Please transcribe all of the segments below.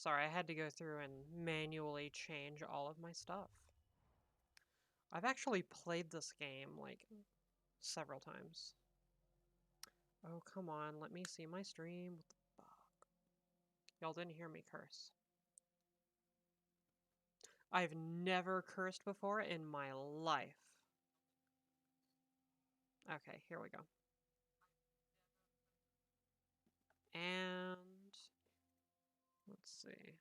Sorry, I had to go through and manually change all of my stuff. I've actually played this game, like, several times. Oh, come on, let me see my stream. What the fuck? Y'all didn't hear me curse. I've never cursed before in my life. Okay, here we go. And let's see.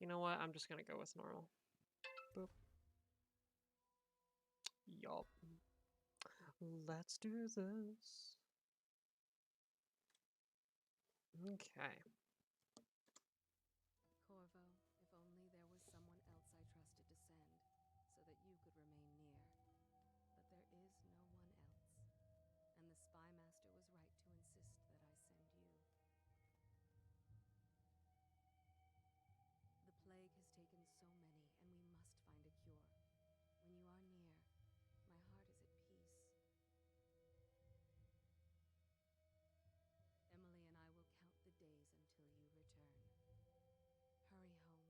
You know what? I'm just gonna go with normal. Boop. Yup. Let's do this. Okay. Corvo, if only there was someone else I trusted to send, so that you could remain near. But there is no one else, and the Spy Master was right to insist that I send you. The plague has taken so many, and we must find a cure. When you are near, my heart is at peace. Emily and I will count the days until you return. Hurry home,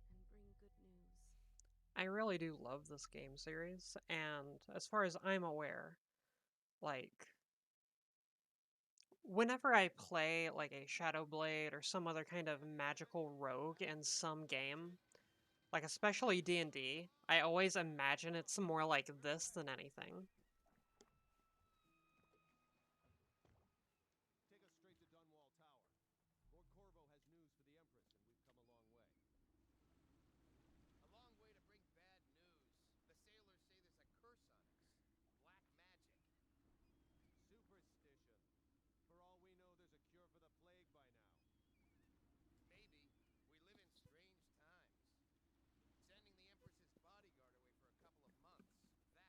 and bring good news. I really do love this game series, and as far as I'm aware, like, whenever I play, like, a Shadow Blade or some other kind of magical rogue in some game, like, especially D&D, I always imagine it's more like this than anything. Take us straight to Dunwall Tower. Lord Corvo has news for the Empress, and we've come a long way. A long way to bring bad news. The sailors say there's a curse on us. Black magic. Superstition. For all we know, there's a cure for the plague by now. Maybe. We live in strange times. Sending the Empress's bodyguard away for a couple of months. That's unusual.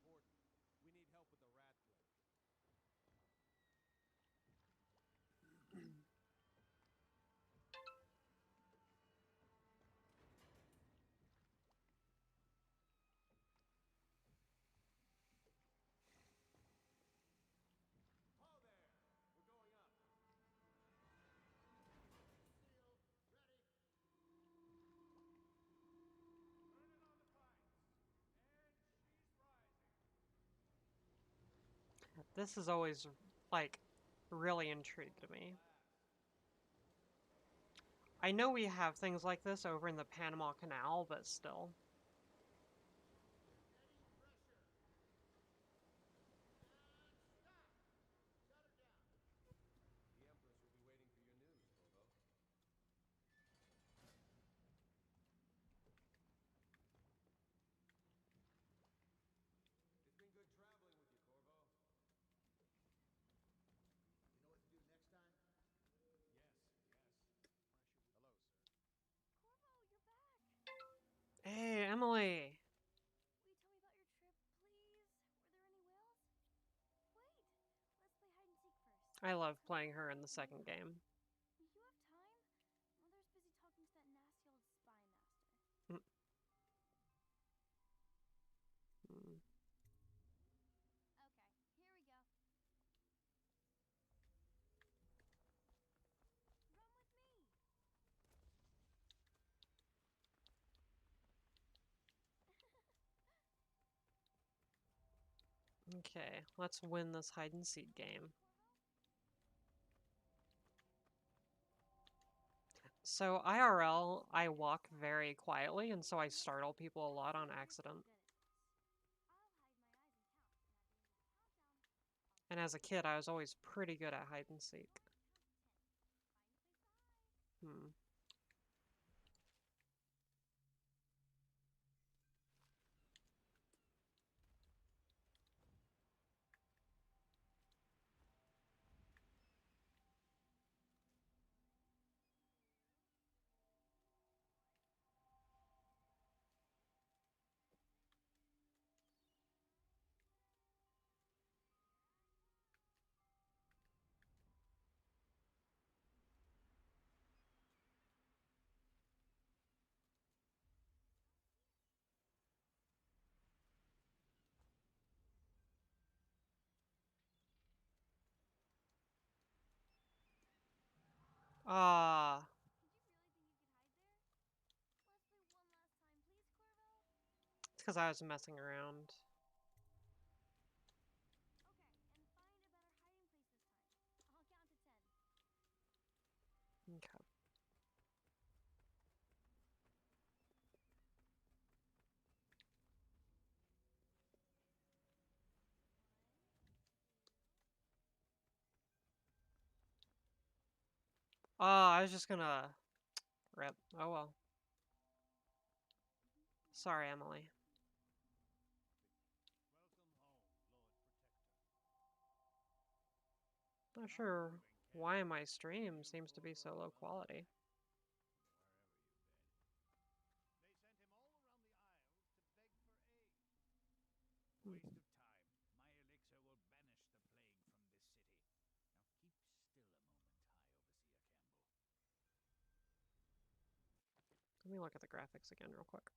Well, this was important. We need help with the rat plague. Ho there! We're going up. Steel, ready. Turn it on the pipes. And she's rising. This has always, like, really intrigued me. I know we have things like this over in the Panama Canal, but still. Steady pressure. And stop. Shut her down. The Empress will be waiting for your news, Corvo. It's been good traveling with you, Corvo. You know what to do next time? Yes, yes. Hello, sir. Corvo, you're back! Hey, Emily! Will you tell me about your trip, please? Were there any whales? Wait! Let's play hide and seek first. I I'll love tell you playing more her in about the the new second one. game. You have time? Mother's busy talking to that nasty old spy master. Mm. Mm. Okay, here we go. Run with me! Okay, let's win this hide and seek game. So IRL, I walk very quietly, and so I startle people a lot on accident. And as a kid, I was always pretty good at hide and seek. Hmm. Ah, it's because I was messing around. Okay. Oh, I was just gonna rip. Oh well. Sorry, Emily. Not sure why my stream seems to be so low quality. Waste of time. My elixir will banish the plague from this city. Now keep still a moment, High Overseer Campbell. Let me look at the graphics again real quick.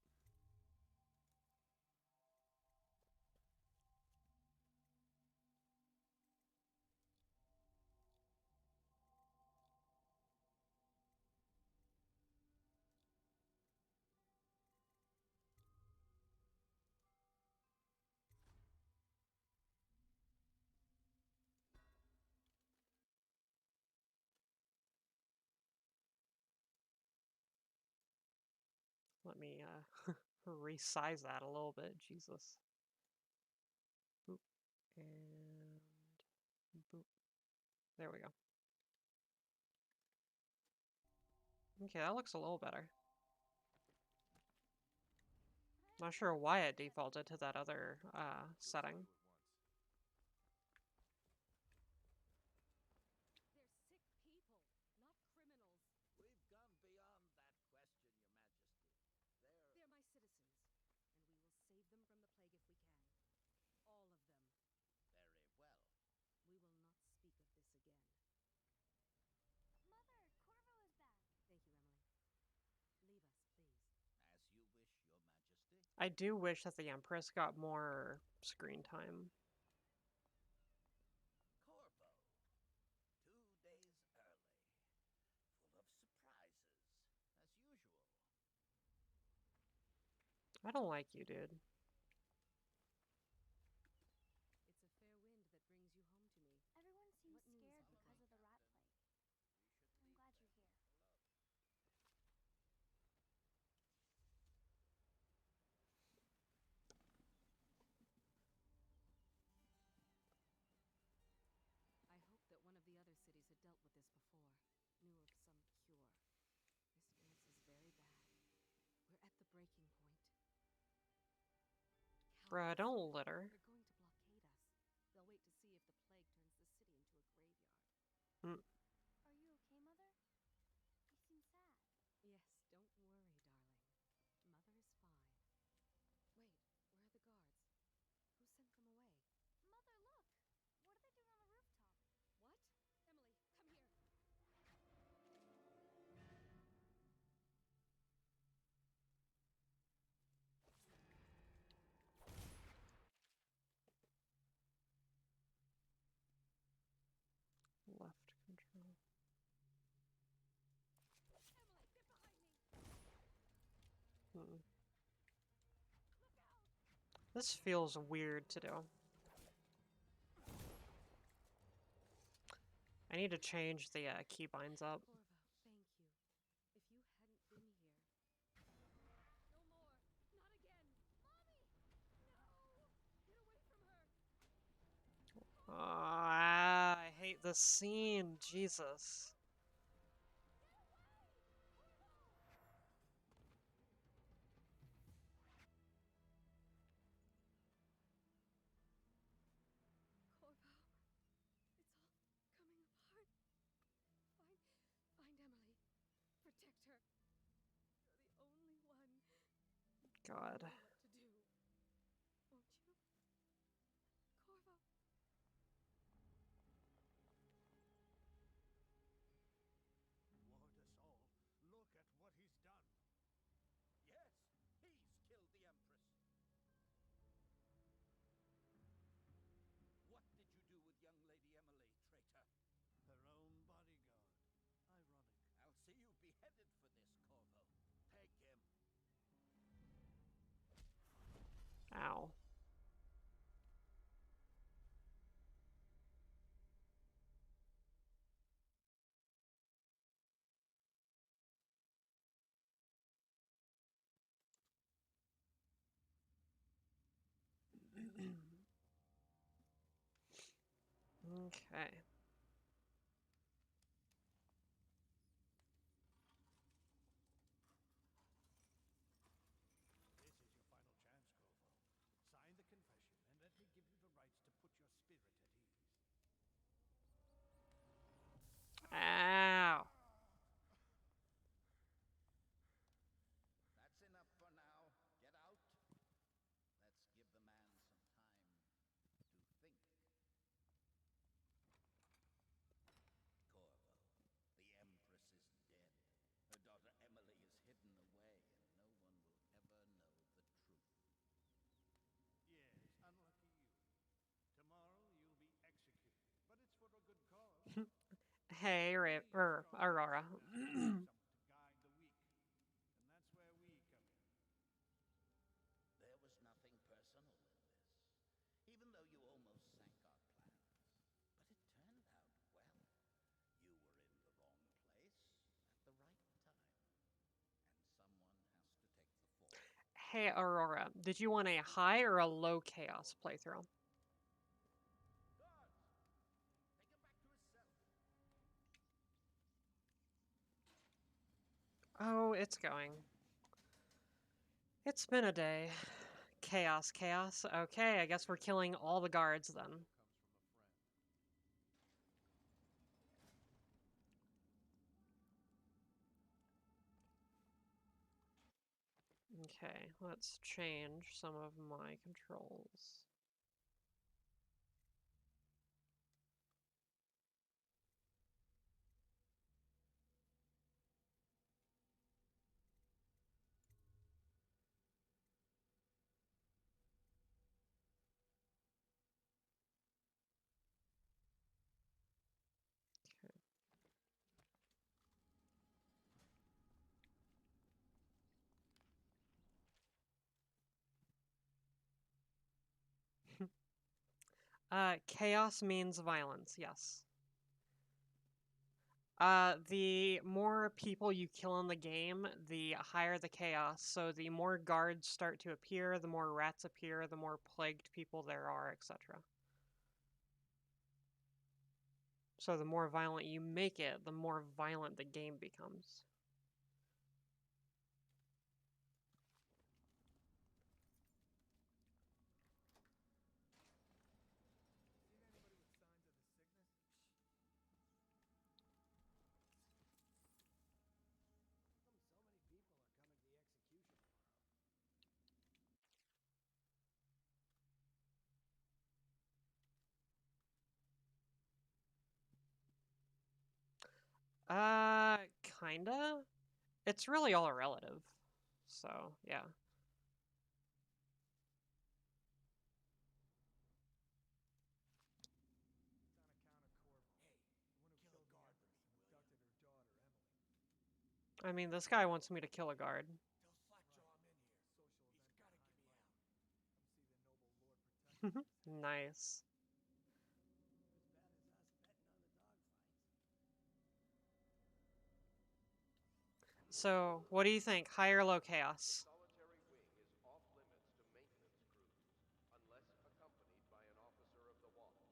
Let me resize that a little bit. Jesus. Boop. And boop. There we go. Okay, that looks a little better. Not sure why it defaulted to that other setting. They're sick people, not criminals. We've gone beyond that question, Your Majesty. They're my citizens, and we will save them from the plague if we can. All of them. Very well. We will not speak of this again. Mother, Corvo is back. Thank you, Emily. Leave us, please. As you wish, Your Majesty. I do wish that the Empress got more screen time. Corvo. 2 days early. Full of surprises, as usual. I don't like you, dude. It's a fair wind that brings you home to me. Everyone seems What news, scared Uncle? because of the rat plague. I'm glad you're here. I hoped that one of the other cities had dealt with this before, knew of some cure. This illness is very bad. We're at the breaking point. Bruh, Cowards. don't litter. They're going to blockade us. They'll wait to see if the plague turns the city into a graveyard. Are you okay, Mother? You seem sad. Yes, don't worry, darling. Mother is fine. Wait, where are the guards? Who sent them away? Mother, look! What are they doing on the rooftop? What? Emily, come here. Left control. Emily, get behind me. Hmm. This feels weird to do. I need to change the keybinds up. Corvo, thank you. If you hadn't been here... No more! Not again! Mommy! No! Get away from her! I hate this scene. Jesus. Corvo, it's all coming apart. Find Emily. Protect her. You're the only one. God. You know what to do, won't you? Corvo. Ward us all. Look at what he's done. Yes, he's killed the Empress. What did you do with young Lady Emily, traitor? Her own bodyguard. Ironic. Okay. This is your final chance, Corvo. Sign the confession, and let me give you the rights to put your spirit at ease. Ow. That's enough for now. Get out. Let's give the man some time to think. Corvo, the Empress is dead. Her daughter Emily is hidden away, and no one will ever know the truth. Yes, unlucky you. Tomorrow you'll be executed, but it's for a good cause. Hey, We need strong Aurora. innocent men, some to guide the weak, and that's where we come in. There was nothing personal in this, even though you almost sank our plans. But it turned out well. You were in the wrong place at the right time, and someone has to take the fall. Hey, Aurora. Did you want a high or a low chaos playthrough? Guards! Take him back to his cell. Oh, it's going. It's been a day. Chaos, chaos. Okay, I guess we're killing all the guards then. Okay, let's change some of my controls. Chaos means violence, yes. The more people you kill in the game, the higher the chaos. So the more guards start to appear, the more rats appear, the more plagued people there are, etc. So the more violent you make it, the more violent the game becomes. Uh, kinda. It's really all relative. So, yeah. I mean, this guy wants me to kill a guard. Nice. So, what do you think? High or low chaos? Solitary wing is off limits to maintenance crews, unless accompanied by an officer of the watch.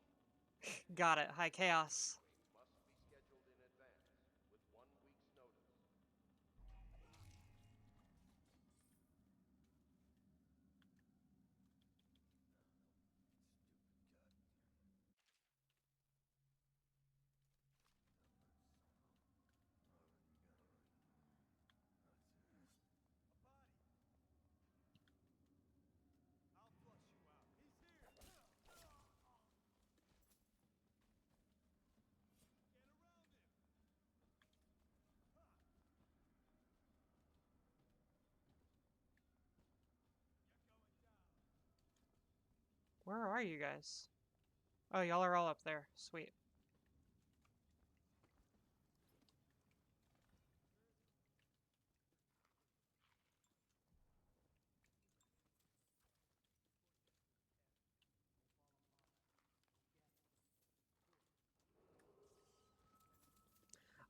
Got it. High chaos. Wing must be scheduled in advance, with 1 week's notice. A body! I'll flush you out. He's here! Get around him! You're going down. Where are you guys? Oh, y'all are all up there. Sweet.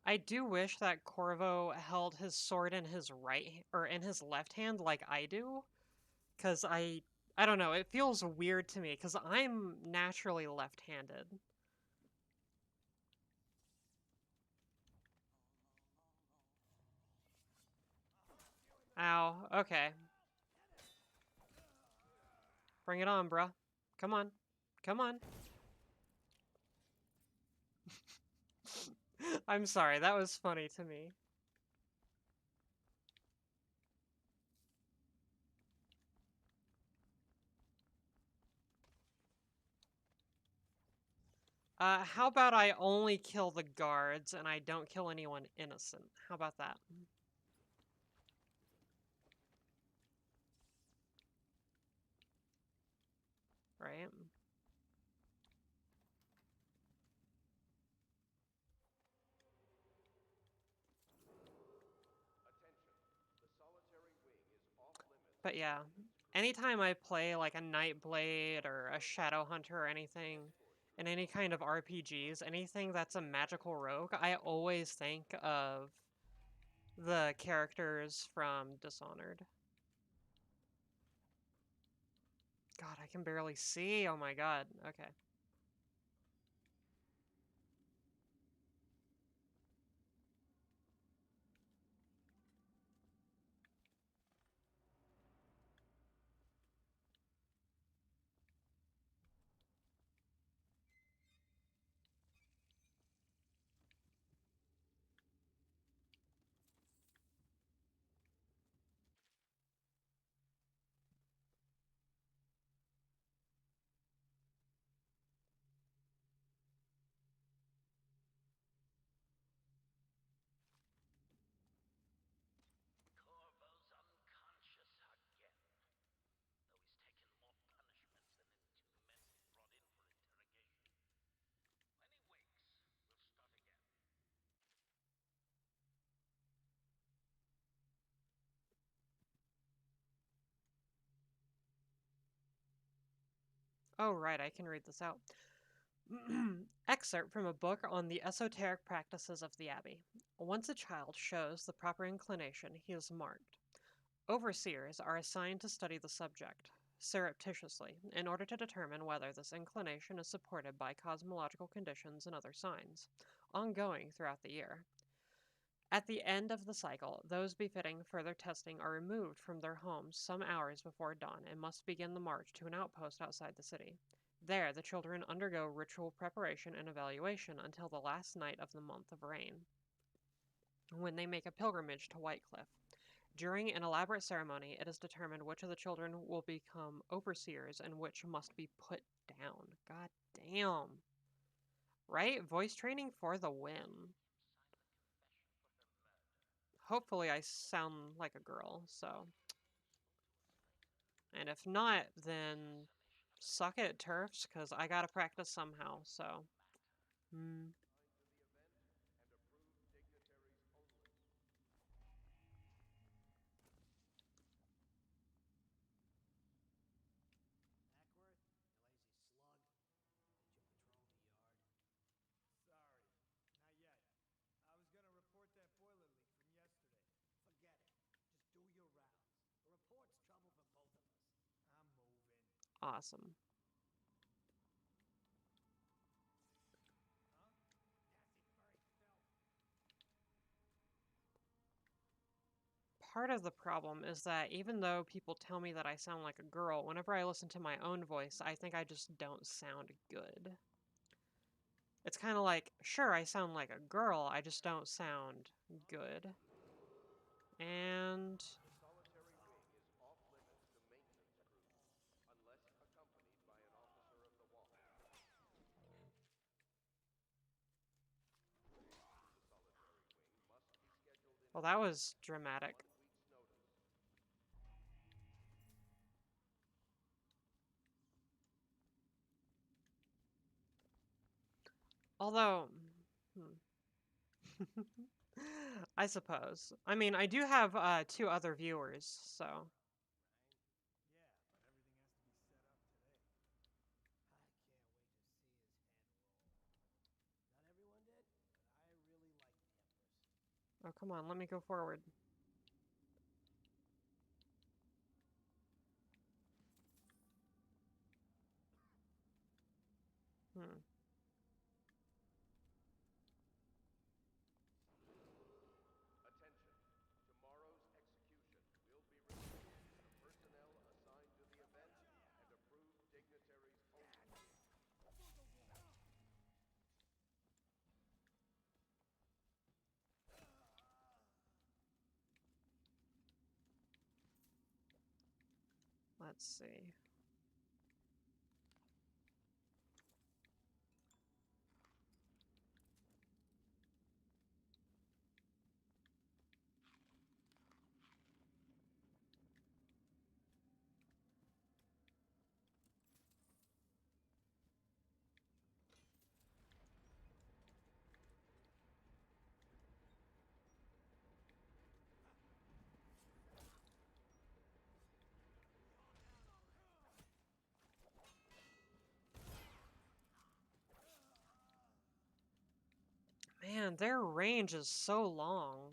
I do wish that Corvo held his sword in his right or in his left hand like I do, because I I don't know, it feels weird to me because I'm naturally left-handed. Ow, okay. Bring it on, bruh. Come on. Come on. I'm sorry, that was funny to me. How about I only kill the guards and I don't kill anyone innocent? How about that? Right? Attention. The solitary wing is off limits But to yeah, maintenance anytime I play like a nightblade or a shadow hunter or anything in any kind of RPGs, anything that's a magical rogue, I always think of the characters from Dishonored. God, I can barely see. Oh my god. Okay. Corvo's unconscious again, though he's taken more punishment than the two men we brought in for interrogation. When he wakes, we'll start again. Oh, right, I can read this out. Excerpt from a book on the esoteric practices of the Abbey. Once a child shows the proper inclination, he is marked. Overseers are assigned to study the subject surreptitiously in order to determine whether this inclination is supported by cosmological conditions and other signs, ongoing throughout the year. At the end of the cycle, those befitting further testing are removed from their homes some hours before dawn and must begin the march to an outpost outside the city. There, the children undergo ritual preparation and evaluation until the last night of the month of rain, when they make a pilgrimage to Whitecliff. During an elaborate ceremony, it is determined which of the children will become overseers and which must be put down. God damn. Right? Voice training for the win. Hopefully, I sound like a girl, so. And if not, then suck it, turfs, because I gotta practice somehow, so. Hmm. assigned to the event and approved dignitaries only. Ackworth, you lazy slug. Did you patrol the yard? Sorry, not yet. I was gonna report that boiler leak from yesterday. Forget it. Just do your rounds. A report's trouble for both of us. I'm moving. Awesome. Huh? Nasty furry filth. Part of the problem is that even though people tell me that I sound like a girl, whenever I listen to my own voice, I think I just don't sound good. It's kind of like, sure, I sound like a girl, I just don't sound good. And The solitary wing is off limits to maintenance crews, unless accompanied by an officer of the watch. The solitary wing must be scheduled in well, that advance was with 1 dramatic. week's notice. Although, I suppose. I mean, I do have two other viewers, so. Right? Yeah, but everything has to be set up today. I can't wait to see his head roll. Not everyone did, but I really like the Empress. Oh, come on, let me go forward. Hmm. Attention. Tomorrow's execution will be reserved for the personnel assigned to the event and approved dignitaries only. Let's see. Man, their range is so long.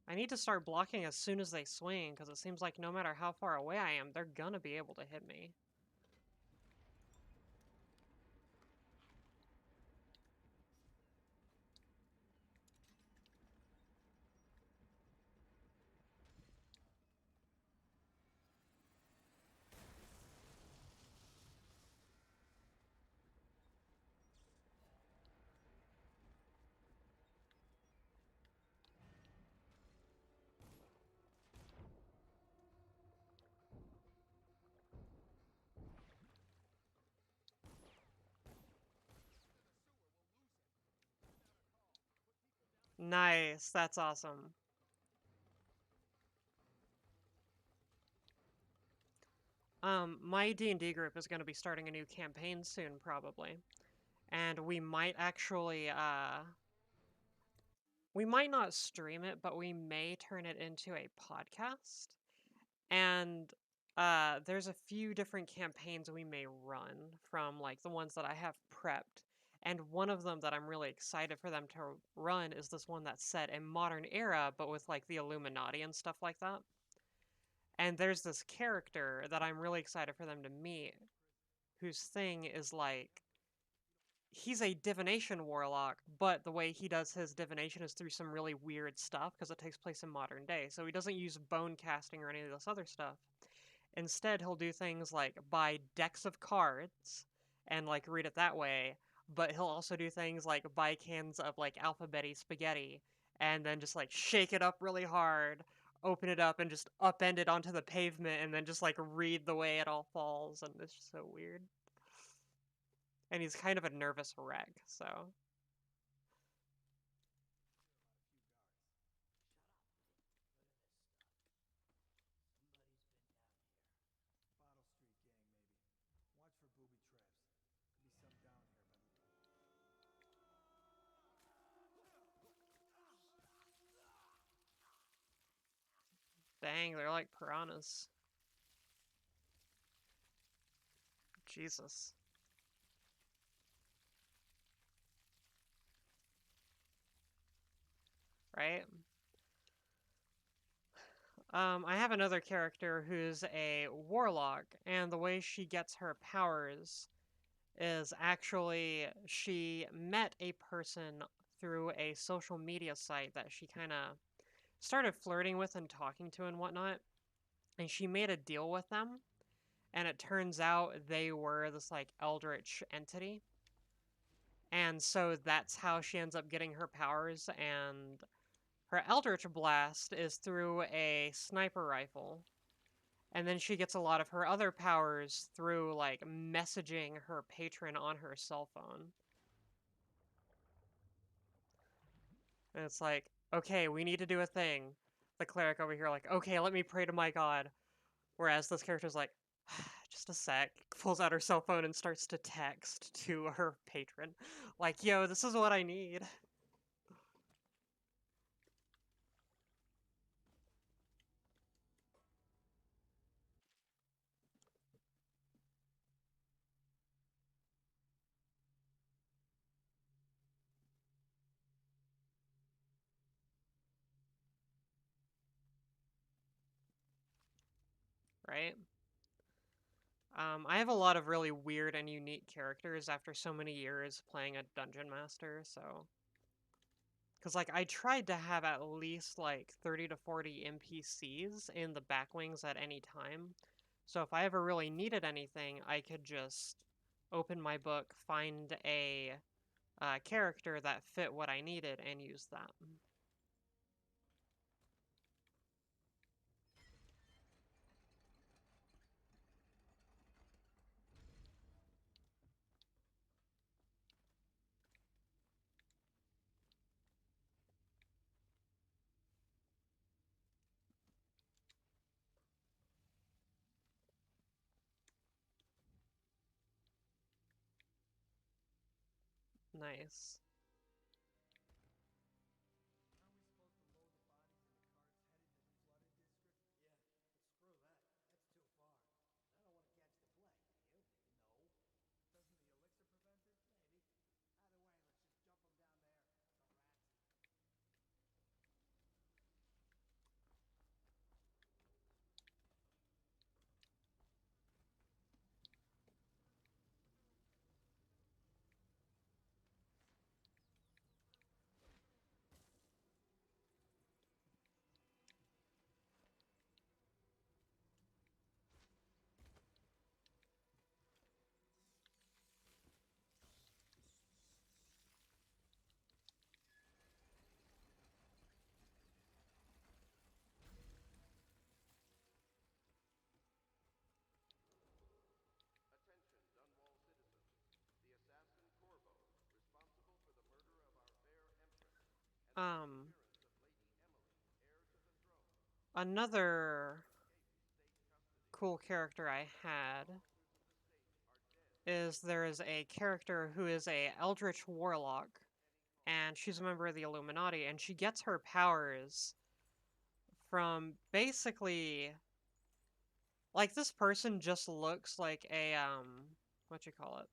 I need to start blocking as soon as they swing, because it seems like no matter how far away I am, they're gonna be able to hit me. Nice, that's awesome. My D&D group is going to be starting a new campaign soon, probably. And we might actually, we might not stream it, but we may turn it into a podcast. And there's a few different campaigns we may run from, like, the ones that I have prepped. And one of them that I'm really excited for them to run is this one that's set in modern era, but with, like, the Illuminati and stuff like that. And there's this character that I'm really excited for them to meet, whose thing is like he's a divination warlock, but the way he does his divination is through some really weird stuff because it takes place in modern day. So he doesn't use bone casting or any of this other stuff. Instead, he'll do things like buy decks of cards and like read it that way, but he'll also do things like buy cans of like alphabety spaghetti and then just like shake it up really hard, open it up and just upend it onto the pavement and then just like read the way it all falls, and it's just so weird. And he's kind of a nervous wreck, so Bottle Street gang, maybe. Watch for booby traps. Could be some down here by the... dang, they're like piranhas. Jesus. Right? I have another character who's a warlock, and the way she gets her powers is actually she met a person through a social media site that she kind of started flirting with and talking to and whatnot, and she made a deal with them, and it turns out they were this like eldritch entity. And so that's how she ends up getting her powers, and her Eldritch Blast is through a sniper rifle. And then she gets a lot of her other powers through, like, messaging her patron on her cell phone. And it's like, okay, we need to do a thing. The cleric over here, like, okay, let me pray to my god. Whereas this character's like, just a sec, pulls out her cell phone and starts to text to her patron. Like, yo, this is what I need. Right? I have a lot of really weird and unique characters after so many years playing a dungeon master, so. Because, like, I tried to have at least, like, 30 to 40 NPCs in the backwings at any time. So if I ever really needed anything, I could just open my book, find a character that fit what I needed, and use that. Nice. Aren't we supposed to load the bodies in the carts headed to the flooded district? Yeah, but screw that. That's too far. I don't want to catch the plague, do you? No. Doesn't the elixir prevent it? Maybe. Either way, let's just jump them down there. The rats eat them. Attention, Dunwall citizens. The assassin Corvo, responsible for the murder of our fair empress and the Um, disappearance of Lady Emily, heir to the throne, Another escaped state custody. cool character I had Officers of the state are dead. is there is a character who is a eldritch warlock, and she's a member of the Illuminati, and she gets her powers from basically like this person just looks like a what you call it?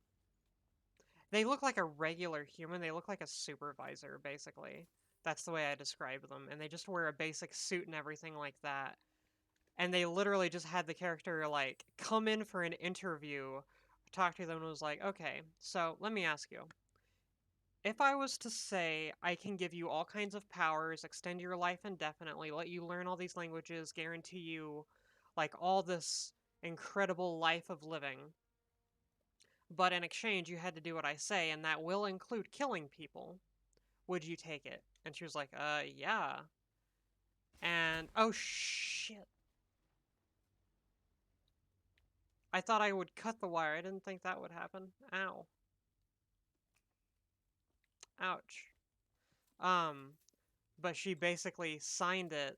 They look like a regular human. They look like a supervisor, basically. That's the way I describe them. And they just wear a basic suit and everything like that. And they literally just had the character like come in for an interview, talk to them, and was like, okay, so let me ask you. If I was to say I can give you all kinds of powers, extend your life indefinitely, let you learn all these languages, guarantee you like all this incredible life of living, but in exchange you had to do what I say, and that will include killing people, would you take it? And she was like, yeah. And oh shit. I thought I would cut the wire. I didn't think that would happen. Ow. Ouch. But she basically signed it,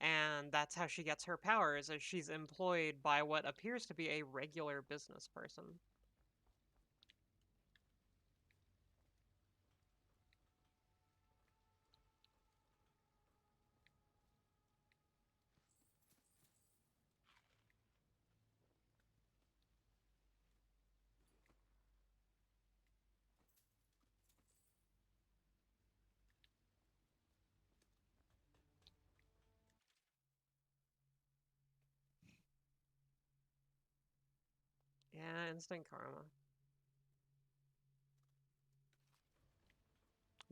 and that's how she gets her powers, as she's employed by what appears to be a regular business person. Yeah, instant karma.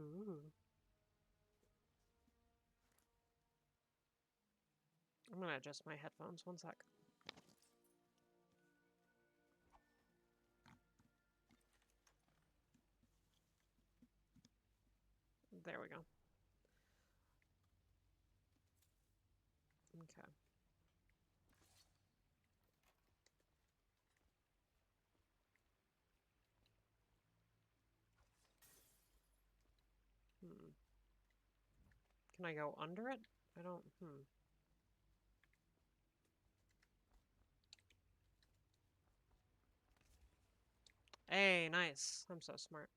Ooh. I'm gonna adjust my headphones. One sec. There we go. Okay. Hmm. Can I go under it? I don't. Hey, nice. I'm so smart.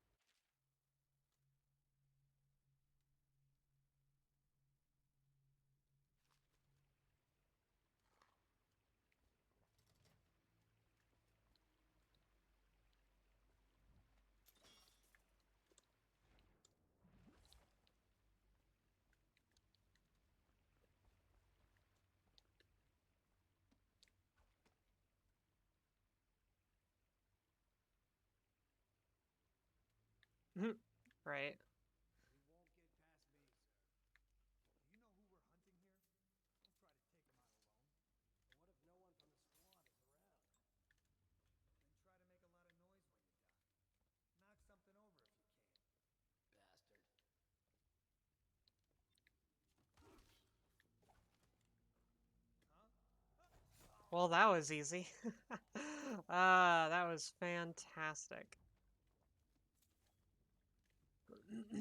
Right. He won't get past me, sir. Do you know who we're hunting here? Don't try to take him out alone. What if no one from the squad is around? Then try to make a lot of noise when you die. Knock something over if you can. Bastard. Well, that was easy. That was fantastic. What was that?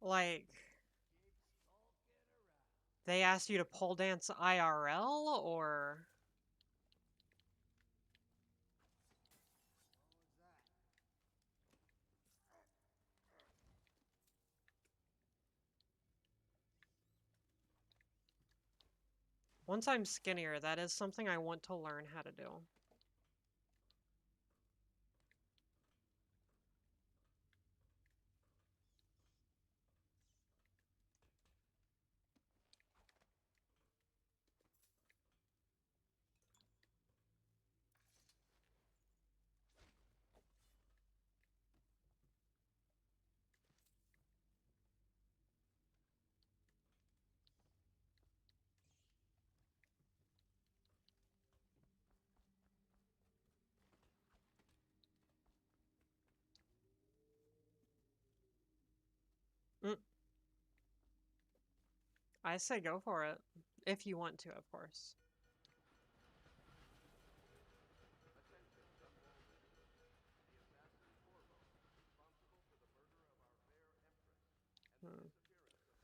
Like, Keep skulking around. they asked you to pole dance IRL, or? What was that? Once I'm skinnier, that is something I want to learn how to do. Mm, I say go for it. If you want to, of course. Attention, Dunwall residents. The assassin Corvo, responsible for the murder of our fair empress and the Hmm. disappearance of Lady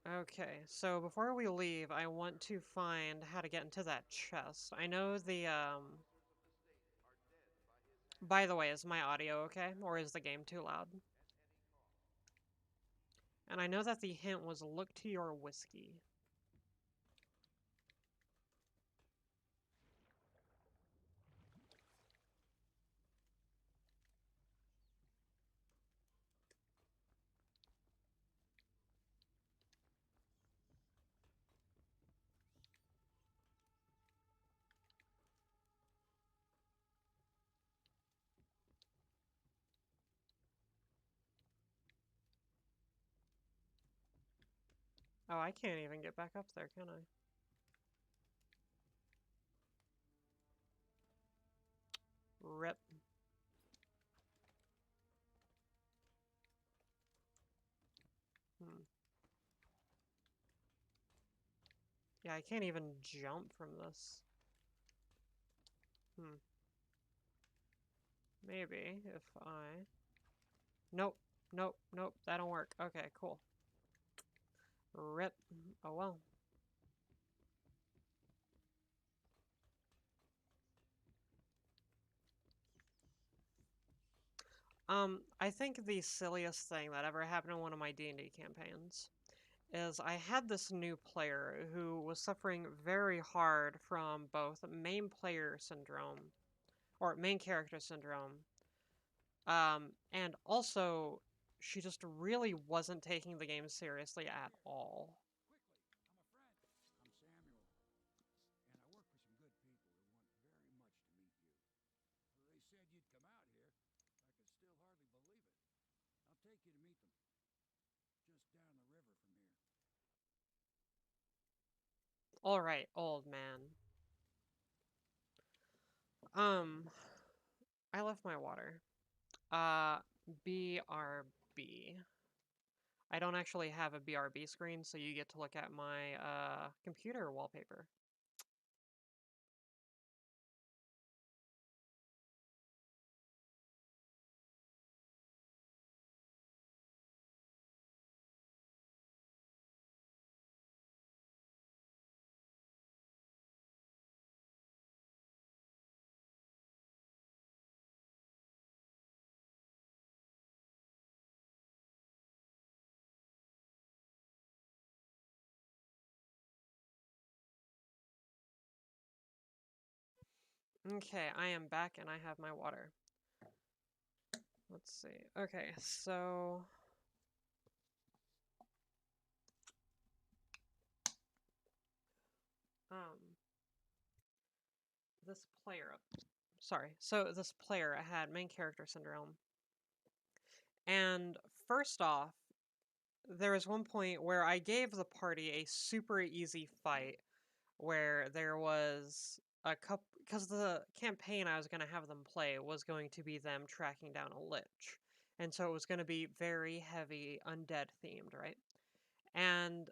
Emily. Okay, so before we leave, I want to find how to get into that chest. I know the, Officers of the state are dead by his hand By the way, is my audio okay? Or is the game too loud? at any cost. And I know that the hint was look to your whiskey. Oh, I can't even get back up there, can I? Rip. Hmm. Yeah, I can't even jump from this. Hmm. Maybe if I... Nope. Nope. Nope. That don't work. Okay, cool. Rip. Oh well. I think the silliest thing that ever happened in one of my D&D campaigns is I had this new player who was suffering very hard from both main player syndrome, or main character syndrome, and also she just really wasn't taking the game seriously at all. Quickly, I'm a friend. I'm Samuel, and I work for some good people who want very much to meet you. They said you'd come out here. I could still hardly believe it. I'll take you to meet them. Just down the river from here. All right, old man. Um, I left my water. Uh, BRB. I don't actually have a BRB screen, so you get to look at my computer wallpaper. Okay, I am back and I have my water. Let's see. Okay, so um this player sorry. So this player had main character syndrome. And first off, there was one point where I gave the party a super easy fight where there was a couple because the campaign I was going to have them play was going to be them tracking down a lich. And so it was going to be very heavy undead themed, right? And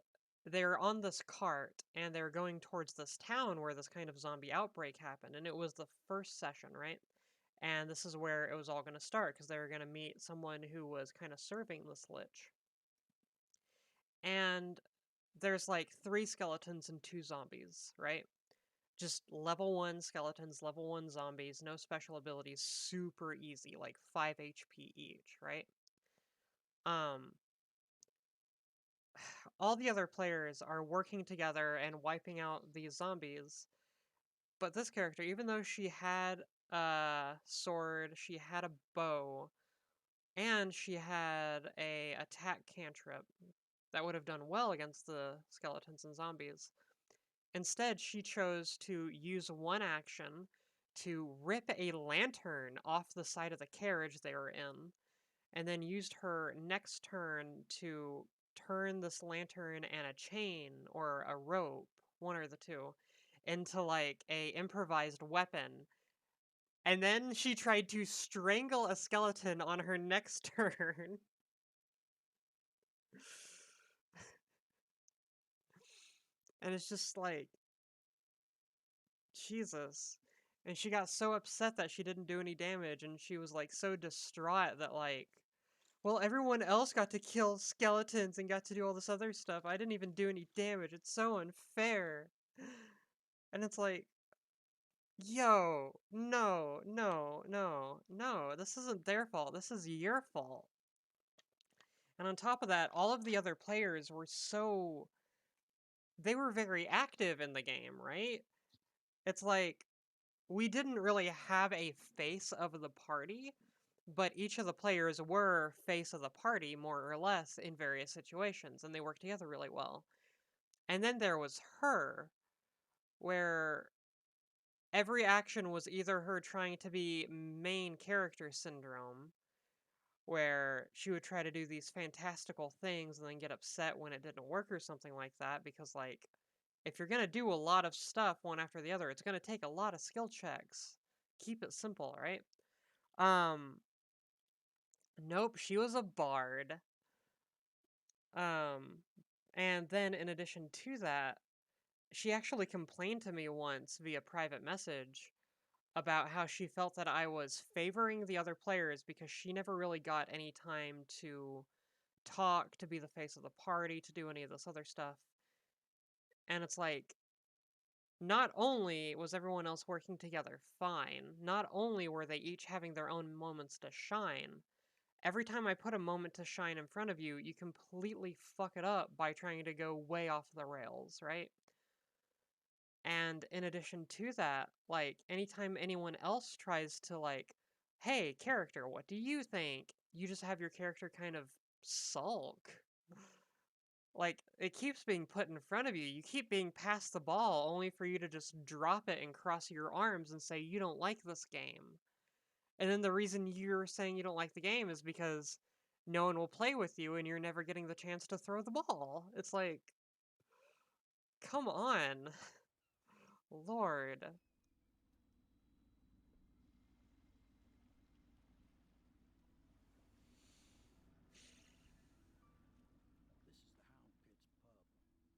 they're on this cart and they're going towards this town where this kind of zombie outbreak happened. And it was the first session, right? And this is where it was all going to start because they were going to meet someone who was kind of serving this lich. And there's like 3 skeletons and 2 zombies, right? Just level 1 skeletons, level 1 zombies, no special abilities, super easy, like 5 HP each, right? Um, all the other players are working together and wiping out these zombies. But this character, even though she had a sword, she had a bow, and she had a attack cantrip that would have done well against the skeletons and zombies. Instead, she chose to use one action to rip a lantern off the side of the carriage they were in, and then used her next turn to turn this lantern and a chain or a rope, one or the two, into like a improvised weapon. And then she tried to strangle a skeleton on her next turn. And it's just like, Jesus. And she got so upset that she didn't do any damage, and she was like so distraught that like, well, everyone else got to kill skeletons and got to do all this other stuff. I didn't even do any damage. It's so unfair. And it's like, yo, no, no, no, no. This isn't their fault. This is your fault. And on top of that, all of the other players were so they were very active in the game, right? It's like we didn't really have a face of the party, but each of the players were face of the party more or less in various situations, and they worked together really well. And then there was her, where every action was either her trying to be main character syndrome, where she would try to do these fantastical things and then get upset when it didn't work or something like that, because, like, if you're gonna do a lot of stuff one after the other, it's gonna take a lot of skill checks. Keep it simple, right? Um, nope, she was a bard. Um, and then in addition to that, she actually complained to me once via private message about how she felt that I was favoring the other players because she never really got any time to talk, to be the face of the party, to do any of this other stuff. And it's like, not only was everyone else working together fine, not only were they each having their own moments to shine, every time I put a moment to shine in front of you, you completely fuck it up by trying to go way off the rails, right? And in addition to that, like, anytime anyone else tries to, like, hey, character, what do you think? You just have your character kind of sulk. Like, it keeps being put in front of you. You keep being passed the ball only for you to just drop it and cross your arms and say you don't like this game. And then the reason you're saying you don't like the game is because no one will play with you and you're never getting the chance to throw the ball. It's like, come on. Lord. This is the Hound Pit's pub, closed for business.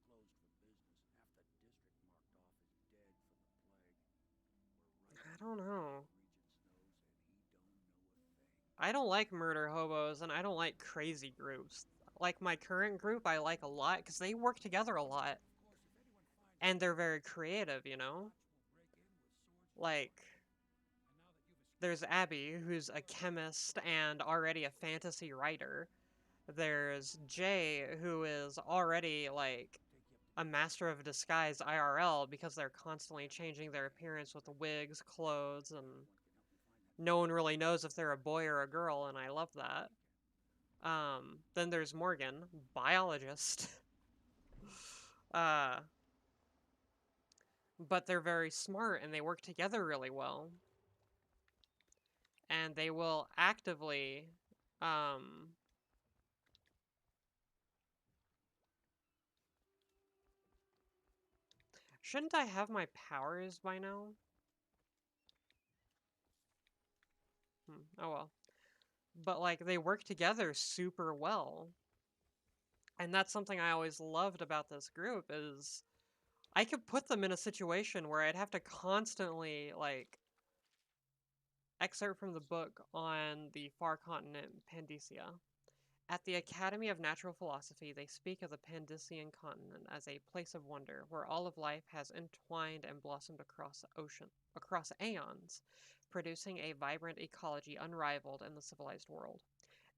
Half the district marked off as dead from the plague. We're I right don't under know. Regent's nose, and he don't know a thing. I don't like murder hobos and I don't like crazy groups. Like my current group, I like a lot because they work together a lot Of course, if anyone finds and out they're about very this, creative, you the know? Hutch will break in with swords and Like, clubs. And now that you've there's escaped, Abby, who's you a are free to chemist go and wherever already a you fantasy want. writer. There's Jay, who is already, like, I'll take you up to a master of disguise IRL because they're constantly changing their appearance with wigs, clothes, and no one really knows if they're a boy or a girl, and I love that. Then there's Morgan, biologist. uh, but they're very smart and they work together really well. And they will actively, um, shouldn't I have my powers by now? Oh well. But like they work together super well. And that's something I always loved about this group is I could put them in a situation where I'd have to constantly like excerpt from the book on the far continent Pandacia. At the Academy of Natural Philosophy, they speak of the Pandician continent as a place of wonder, where all of life has entwined and blossomed across aeons, producing a vibrant ecology unrivaled in the civilized world.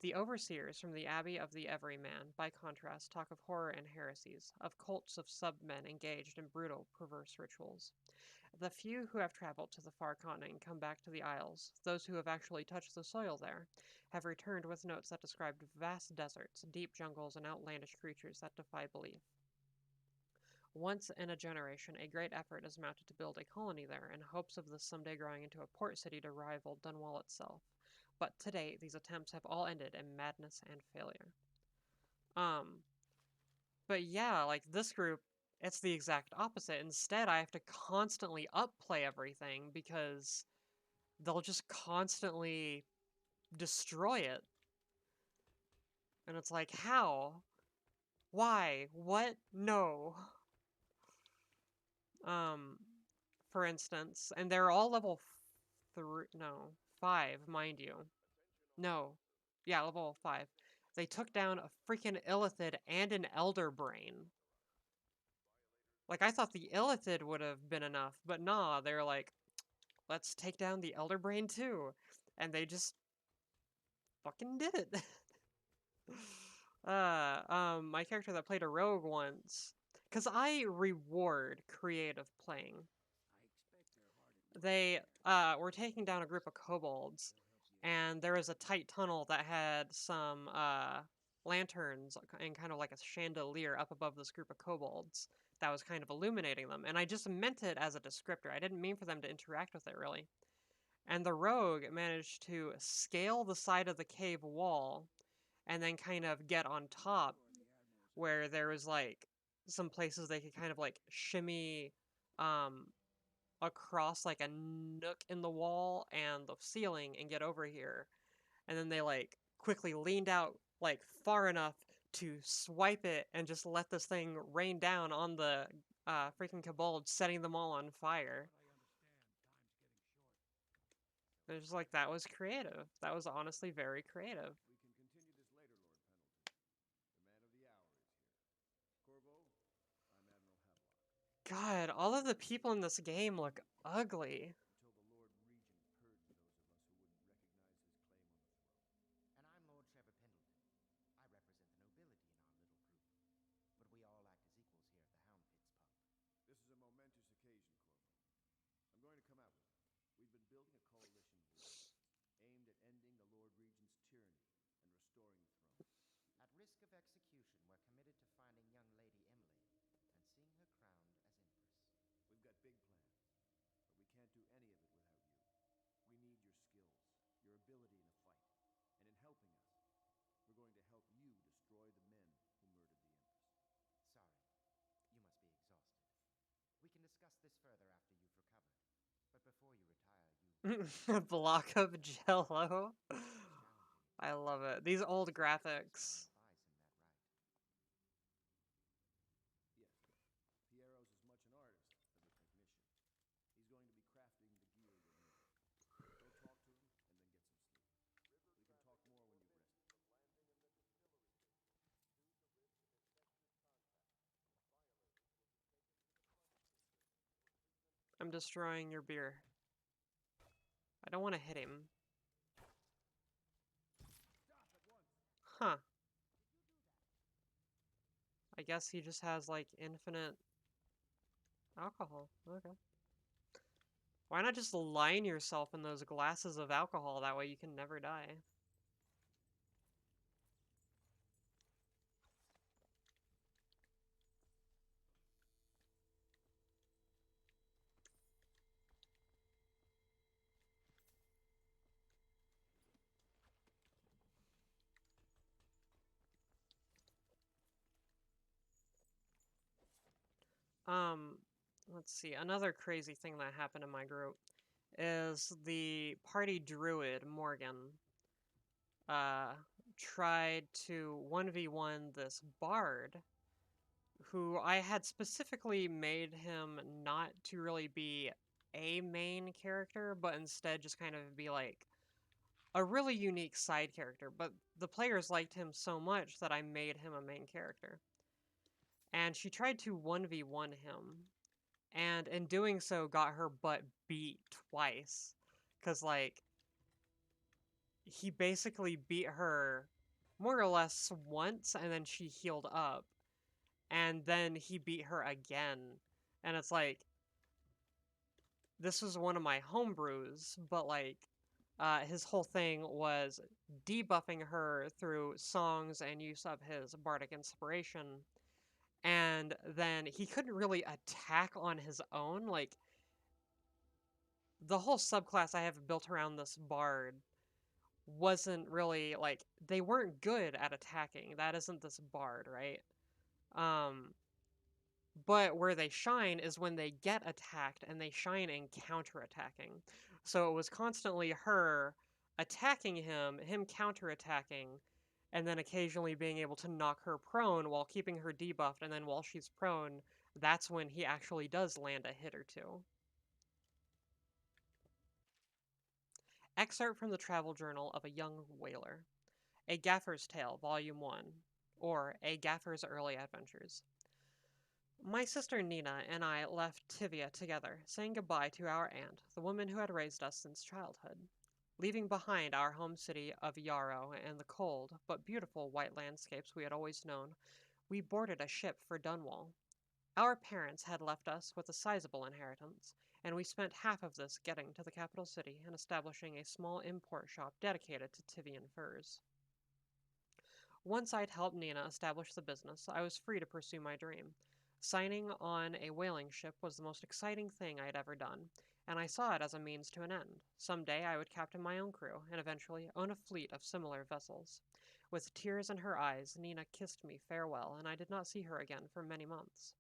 The overseers from the Abbey of the Everyman, by contrast, talk of horror and heresies, of cults of sub-men engaged in brutal, perverse rituals. The few who have traveled to the far continent and come back to the Isles, those who have actually touched the soil there, have returned with notes that described vast deserts, deep jungles, and outlandish creatures that defy belief. Once in a generation, a great effort is mounted to build a colony there, in hopes of this someday growing into a port city to rival Dunwall itself. But today, these attempts have all ended in madness and failure. Um, but yeah, like this group, it's the exact opposite. Instead, I have to constantly upplay everything because they'll just constantly destroy it. And it's like, how? Why? What? No. Um, for instance, and they're all level 3, no, 5, mind you. No. Yeah, level 5. They took down a freaking Illithid and an Elder Brain. Like, I thought the Illithid would have been enough, but nah, they're like, let's take down the Elder Brain too. And they just fucking did it. My character that played a rogue once, because I reward creative playing. They were taking down a group of kobolds, and there was a tight tunnel that had some lanterns and kind of like a chandelier up above this group of kobolds that was kind of illuminating them. And I just meant it as a descriptor. I didn't mean for them to interact with it really. And the rogue managed to scale the side of the cave wall and then kind of get on top where there was like some places they could kind of like shimmy um across like a nook in the wall and the ceiling and get over here. And then they like quickly leaned out like far enough to swipe it and just let this thing rain down on the freaking kobolds, setting them all on fire. It's just like that was creative. That was honestly very creative. We can continue this later, Lord Pendleton. The man of the hour is here. Corvo, I'm Admiral Havelock. God, all of the people in this game look ugly. Until the Lord Regent purged those of us who wouldn't recognize his claim on the throne. And I'm Lord Trevor Pendleton. I represent the nobility in our little group. But we all act as equals here at the Hound Pits pub. This is a momentous occasion, Corvo. I'm going to come out with it. We've been building a coalition of warriors, aimed at ending the Lord Regent's tyranny and restoring the throne. At risk of execution, we're committed to finding young Lady Emily and seeing her crowned as Empress. We've got big plans, but we can't do any of it without you. We need your skills, your ability in a fight, and in helping us, we're going to help you destroy the men who murdered the Empress. Sorry, you must be exhausted. We can discuss this further after you've recovered. But before you retire, A block of jello. I love it. These old graphics. Yes, Piero's as much an artist as a technician. He's going to be crafting the gear you'll need. Go talk to him, and then get some sleep. We can talk more when you've rested. I'm destroying your beer. I don't want to hit him. Huh. I guess he just has like infinite alcohol. Okay. Why not just line yourself in those glasses of alcohol? That way you can never die. Um, let's see. Another crazy thing that happened in my group is the party druid, Morgan, uh, tried to 1v1 this bard who I had specifically made him not to really be a main character, but instead just kind of be like a really unique side character. But the players liked him so much that I made him a main character. And she tried to 1v1 him, and in doing so got her butt beat twice. Because, like, he basically beat her more or less once, and then she healed up. And then he beat her again. And it's like, this was one of my homebrews, but like, his whole thing was debuffing her through songs and use of his bardic inspiration. And then he couldn't really attack on his own. Like, the whole subclass I have built around this bard wasn't really like they weren't good at attacking. That isn't this bard, right? Um, but where they shine is when they get attacked and they shine in counterattacking. So it was constantly her attacking him counterattacking, and then occasionally being able to knock her prone while keeping her debuffed, and then while she's prone, that's when he actually does land a hit or two. Excerpt from the travel journal of a young whaler. A Gaffer's Tale, Volume 1, or A Gaffer's Early Adventures. My sister Nina and I left Tivia together, saying goodbye to our aunt, the woman who had raised us since childhood. Leaving behind our home city of Yarrow and the cold but beautiful white landscapes we had always known, we boarded a ship for Dunwall. Our parents had left us with a sizable inheritance, and we spent half of this getting to the capital city and establishing a small import shop dedicated to Tivian furs. Once I'd helped Nina establish the business, I was free to pursue my dream. Signing on a whaling ship was the most exciting thing I'd ever done, and I saw it as a means to an end. Someday I would captain my own crew, and eventually own a fleet of similar vessels. With tears in her eyes, Nina kissed me farewell, and I did not see her again for many months.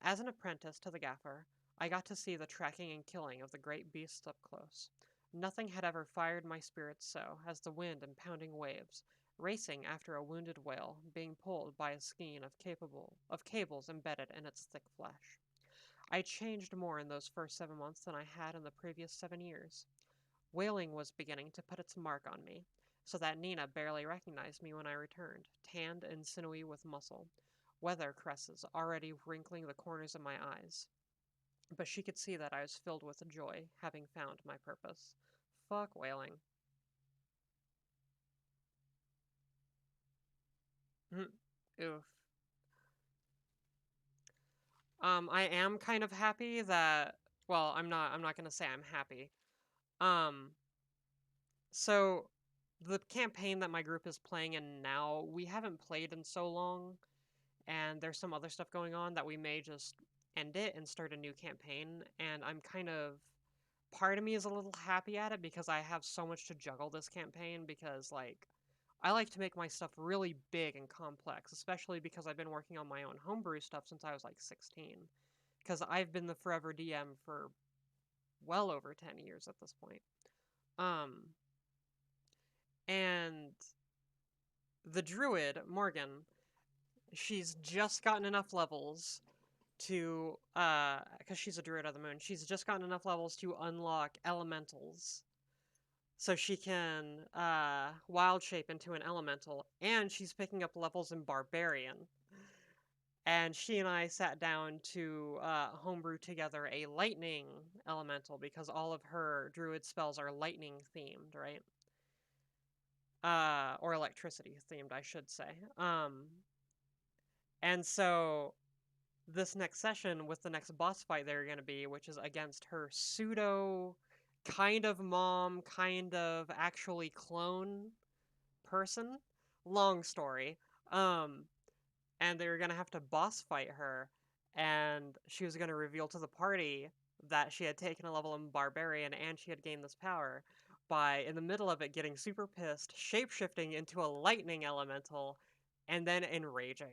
As an apprentice to the gaffer, I got to see the tracking and killing of the great beasts up close. Nothing had ever fired my spirits so as the wind and pounding waves, racing after a wounded whale, being pulled by a skein of cables embedded in its thick flesh. I changed more in those first 7 months than I had in the previous 7 years. Whaling was beginning to put its mark on me, so that Nina barely recognized me when I returned, tanned and sinewy with muscle, weather cresses already wrinkling the corners of my eyes. But she could see that I was filled with joy, having found my purpose. Fuck whaling. Oof. I am kind of happy that, well, I'm not gonna say I'm happy. Um, so the campaign that my group is playing in now, we haven't played in so long, and there's some other stuff going on that we may just end it and start a new campaign, and I'm kind of, part of me is a little happy at it because I have so much to juggle this campaign because, like, I like to make my stuff really big and complex, especially because I've been working on my own homebrew stuff since I was like 16. Because I've been the forever DM for well over 10 years at this point. Um, and the druid, Morgan, she's just gotten enough levels to, because she's a druid of the moon, she's just gotten enough levels to unlock elementals. So she can wild shape into an elemental, and she's picking up levels in barbarian. And she and I sat down to homebrew together a lightning elemental because all of her druid spells are lightning themed, right? Or electricity themed, I should say. And so this next session with the next boss fight they're going to be, which is against her pseudo kind of mom, kind of actually clone person. Long story. Um, and they were going to have to boss fight her, and she was going to reveal to the party that she had taken a level in barbarian and she had gained this power by, in the middle of it, getting super pissed, shapeshifting into a lightning elemental, and then enraging.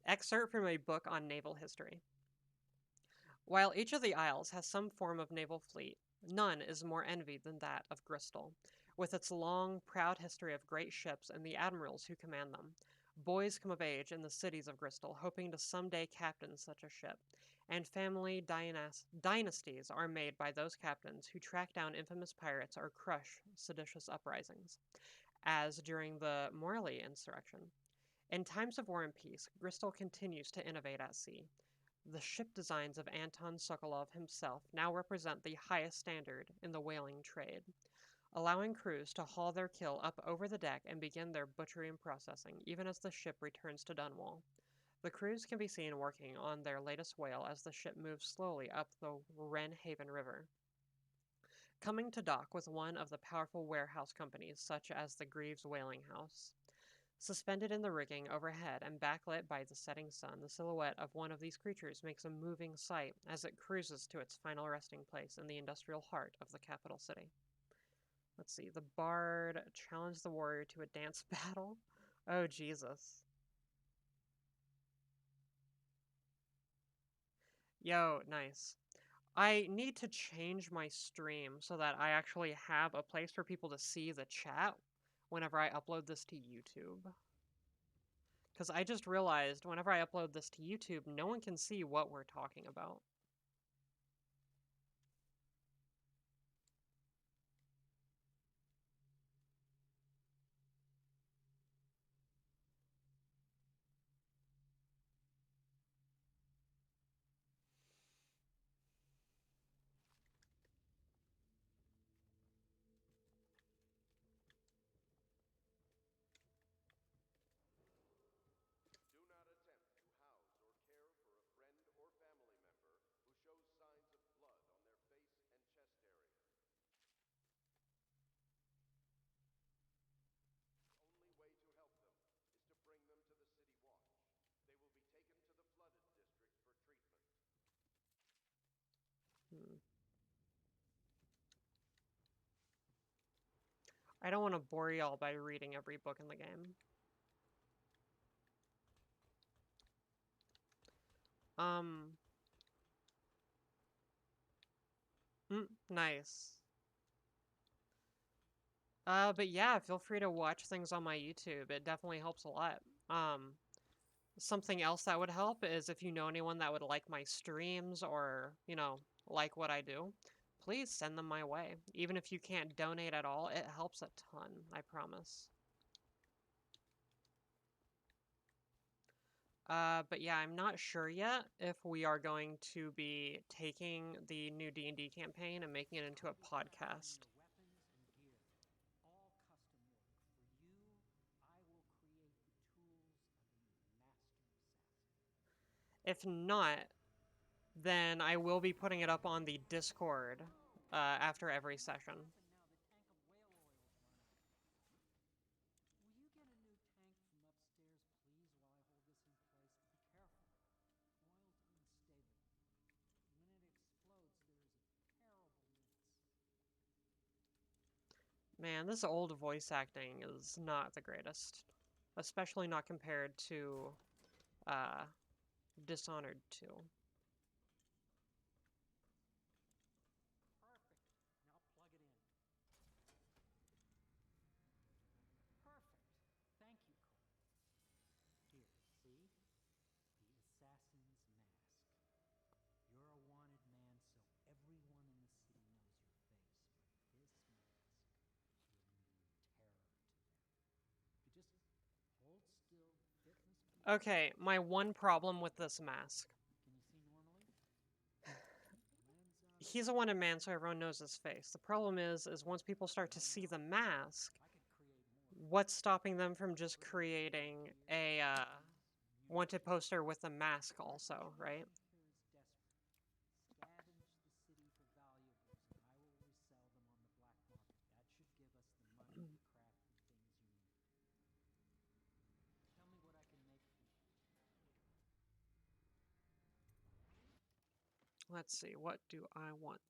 Excerpt from a book on naval history. While each of the isles has some form of naval fleet, none is more envied than that of Bristol, with its long, proud history of great ships and the admirals who command them. Boys come of age in the cities of Bristol, hoping to someday captain such a ship, and family dynasties are made by those captains who track down infamous pirates or crush seditious uprisings, as during the Morley insurrection. In times of war and peace, Bristol continues to innovate at sea. The ship designs of Anton Sokolov himself now represent the highest standard in the whaling trade, allowing crews to haul their kill up over the deck and begin their butchery and processing, even as the ship returns to Dunwall. The crews can be seen working on their latest whale as the ship moves slowly up the Wrenhaven River, coming to dock with one of the powerful warehouse companies, such as the Greaves Whaling House. Suspended in the rigging overhead and backlit by the setting sun, the silhouette of one of these creatures makes a moving sight as it cruises to its final resting place in the industrial heart of the capital city. Let's see. The bard challenged the warrior to a dance battle. Oh, Jesus. Yo, nice. I need to change my stream so that I actually have a place for people to see the chat whenever I upload this to YouTube. Because I just realized whenever I upload this to YouTube, no one can see what we're talking about. Do not attempt to house or care for a friend or family member who shows signs of blood on their face and chest area. The only way to help them is to bring them to the City Watch. They will be taken to the flooded district for treatment. Hmm. I don't want to bore y'all by reading every book in the game. Um, nice. But yeah, feel free to watch things on my YouTube. It definitely helps a lot. Um, Something else that would help is if you know anyone that would like my streams or, like what I do, please send them my way. Even if you can't donate at all, it helps a ton, I promise. But yeah, I'm not sure yet if we are going to be taking the new D&D campaign and making it into a podcast. If not, then I will be putting it up on the Discord after every session. Man, this old voice acting is not the greatest. Especially not compared to uh, Dishonored 2. Okay, my one problem with this mask. He's a wanted man, so everyone knows his face. The problem is once people start to see the mask, what's stopping them from just creating a wanted poster with a mask also, right? Scavenge the city for valuables, and I will resell them on the black market. That should give us the money to craft the things you need. Tell me what I can make for you. Let's see, what do I want?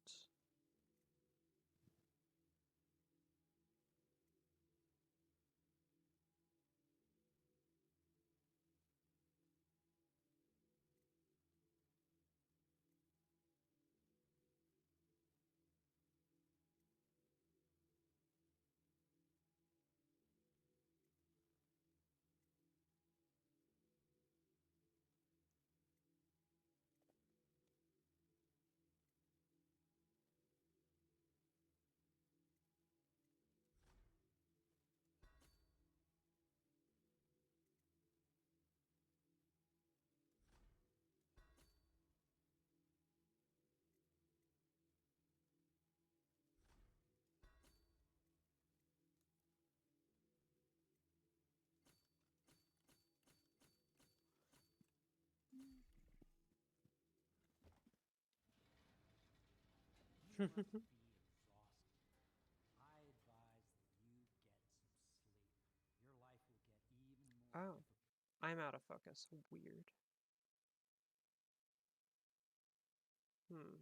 You must be exhausted. I advise that you get some sleep. Your life will get even more Oh, difficult. I'm out of focus. Weird. Hmm.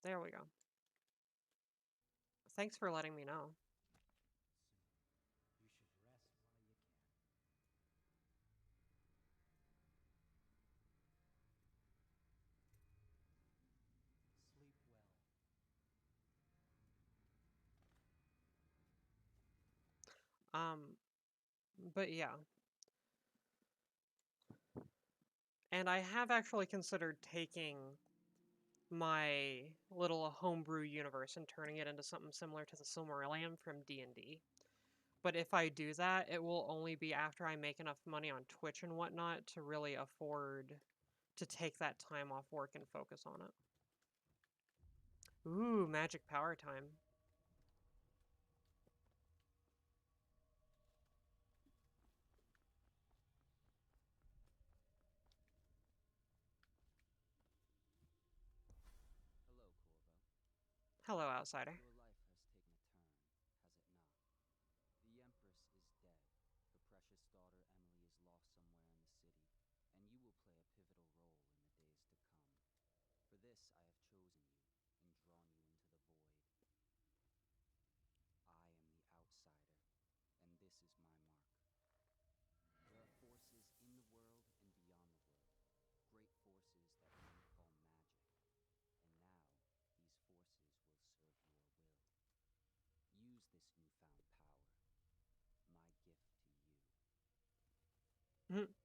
There we go. Thanks for letting me know. Soon. You should rest while you can. Sleep well. But yeah. And I have actually considered taking my little homebrew universe and turning it into something similar to the Silmarillion from D&D. But if I do that, it will only be after I make enough money on Twitch and whatnot to really afford to take that time off work and focus on it. Ooh, magic power time. Hello, Corvo. Hello, outsider. Your life has taken a turn, has it not? The Empress is dead. Her precious daughter Emily is lost somewhere in the city, and you will play a pivotal role in the days to come. For this, I have chosen you and drawn you into the void. I am the outsider, and this is my mark. There are forces in the world and beyond the world, great forces that men call magic. And now, these forces will serve your will. Use this newfound power, my gift to you. Mhm. Come find me.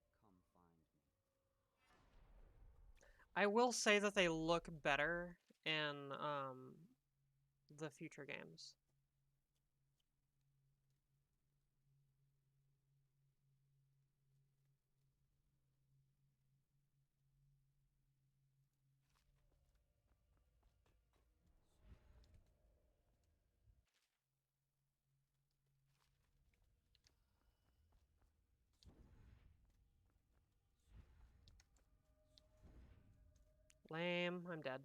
I will say that they look better in the future games. Lame, I'm dead.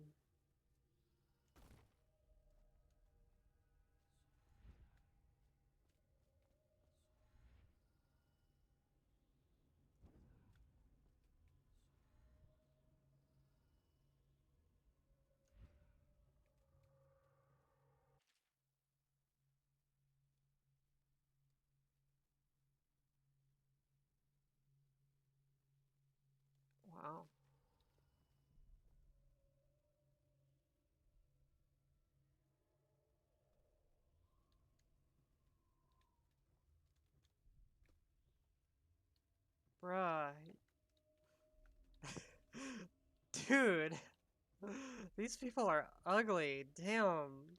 Wow. Bruh. Dude. These people are ugly. Damn.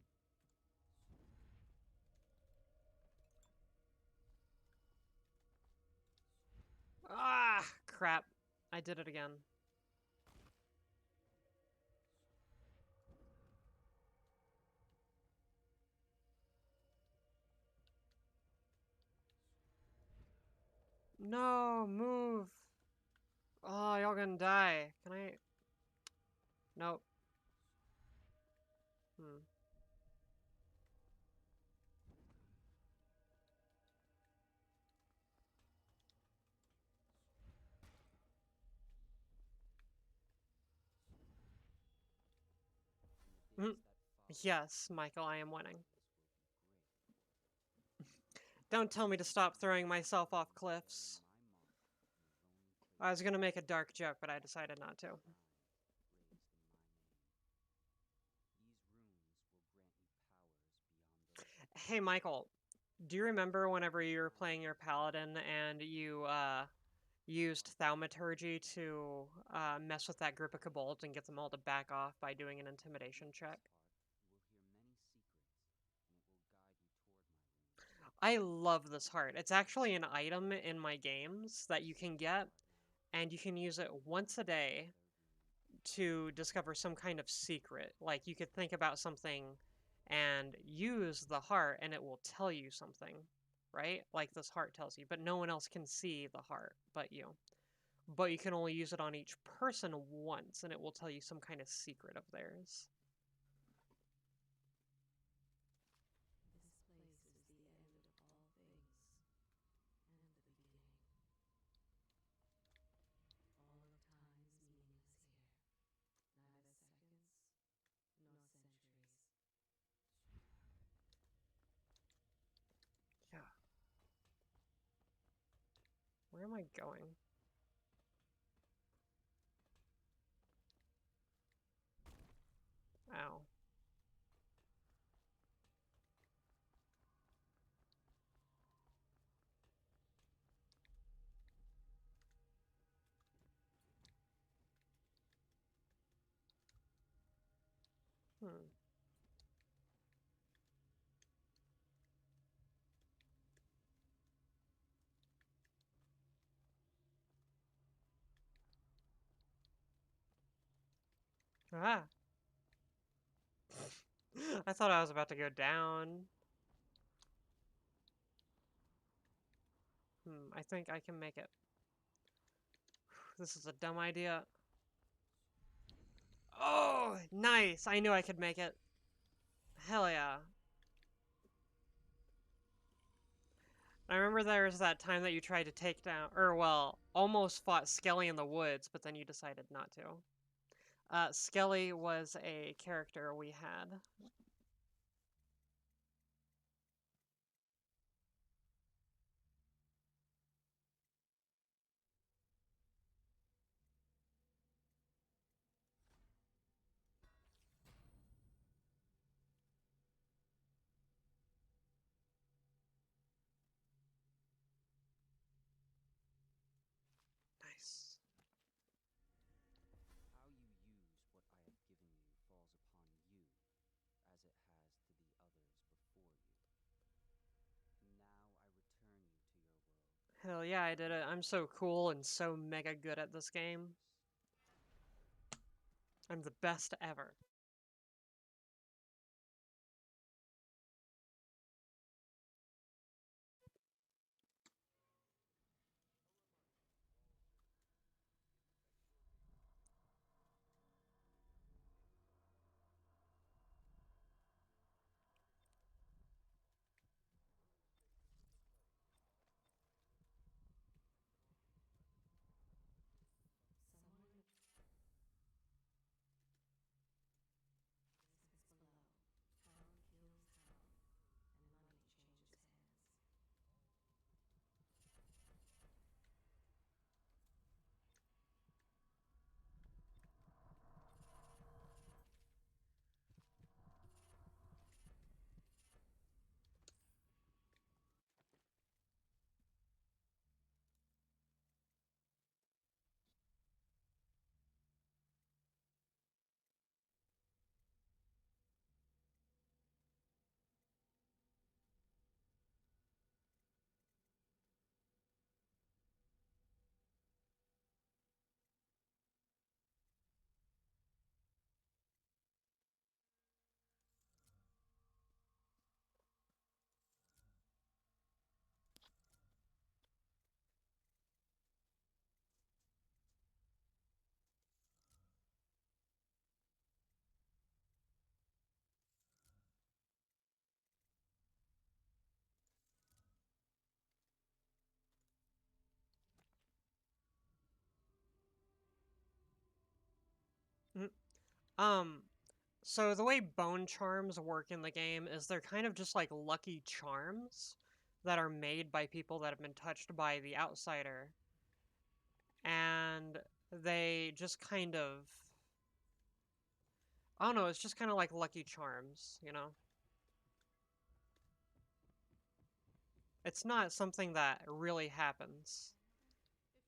Ah, crap. I did it again. No, move. Oh, y'all gonna die. Can I? Nope. Hmm. In the days that follow, Yes, Michael, I am winning. this will be great. Don't tell me to stop throwing myself off Bearing cliffs. my mark in the lonely I was place gonna make a dark joke, but I decided not to. TRAN, raised in my name. These runes will grant you powers beyond those. Hey, Michael, do you remember whenever you were playing your paladin and you used thaumaturgy to mess with that group of kobolds and get them all to back off by doing an intimidation check? I love this heart. It's actually an item in my games that you can get, and you can use it once a day to discover some kind of secret. Like, you could think about something and use the heart, and it will tell you something, right? Like this heart tells you, but no one else can see the heart but you. But you can only use it on each person once, and it will tell you some kind of secret of theirs. This place is the end of all things, and the beginning. All of time is meaningless here. Neither seconds nor centuries. Yeah. Where am I going? Ow. Hmm. Ah. I thought I was about to go down. I think I can make it. This is a dumb idea. Oh, nice! I knew I could make it. Hell yeah. I remember there was that time that you tried to take down, or well, almost fought Skelly in the woods, but then you decided not to. Skelly was a character we had. Nice. How you use what I have given you falls upon you, as it has to the others before you. Now I return you to your world. Hell yeah, I did it. I'm so cool and so mega good at this game. I'm the best ever. Someone in the Um, so the way bone charms work in the game is they're kind of just like lucky charms that are made by people that have been touched by the outsider. And they just kind of, I don't know, it's just kind of like lucky charms, you know? It's not something that really happens. If you like,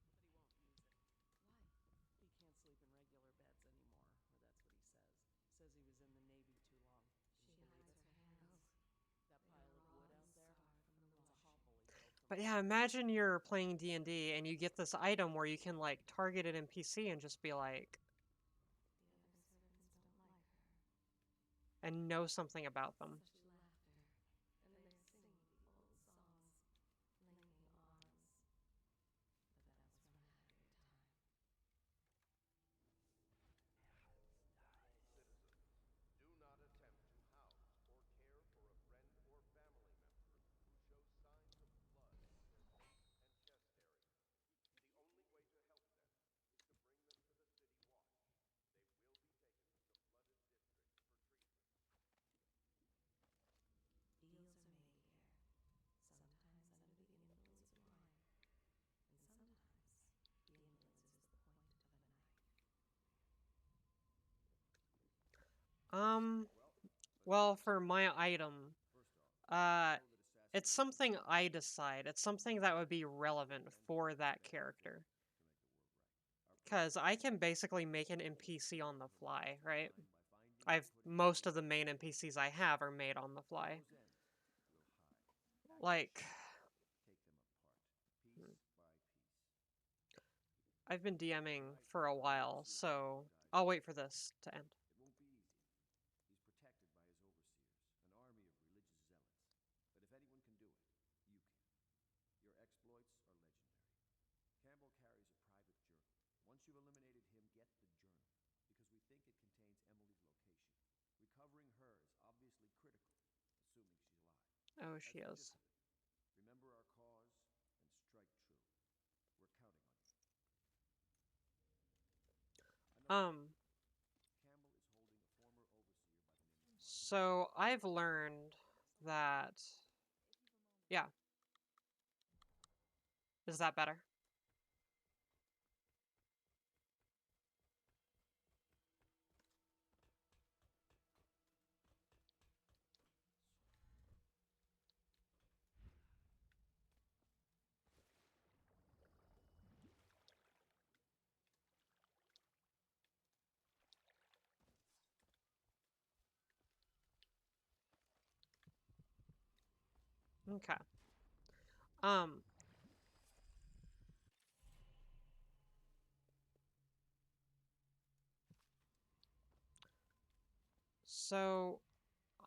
but he won't use it. Why? He can't sleep in regular beds anymore, or that's what he says. Says he was in the Navy too long. Can you believe it? That pile of wood out there? It's a hovel he built from But yeah, imagine you're playing D&D and you get this item where you can like target an NPC and just be like, The other servants don't like her. and know something about them. Such laughter. And they're singing the old songs, linking arms. But that was from a happier time. Citizens, do not attempt to house or care for a friend or family member who shows signs of blood on their face and chest area. The only way to help them is to bring them to the City Watch. They will be taken to the flooded district for treatment. Deals are made here, sometimes under the influence of wine, and sometimes the influence is the point of a knife. Um, well, for my item, uh, it's something I decide. It's something that would be relevant for that character. Because I can basically make an NPC on the fly, right? Most of the main NPCs I have are made on the fly. Like, I've been DMing for a while, so I'll wait for this to end. It won't be easy. He's protected by his overseers, an army of religious zealots. But if anyone can do it, you can. Your exploits are legendary. Campbell carries a private journal. Once you've eliminated him, get the journal, because we think it contains Emily's location. Recovering her is obviously critical, assuming she's alive. Oh, That's she the is. gist of it. Remember our cause and strike true. We're counting on you. Um, Campbell is holding a former overseer by the name of so I've learned that, yeah. Is that better? Okay. Um, so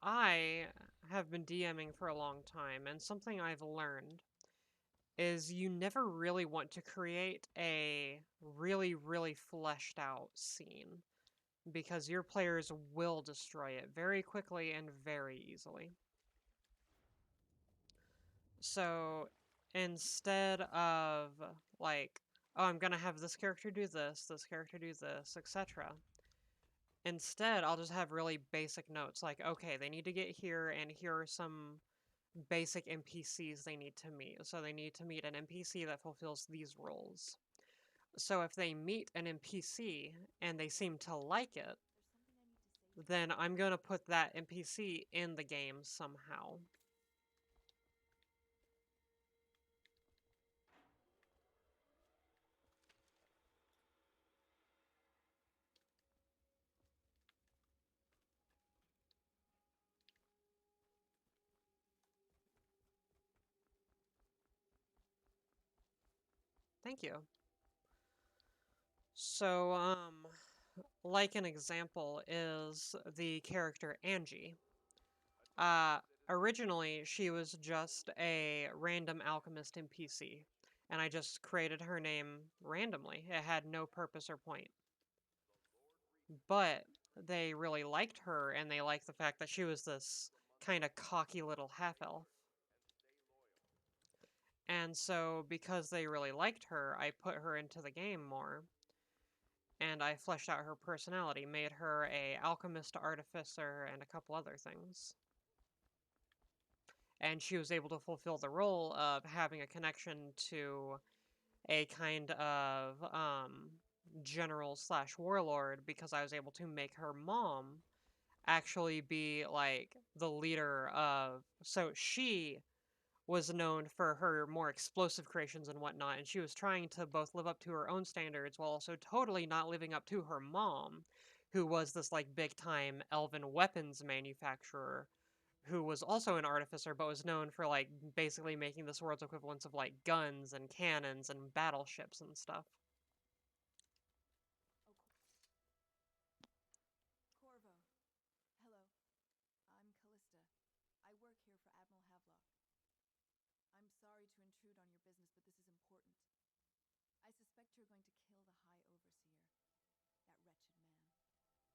I have been DMing for a long time, and something I've learned is you never really want to create a really, really fleshed out scene because your players will destroy it very quickly and very easily. So instead of like, oh, I'm gonna have this character do this character do this, etc. Instead, I'll just have really basic notes like, okay, they need to get here, and here are some basic NPCs they need to meet. So they need to meet an NPC that fulfills these roles. So if they meet an NPC and they seem to like it, then I'm going to put that NPC in the game somehow. Thank you. So, like an example is the character Angie. Originally, she was just a random alchemist NPC, and I just created her name randomly. It had no purpose or point. But they really liked her, and they liked the fact that she was this kind of cocky little half-elf. And so, because they really liked her, I put her into the game more. and I fleshed out her personality, made her a alchemist, artificer, and a couple other things. And she was able to fulfill the role of having a connection to a kind of general slash warlord, because I was able to make her mom actually be like the leader of. So she was known for her more explosive creations and whatnot, and she was trying to both live up to her own standards while also totally not living up to her mom, who was this like big time elven weapons manufacturer who was also an artificer but was known for like basically making this world's equivalents of like guns and cannons and battleships and stuff. Corvo. Hello. I'm Callista. I work here for Admiral Havelock. I'm sorry to intrude on your business, but this is important. I suspect you're going to kill the High Overseer, that wretched man.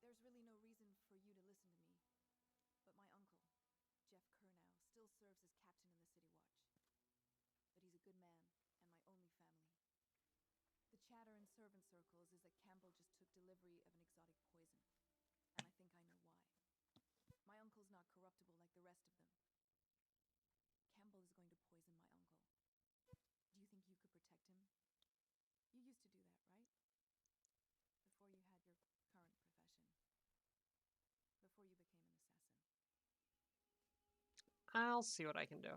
There's really no reason for you to listen to me, but my uncle, Jeff Kernow, still serves as captain in the City Watch. But he's a good man, and my only family. The chatter in servant circles is that Campbell just took delivery of an exotic poison, and I think I know why. My uncle's not corruptible like the rest of them. Campbell is going to poison my uncle. Do you think you could protect him? You used to do that, right? Before you had your current profession. Before you became an assassin. I'll see what I can do.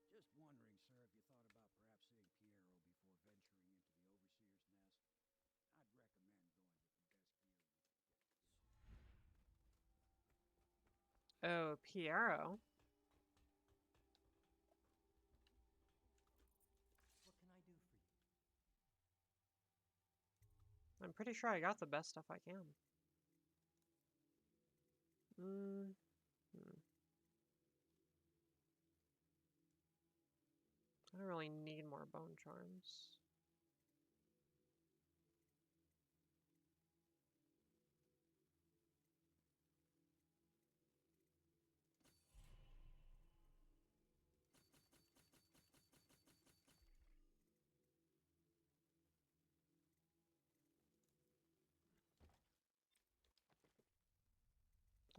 Just wondering, sir, if you thought about perhaps seeing Piero before venturing into the Overseer's nest. I'd recommend going with the best gear you can get. Oh, Piero. What can I do for you? I'm pretty sure I got the best stuff I can. I don't really need more bone charms.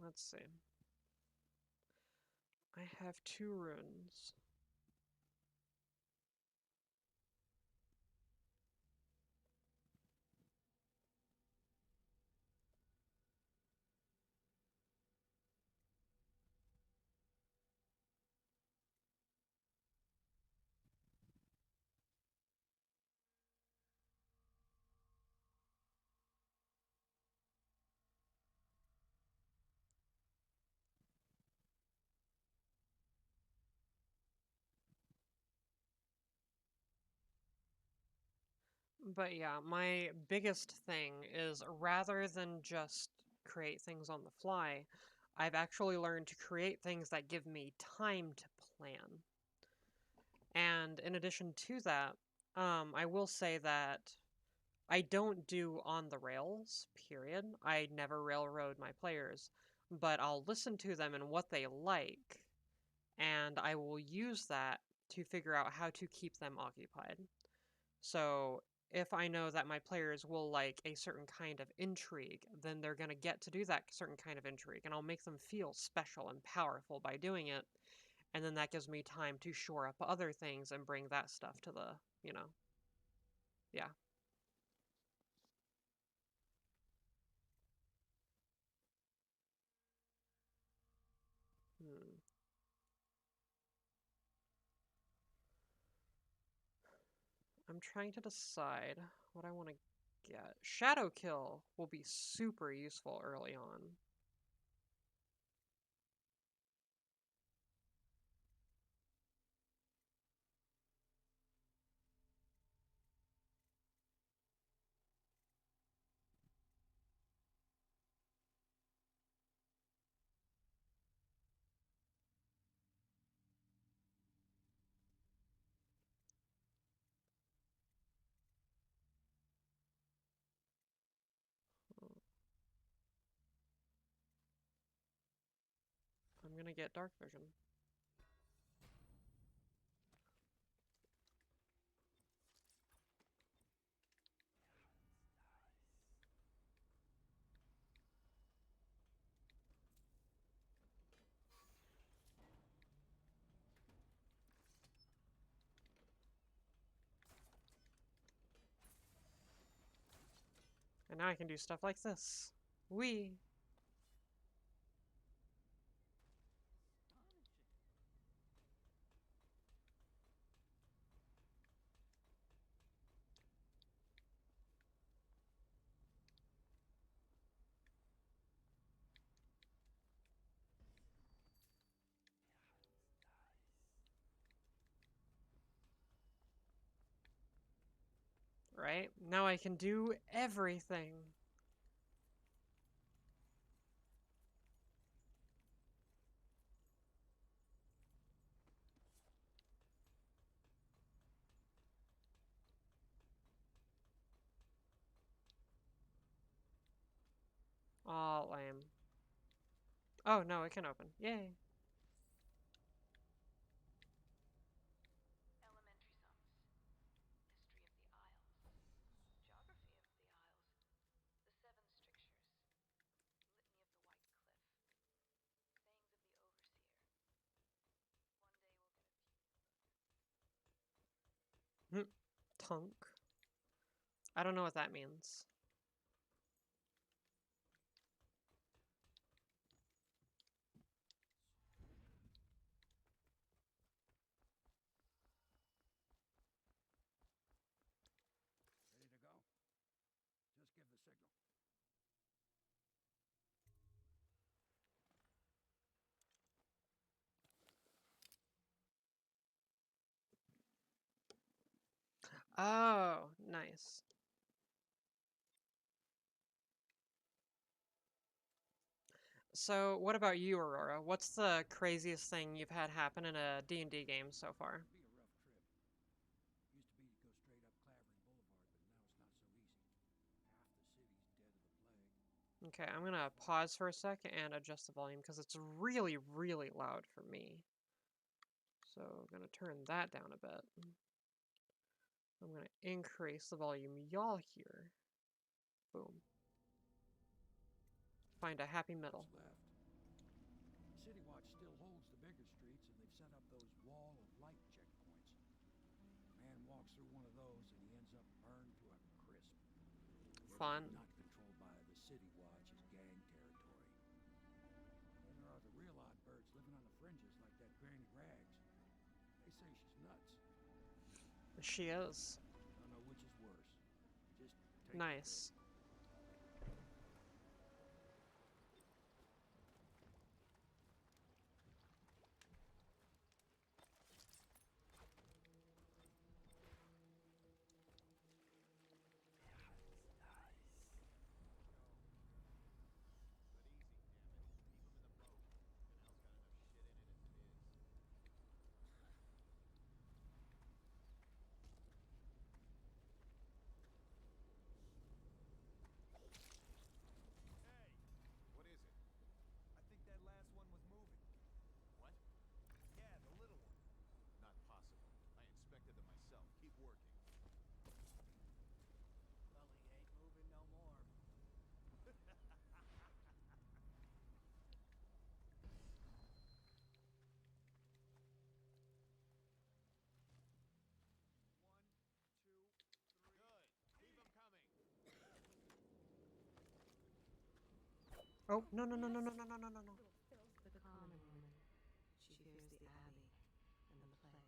Let's see. I have 2 runes. But yeah, my biggest thing is rather than just create things on the fly, I've actually learned to create things that give me time to plan. And in addition to that, I will say that I don't do on the rails, period. I never railroad my players, but I'll listen to them and what they like, and I will use that to figure out how to keep them occupied. So if I know that my players will like a certain kind of intrigue, then they're going to get to do that certain kind of intrigue, and I'll make them feel special and powerful by doing it. And then that gives me time to shore up other things and bring that stuff to the, yeah. Hmm. I'm trying to decide what I want to get. Shadow Kill will be super useful early on. I'm gonna get Dark Vision. And now I can do stuff like this. Whee! Right? Now I can do everything. Oh, lame. Oh, no, it can open. Yay. Tunk. I don't know what that means. Ready to go? Just give the signal. Oh, nice. So, what about you, Aurora? What's the craziest thing you've had happen in a D&D game so far? It'll be a rough trip. Used to be to go straight up Clavering Boulevard, but now it's not so easy. Half the city's dead of the plague. Okay, I'm gonna pause for a sec and adjust the volume because it's really, really loud for me. So I'm gonna turn that down a bit. I'm gonna increase the volume y'all hear. Boom. Find a happy middle. What's left? City Watch still holds the bigger streets, and they've set up those wall of light checkpoints. Man walks through one of those, and he ends up burned to a crisp. Fun. Not controlled by the City Watch is gang territory. Then there are the real odd birds living on the fringes, like that Granny Rags. They say she's nuts. She is. I don't know which is worse. Just take Nice. What is it? I think that last one was moving. What? Yeah, the little one. Not possible. I inspected them myself. Keep working. Well, he ain't moving no more. Oh, no, no, no, no, no, no, no, no, no, no. The common woman. She fears the Abbey and the plague.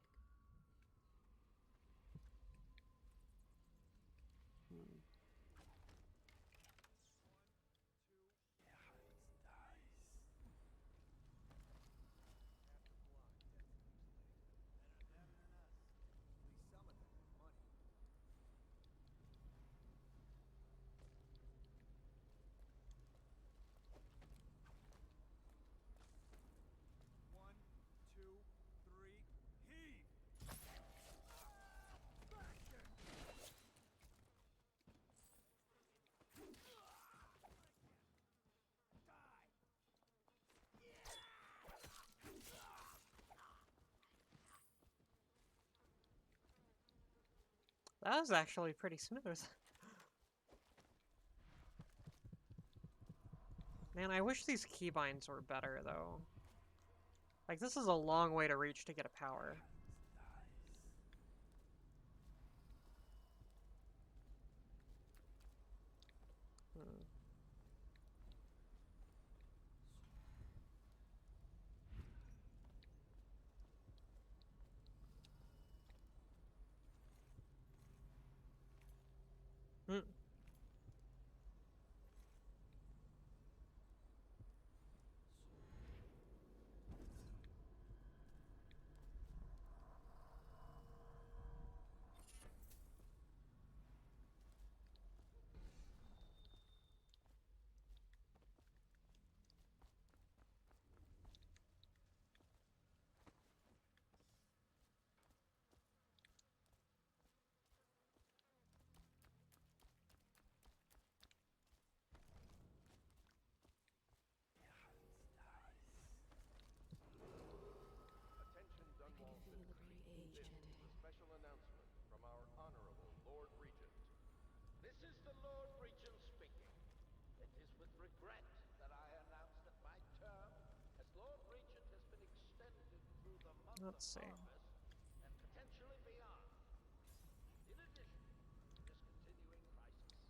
Hmm. That was actually pretty smooth. Man, I wish these keybinds were better, though. Like, this is a long way to reach to get a power. Hmm. Attention, Dunwall citizens. This is a special announcement from our honorable Lord Regent. This is the Lord Regent speaking. It is with regret that I announce that my term as Lord Regent has been extended through the month of Let's see. harvest and potentially beyond. In addition to this continuing crisis,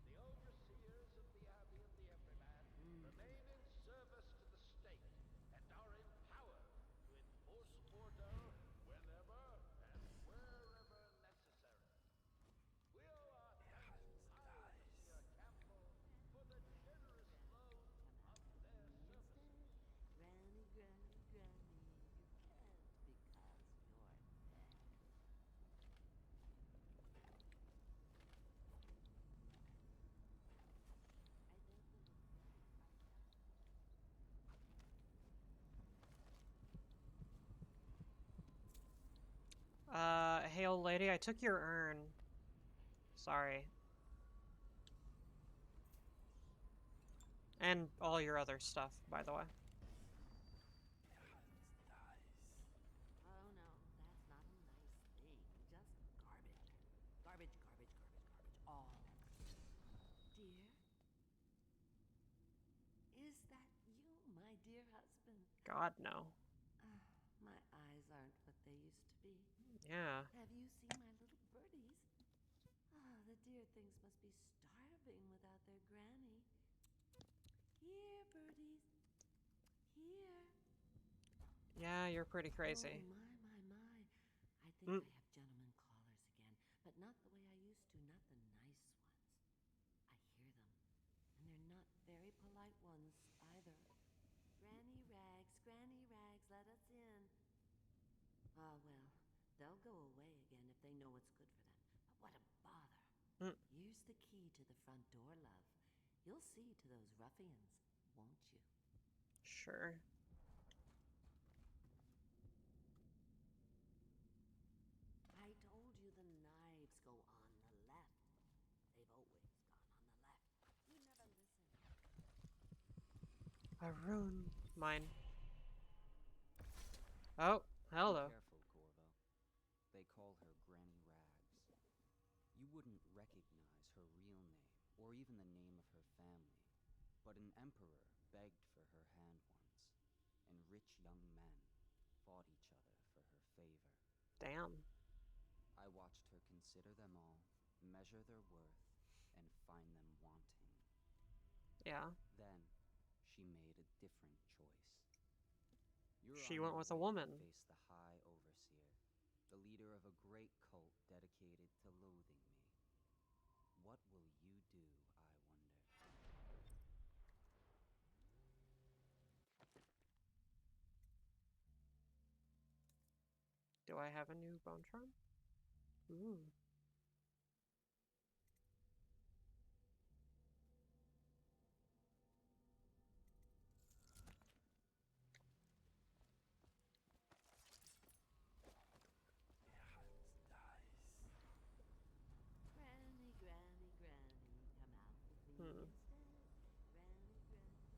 the overseers of the Abbey and the Everyman remain in service to the state and are empowered to enforce order whenever and wherever necessary. We owe our thanks to High Overseer Campbell for the generous loan of their services. Granny, Granny, Granny, you can't because you're dead. I think the little birdies are sad. Hey old lady, I took your urn. Sorry. And all your other stuff, by the way. Oh no, that's not a nice thing. Just garbage. Garbage, garbage, garbage, garbage. All. Dear? Is that you, my dear husband? God, no. My eyes aren't what they used to be. Yeah. Have you seen my little birdies? Ah, the dear things must be starving without their granny. Here, birdies. Here. Yeah, you're pretty crazy. Oh, my. I think I have gentlemen callers again, but not the way I used to, not the nice ones. I hear them, and they're not very polite ones either. Granny Rags, let us in. Ah, well, they'll go away again if they know what's good for them. But what a bother. Here's the key to the front door, love. You'll see to those ruffians, won't you? Sure. I told you the knives go on the left. They've always gone on the left. You never listen. A rune. Mine. Oh, hello. Be careful, Corvo. They call her Granny Rags. You wouldn't recognize her real name, or even the name of her family, but an emperor begged for her hand once, and rich young men fought each other for her favor. Damn. I watched her consider them all, measure their worth, and find them wanting. Yeah. Then, she made a different choice. You're She on went your with a way woman. to face the High Overseer, the leader of a great cult dedicated to loathing me. What will you do, I wonder? Do I have a new bone charm? Ooh. Granny, Granny, Granny, come out with me instead. Granny, Granny, Granny.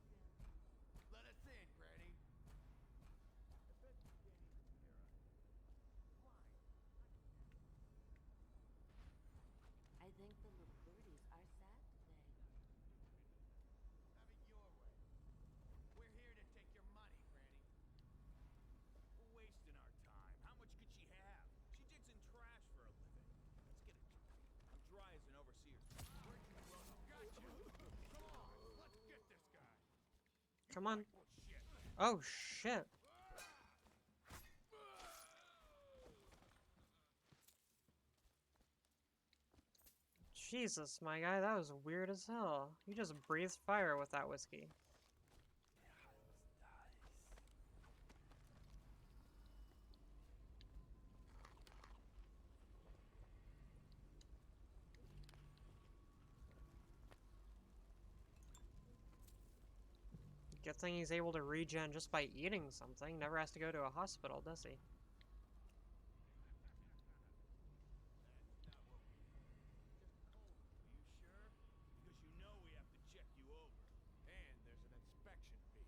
Let us in, Granny. I bet you can't even hear us. Fine. I think the little birdies are sad today. Have it your way. We're here to take your money, Granny. We're wasting our time. How much could she have? She digs in trash for a living. Let's get a job. I'm dry as an overseer. Where'd you run? Gotcha! Come on, let's get this guy. Come on. Oh, shit. Oh, shit. Jesus, my guy, that was weird as hell. You just breathed fire with that whiskey. Good thing he's able to regen just by eating something. Never has to go to a hospital, does he? Because you know we have to check you over. And there's an inspection fee.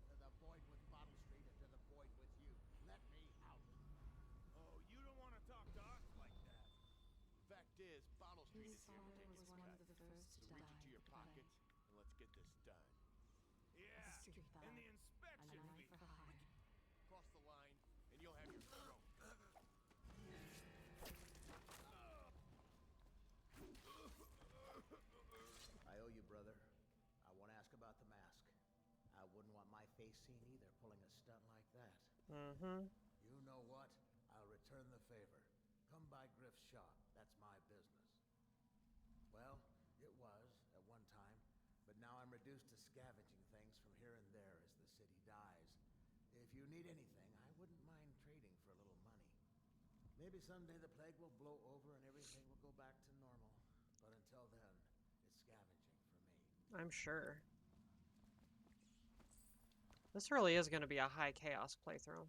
To the void with Bottle Street and to the void with you. Let me out. Oh, you don't want to talk to us like that. Fact is, Bottle Street His is here to father take was its one cut. of the first to So reach die into your of the plague. pockets and let's get this done. Yeah, A street and the dog, inspection a fee. knife for hire. Cross the line, and you'll have your throat. I owe you, brother. I want to ask about the mask. I wouldn't want my face seen either, pulling a stunt like that. Mm-hmm. You know what? I'll return the favor. Come by Griff's shop. That's my business. Well, it was at one time, but now I'm reduced to scavenging things from here and there as the city dies. If you need anything, I wouldn't mind trading for a little money. Maybe someday the plague will blow over and everything will go back to normal. But until then, it's scavenging for me. I'm sure. This really is going to be a high chaos playthrough.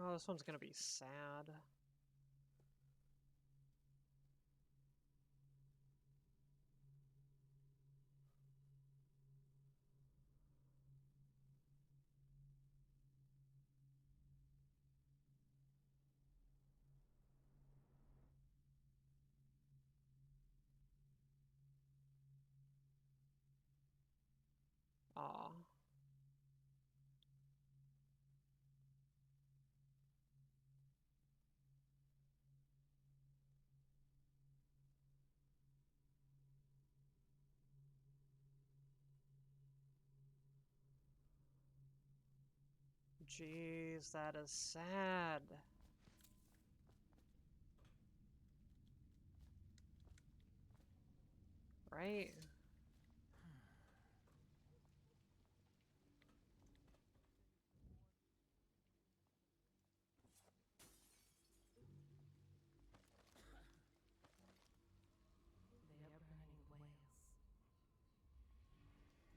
Oh, this one's gonna be sad. Aw. Jeez, that is sad. Right? They are burning whales.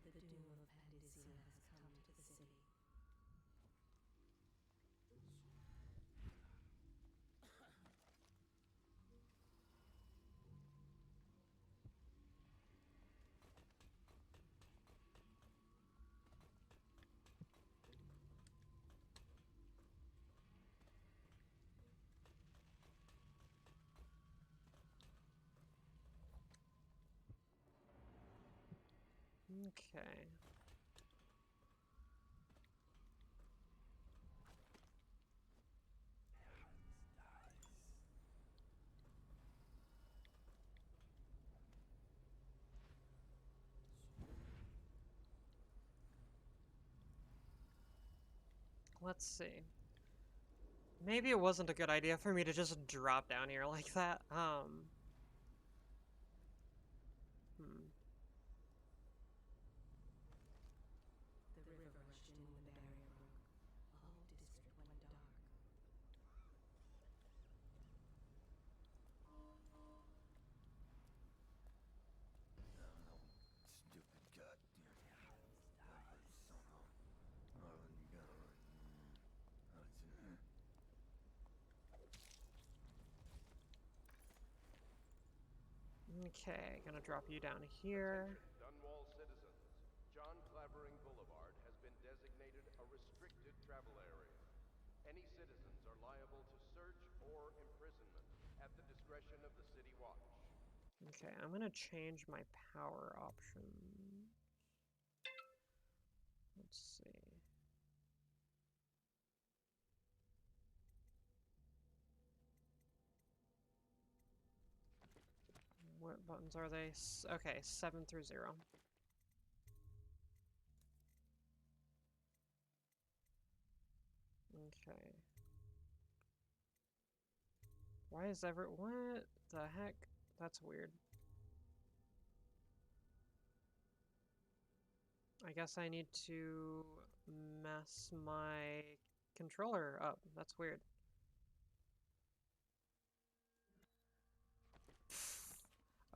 The doom of Pandisia has come to the city. Okay. Let's see. Maybe it wasn't a good idea for me to just drop down here like that. The river rushed in when the barrier broke. The whole district went dark. Stupid goddamn. Okay, gonna drop you down here. Attention, Dunwall citizens. John Clavering Boulevard has been designated a restricted travel area. Any citizens are liable to search or imprisonment at the discretion of the City Watch. Okay, I'm gonna change my power option. Let's see. What buttons are they? Okay, 7 through 0. Okay. Why is what the heck? That's weird. I guess I need to mess my controller up. That's weird.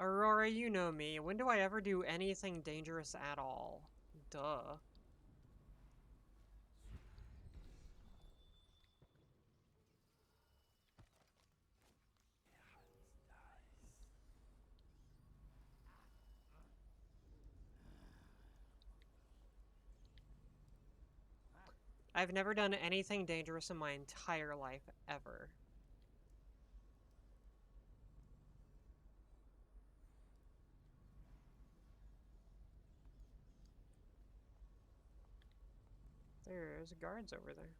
Aurora, you know me. When do I ever do anything dangerous at all? Duh. I've never done anything dangerous in my entire life, ever. There's guards over there.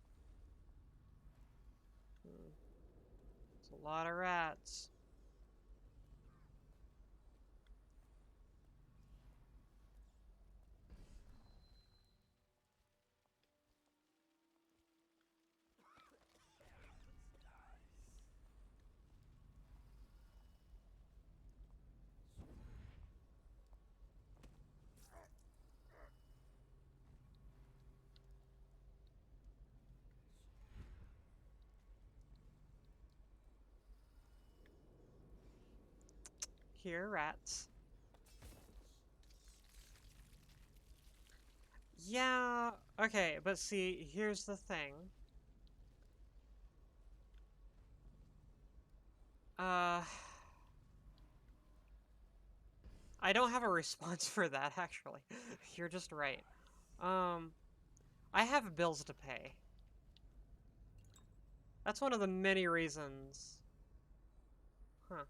It's a lot of rats. Here, rats. Yeah, okay, but see, here's the thing. I don't have a response for that, actually. You're just right. I have bills to pay. That's one of the many reasons. Huh.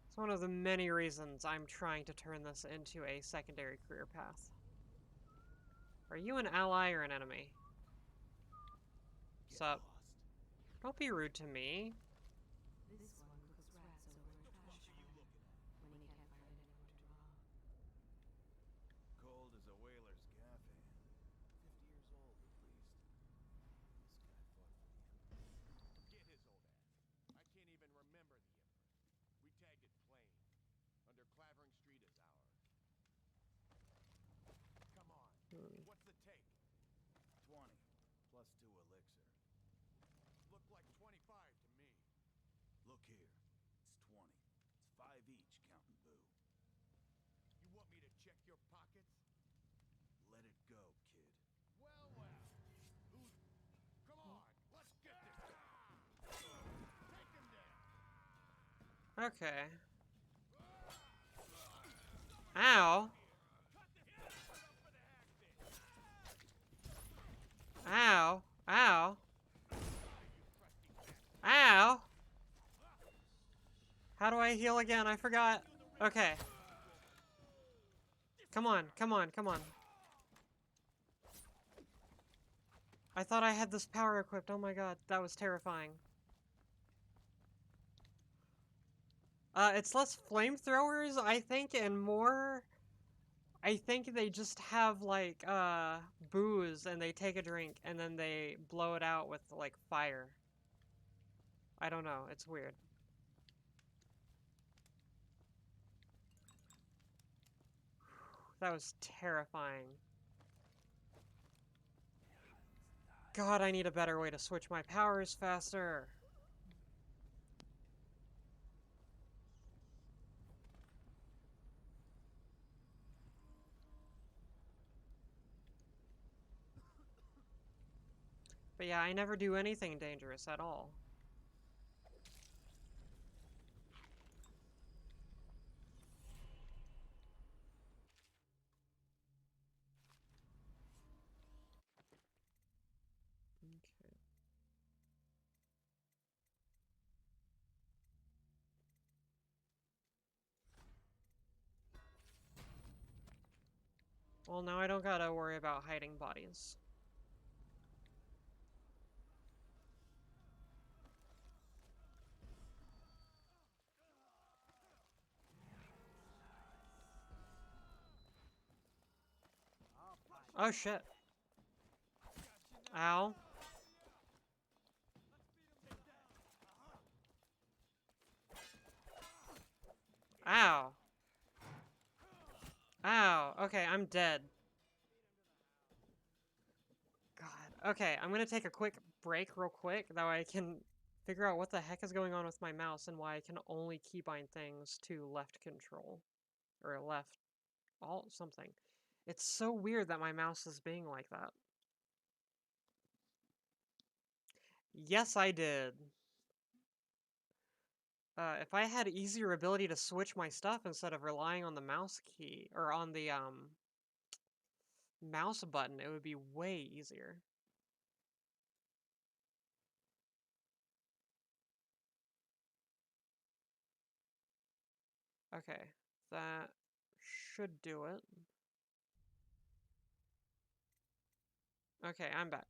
It's one of the many reasons I'm trying to turn this into a secondary career path. Are you an ally or an enemy? Sup? Don't be rude to me. This one cooks rats over a trash can when he can't find anyone to rob. Cold as a whaler's gaff hand. 50 years old at least. This guy fought for the Emperor. Forget his old ass. I can't even remember the Emperor. We tagged it plain. Under Clavering Street is ours. Come on. What's the take? 20, plus 2 elixir. Looked like 25 to me. Look here. It's 20. It's 5 each, counting boo. You want me to check your pockets? Let it go, kid. Well, well. Who's... Come on, let's get this. Take him down. Okay. Ow. Ow. Ow. Ow. How do I heal again? I forgot. Okay. Come on, come on, come on. I thought I had this power equipped. Oh my god, that was terrifying. It's less flamethrowers, I think, and more... I think they just have, like, booze, and they take a drink, and then they blow it out with, like, fire. I don't know, it's weird. That was terrifying. God, I need a better way to switch my powers faster. But yeah, I never do anything dangerous at all. Well, now I don't gotta worry about hiding bodies. Oh shit. Ow. Ow. Ow. Okay, I'm dead. God. Okay, I'm gonna take a quick break real quick. That way I can figure out what the heck is going on with my mouse and why I can only keybind things to left control. Or left alt something. It's so weird that my mouse is being like that. Yes, I did. If I had easier ability to switch my stuff instead of relying on the mouse key, or on the, mouse button, it would be way easier. Okay, that should do it. Okay, I'm back.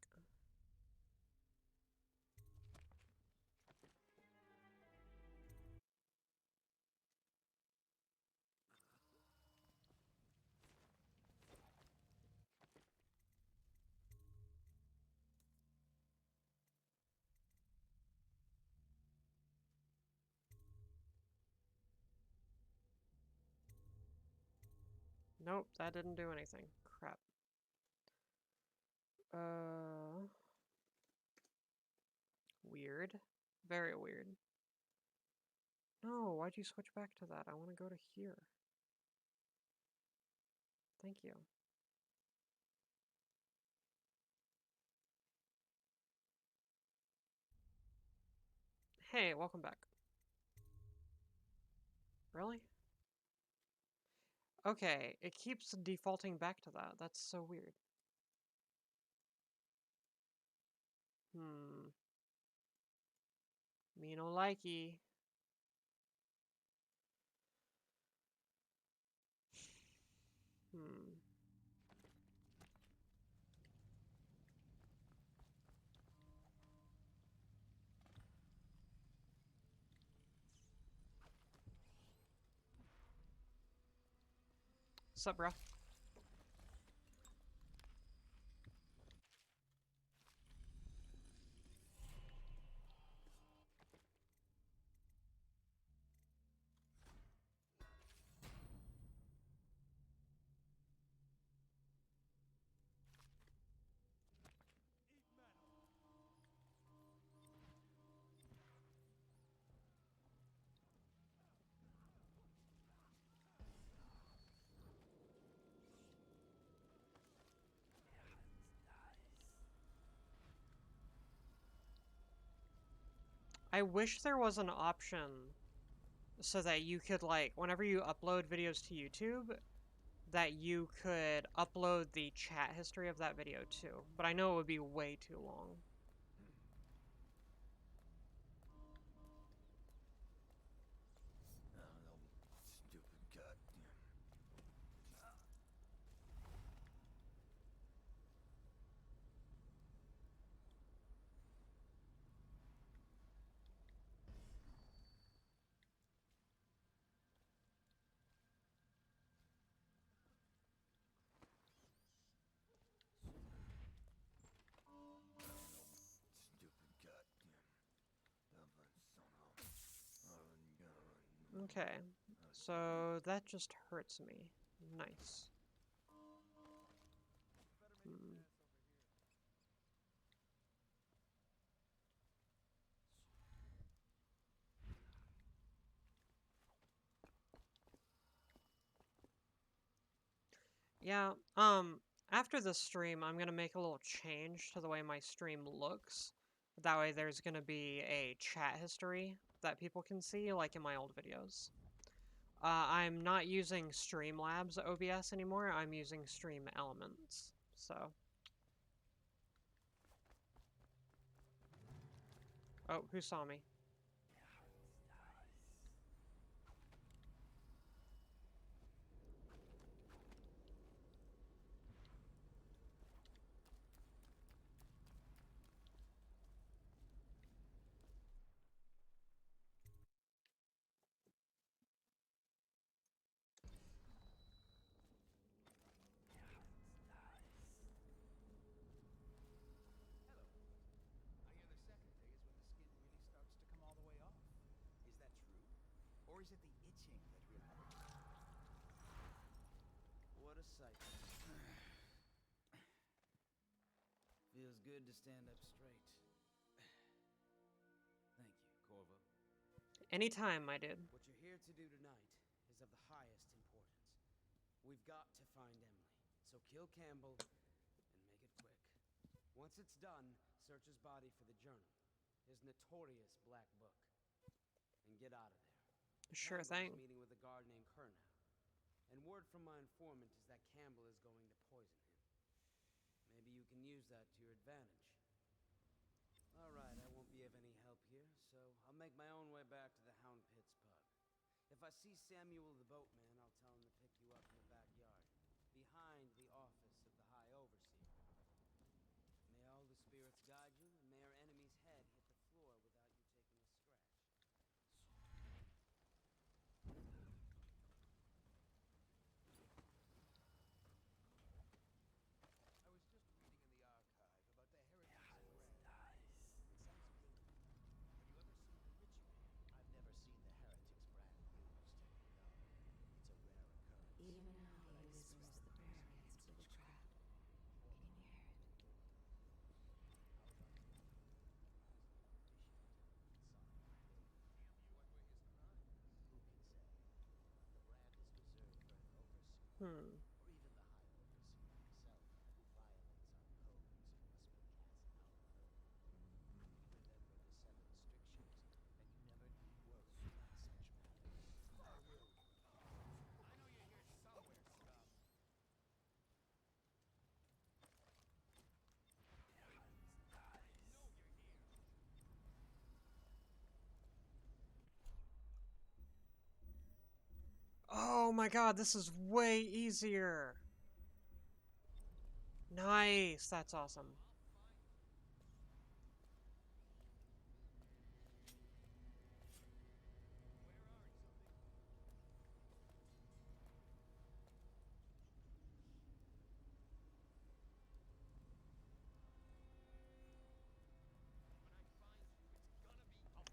Nope, that didn't do anything. Crap. Weird. Very weird. No, why'd you switch back to that? I want to go to here. Thank you. Hey, welcome back. Really? Okay, it keeps defaulting back to that. That's so weird. Me no likey. Hmm. Sup, bro? I wish there was an option so that you could, like, whenever you upload videos to YouTube, that you could upload the chat history of that video too. But I know it would be way too long. Stupid goddamn. Okay, so that just hurts me. Nice. Hmm. Yeah, after this stream, I'm gonna make a little change to the way my stream looks. That way there's gonna be a chat history that people can see, like in my old videos. I'm not using Streamlabs OBS anymore, I'm using Stream Elements, so... Oh, who saw me? sight. Feels good to stand up straight. Thank you, Corvo. Anytime, my dude. What you're here to do tonight is of the highest importance. We've got to find Emily. So kill Campbell and make it quick. Once it's done, search his body for the journal, his notorious black book, and get out of there. Sure Campbell thing. is meeting with a guard named Kernow, and word from my informant is that Campbell is going to poison him. Maybe you can use that to your advantage. All right, I won't be of any help here, so I'll make my own way back to the Hound Pits pub. If I see Samuel the boatman, I'll tell him to pick you up in the backyard, behind the office of the High Overseer. May all the spirits guide you, and may our enemy's head hit the floor without you taking a scratch. I was just reading in the archive about the heretics of Brand. It sounds appealing. Have you ever seen the ritual? I've never seen the heretics brand used. No. It's a rare occurrence. Even now he whispers the prayer against witchcraft. Can you hear it? How about the initiate What were his crimes? Who can say? The brand is reserved for an overseer, Hmm. or even the High Overseer himself. Who violates our codes must be cast out forever. Remember the 7 strictures, and you never need worry about such matters. I will. I know you're here somewhere, scum. I know you're here. Oh my god, this is way easier. Nice, that's awesome.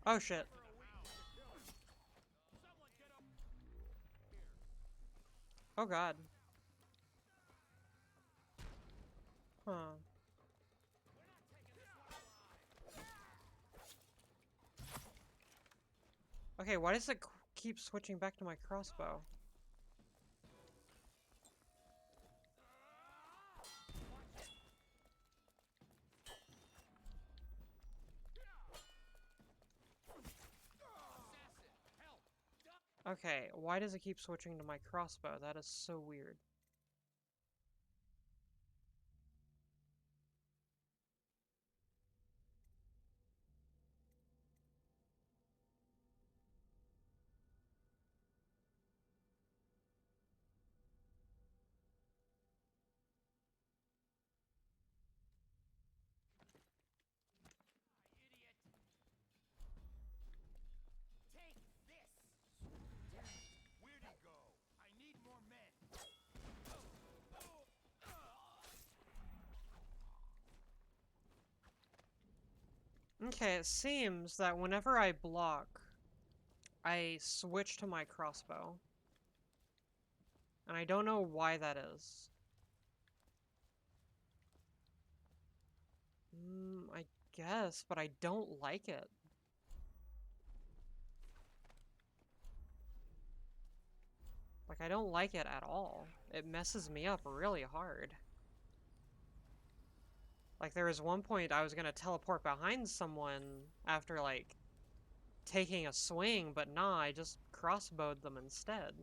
Oh shit. Oh god. Huh. Okay, why does it keep switching back to my crossbow? Okay, why does it keep switching to my crossbow? That is so weird. Take this! Where'd he go? I need more men. Okay, it seems that whenever I block, I switch to my crossbow. And I don't know why that is. I guess, but I don't like it. Like, I don't like it at all. It messes me up really hard. Like, there was one point I was gonna teleport behind someone after, like, taking a swing, but nah, I just crossbowed them instead.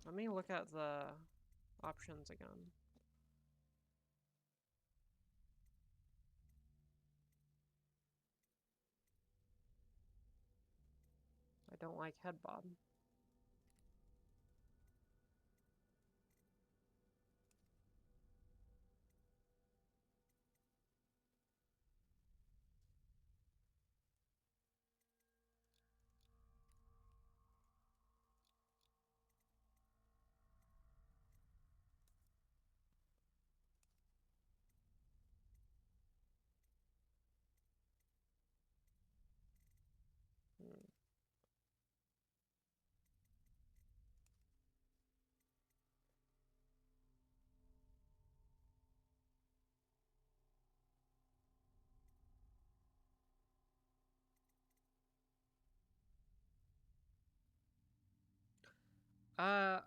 Let me look at the options again. I don't like head bob. Uh,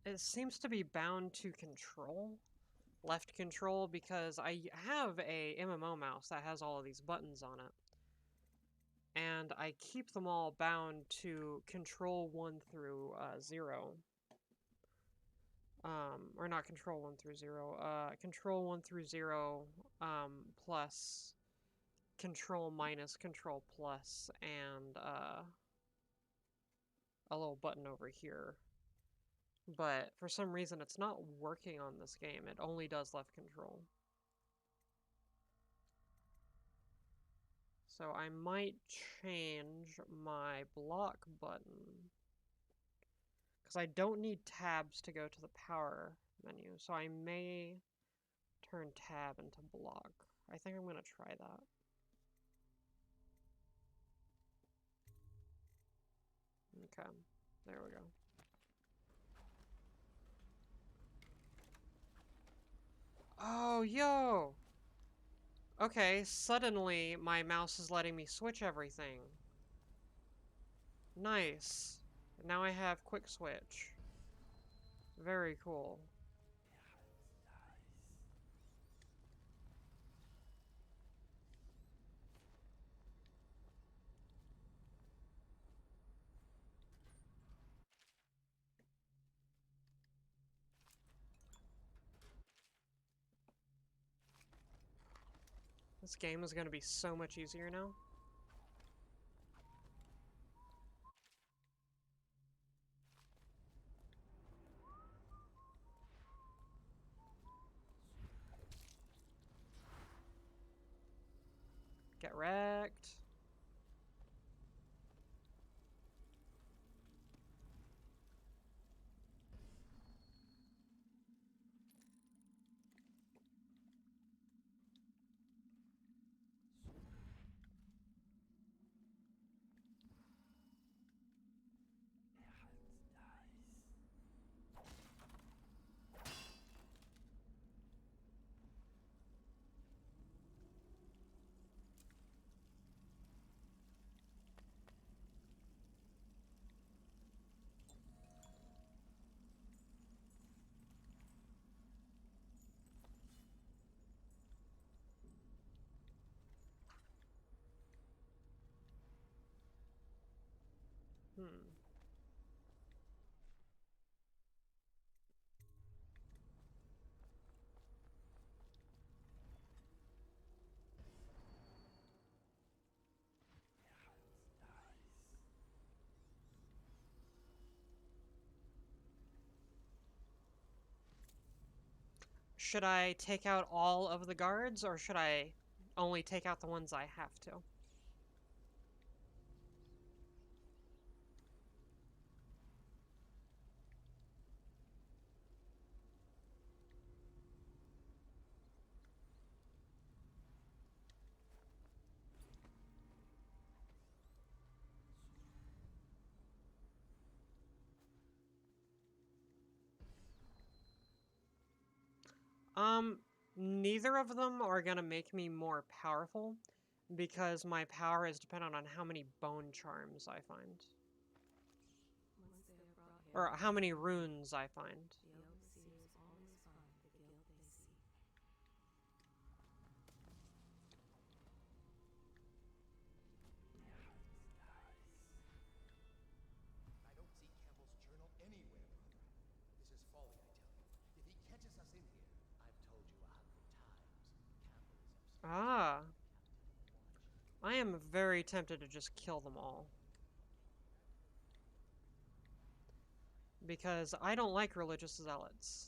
it seems to be bound to control, left control, because I have a MMO mouse that has all of these buttons on it. And I keep them all bound to control 1 through 0. Or not control 1 through 0, control 1 through 0, plus control minus control plus, and, a little button over here. But for some reason it's not working on this game, it only does left control. So I might change my block button, because I don't need tabs to go to the power menu, so I may turn tab into block. I think I'm going to try that. Okay, there we go. Oh, yo! Okay, suddenly my mouse is letting me switch everything. Nice. Now I have quick switch. Very cool. This game is going to be so much easier now. Get wrecked. Should I take out all of the guards, or should I only take out the ones I have to? Neither of them are gonna make me more powerful, because my power is dependent on how many bone charms I find. Or how many runes I find. I don't see Campbell's journal anywhere, brother. This is folly, I tell you. If he catches us in here, I've told you 100 times. Campbell is upstairs. Ah. I am very tempted to just kill them all. Because I don't like religious zealots.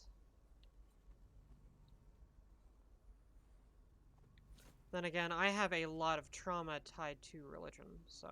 Then again, I have a lot of trauma tied to religion, so...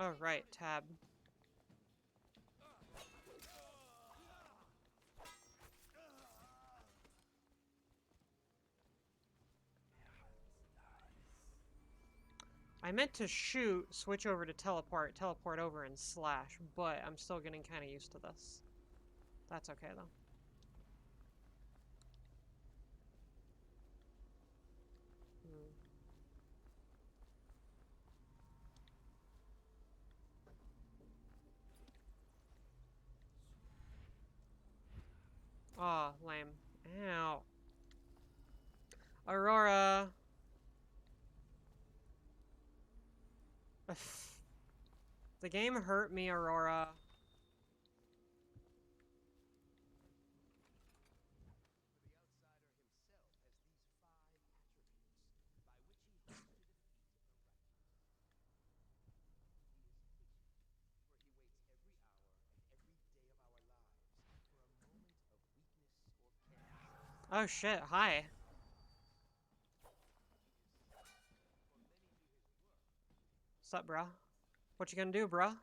Oh, right, tab. I meant to shoot, switch over to teleport, teleport over and slash, but I'm still getting kind of used to this. That's okay, though. Aw, oh, lame. Ow. Aurora! The game hurt me, Aurora. Oh shit, hi. What's up, bruh? What you gonna do, bruh?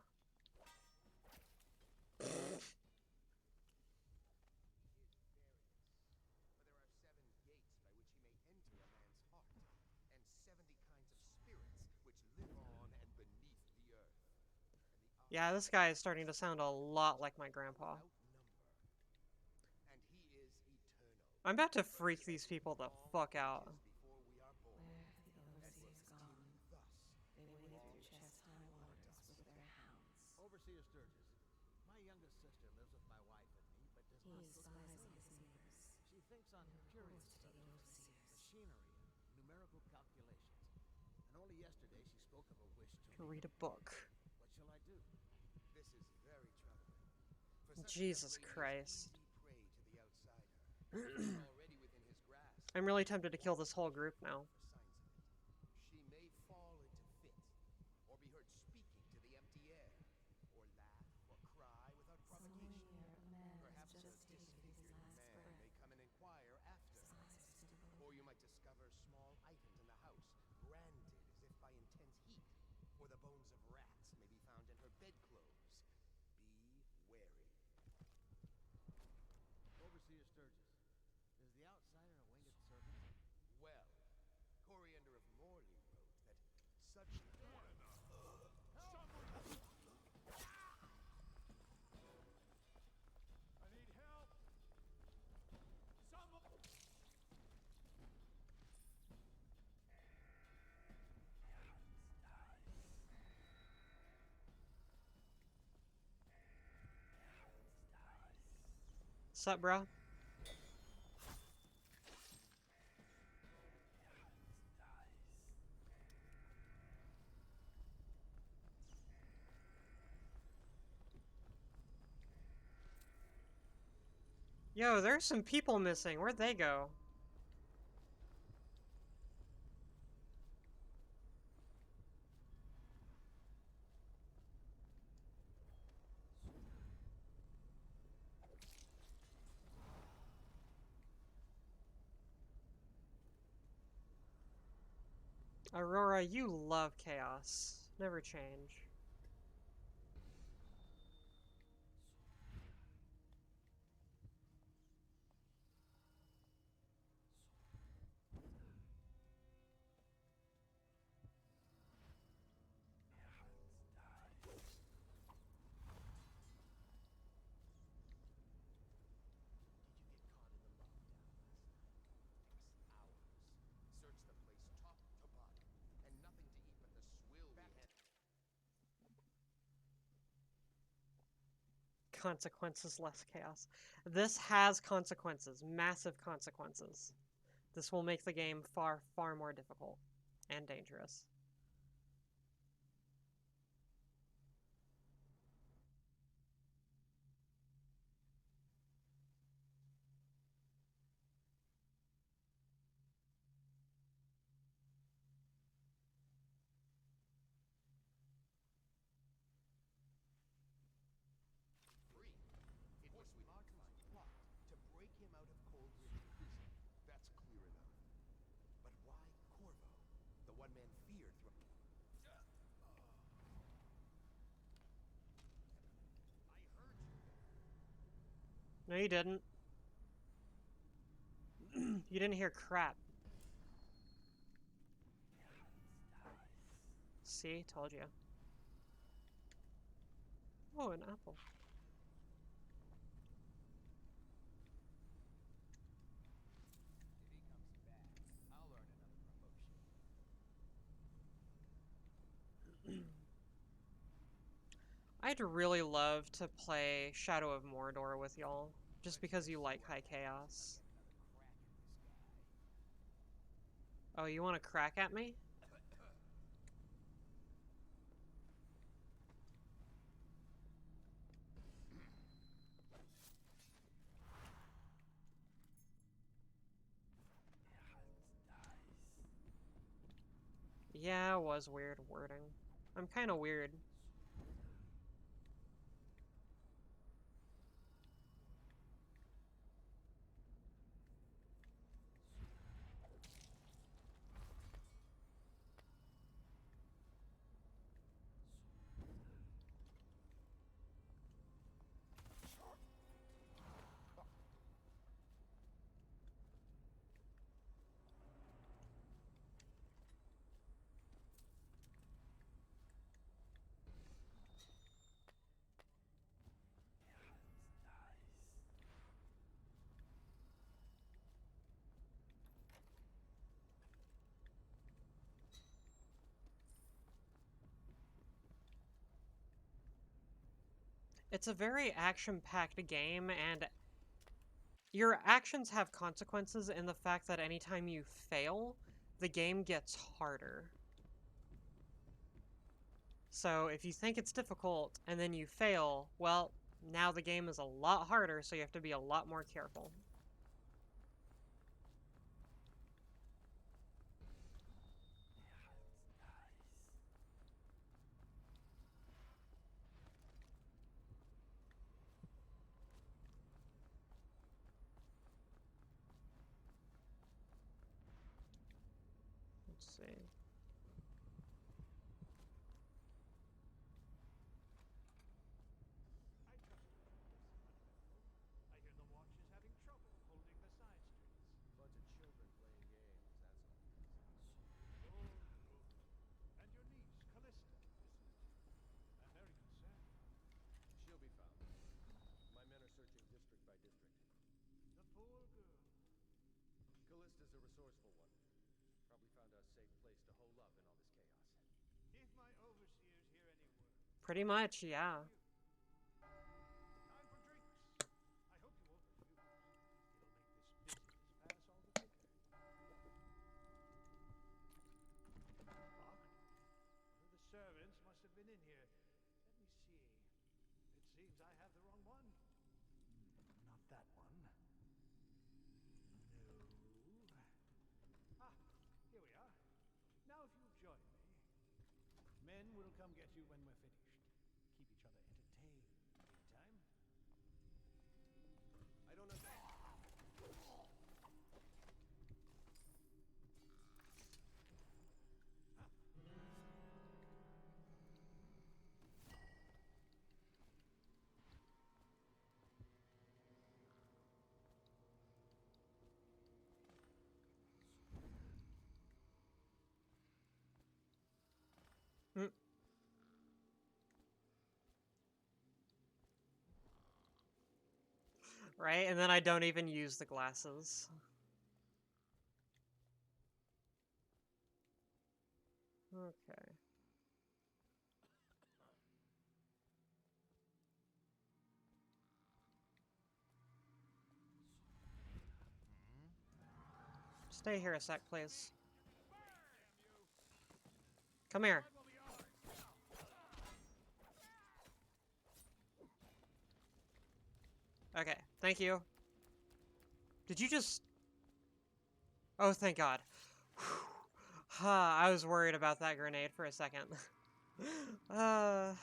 Yeah, this guy is starting to sound a lot like my grandpa. I'm about to freak these people the fuck out. Where have the overseers gone? They waded through chest-high waters with their hounds. Overseer Sturgis, my youngest sister lives with my wife and me, but does He not is despising his neighbors. She thinks on curious subjects, machinery and numerical calculations. And only yesterday she spoke of a wish to Read a book. What shall I do? This is very troubling. Jesus Christ. Already within his grasp. I'm really tempted to kill this whole group now. She may fall into fit, or be heard speaking to the empty air, or laugh or cry without provocation. Perhaps a disfigured man may come and inquire after her. Or you might discover small items in the house, branded as if by intense heat, or the bones of rats may be found in her bedclothes. Be wary. Overseer Sturgis, is the outsider a winged servant? Well, Coriander of Morley wrote that such... I need help! Someone! Sup, bro? Yo, there's some people missing. Where'd they go? Aurora, you love chaos. Never change. Consequences, less chaos. This has consequences. Massive consequences. This will make the game far, far more difficult and dangerous. It was Martin's plot to break him out of Cold River prison. That's clear enough. But why Corvo? The one man feared No, you didn't. You didn't hear crap. See? Told you. Oh, an apple. I'd really love to play Shadow of Mordor with y'all, just because you like high chaos. Oh, you want to crack at me? Yeah, it was weird wording. I'm kind of weird. It's a very action-packed game, and your actions have consequences in the fact that anytime you fail, the game gets harder. So if you think it's difficult and then you fail, well, now the game is a lot harder, so you have to be a lot more careful. Let's see. I trust your motives, uneventful. I hear the watch is having trouble holding the side streets. Bunch of children playing games, that's all. Good, good. And your niece, Callista, isn't it? I'm very concerned about her. She'll be found. My men are searching district by district. The poor girl. Callista's a resourceful one. Probably found a safe place to hole up in all this chaos. If my overseers hear any word. Pretty much, yeah. Time for drinks. I hope you won't refuse. It'll make this business pass all the quicker. Locked? One of the servants must have been in here. Let me see. It seems I have the wrong one. Not that one. No. Ah, here we are. Now if you'll join me. Men will come get you when we're finished. Keep each other entertained in the meantime. I don't understand. Mm. Right? And then I don't even use the glasses. Okay. Stay here a sec, please. Come here. Okay, thank you. Did you just... Oh, thank God. I was worried about that grenade for a second. Alley-oop.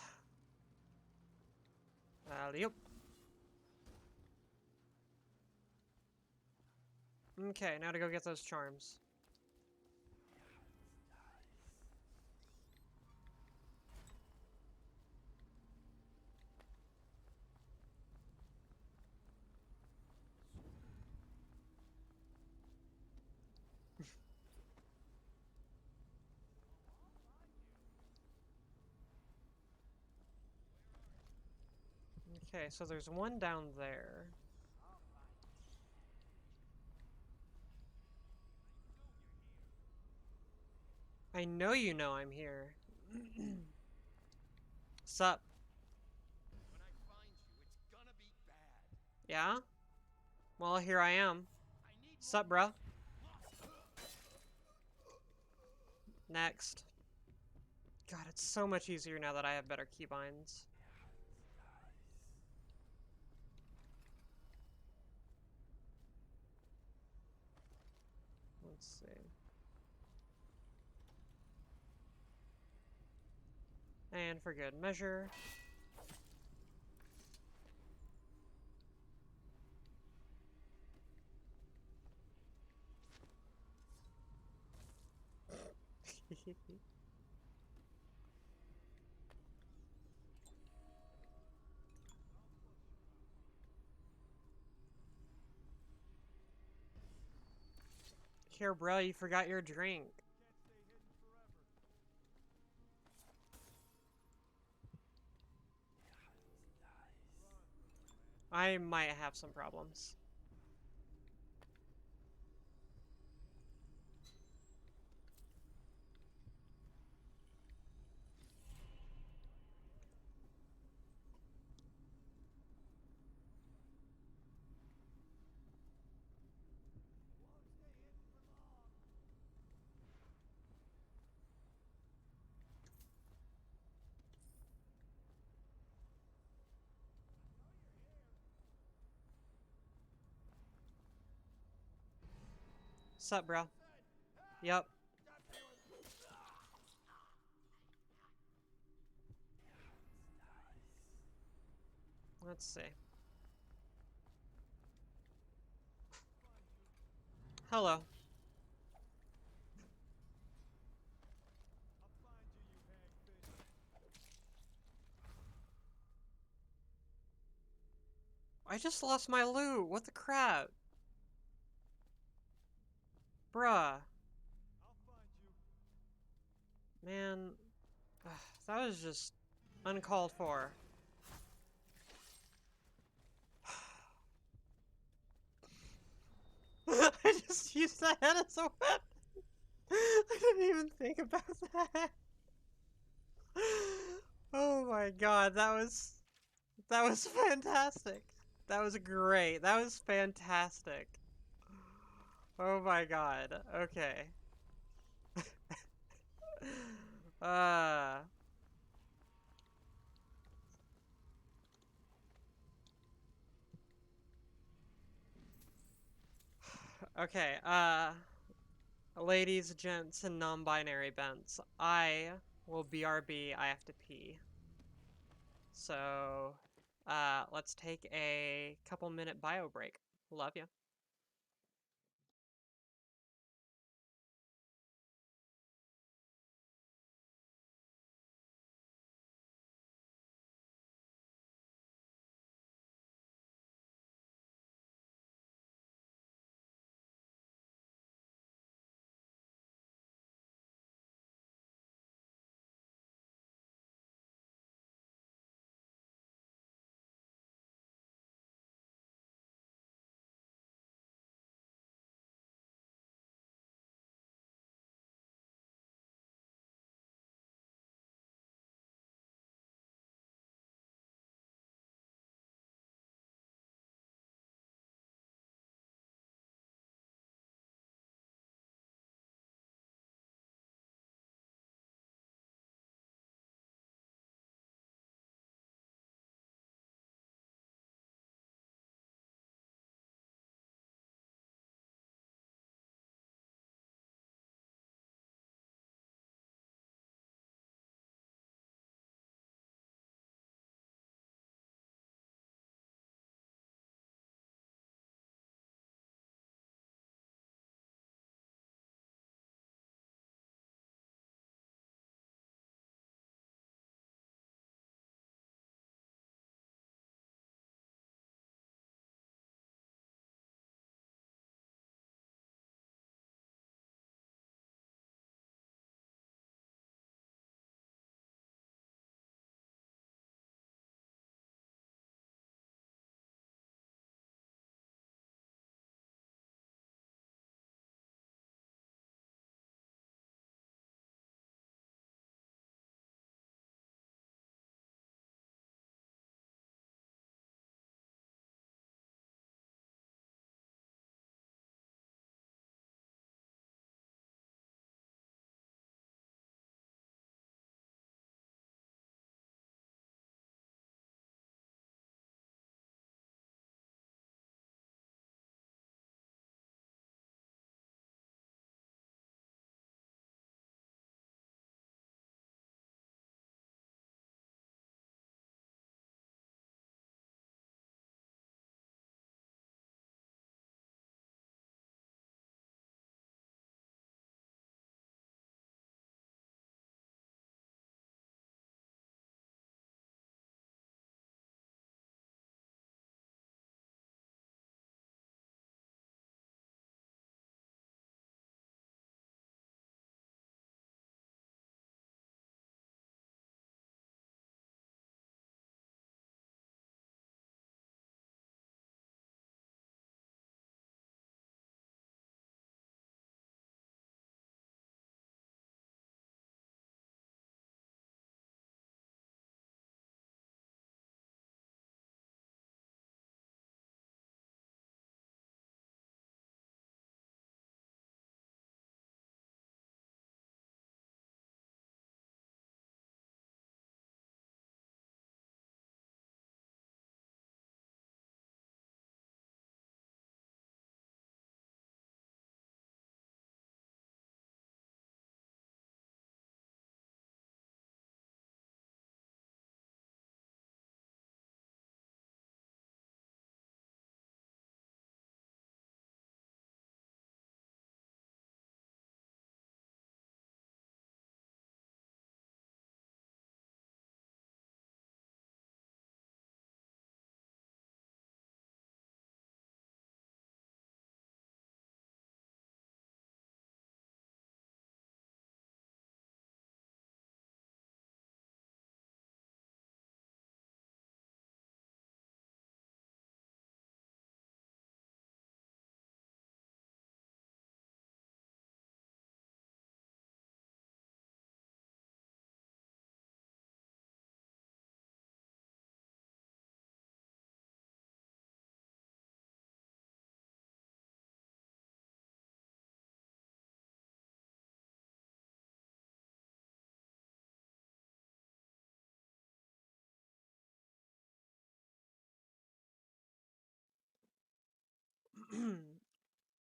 Okay, now to go get those charms. Okay, so there's one down there. I know you know I'm here. Sup? When I find you, it's gonna be bad. Yeah? Well, here I am. I need Sup, more bruh? muscle. Next. God, it's so much easier now that I have better keybinds. Let's see. And for good measure. Here, bro, you forgot your drink. Can't stay hidden forever. I might have some problems. Won't stay hidden for long. I know you're here. Sup, bro? Said, Yup. that feeling. Let's see. Find you. Hello. I'll find you, you hagfish. I just lost my loot. What the crap? Bruh. I'll find you. Man. That was just uncalled for. I just used that as a weapon. I didn't even think about that. Oh my god, that was fantastic. That was great. That was fantastic. Oh my god. Okay. uh okay. Ladies, gents, and non-binary bents. I will BRB. I have to pee. So, let's take a couple minute bio break. Love you.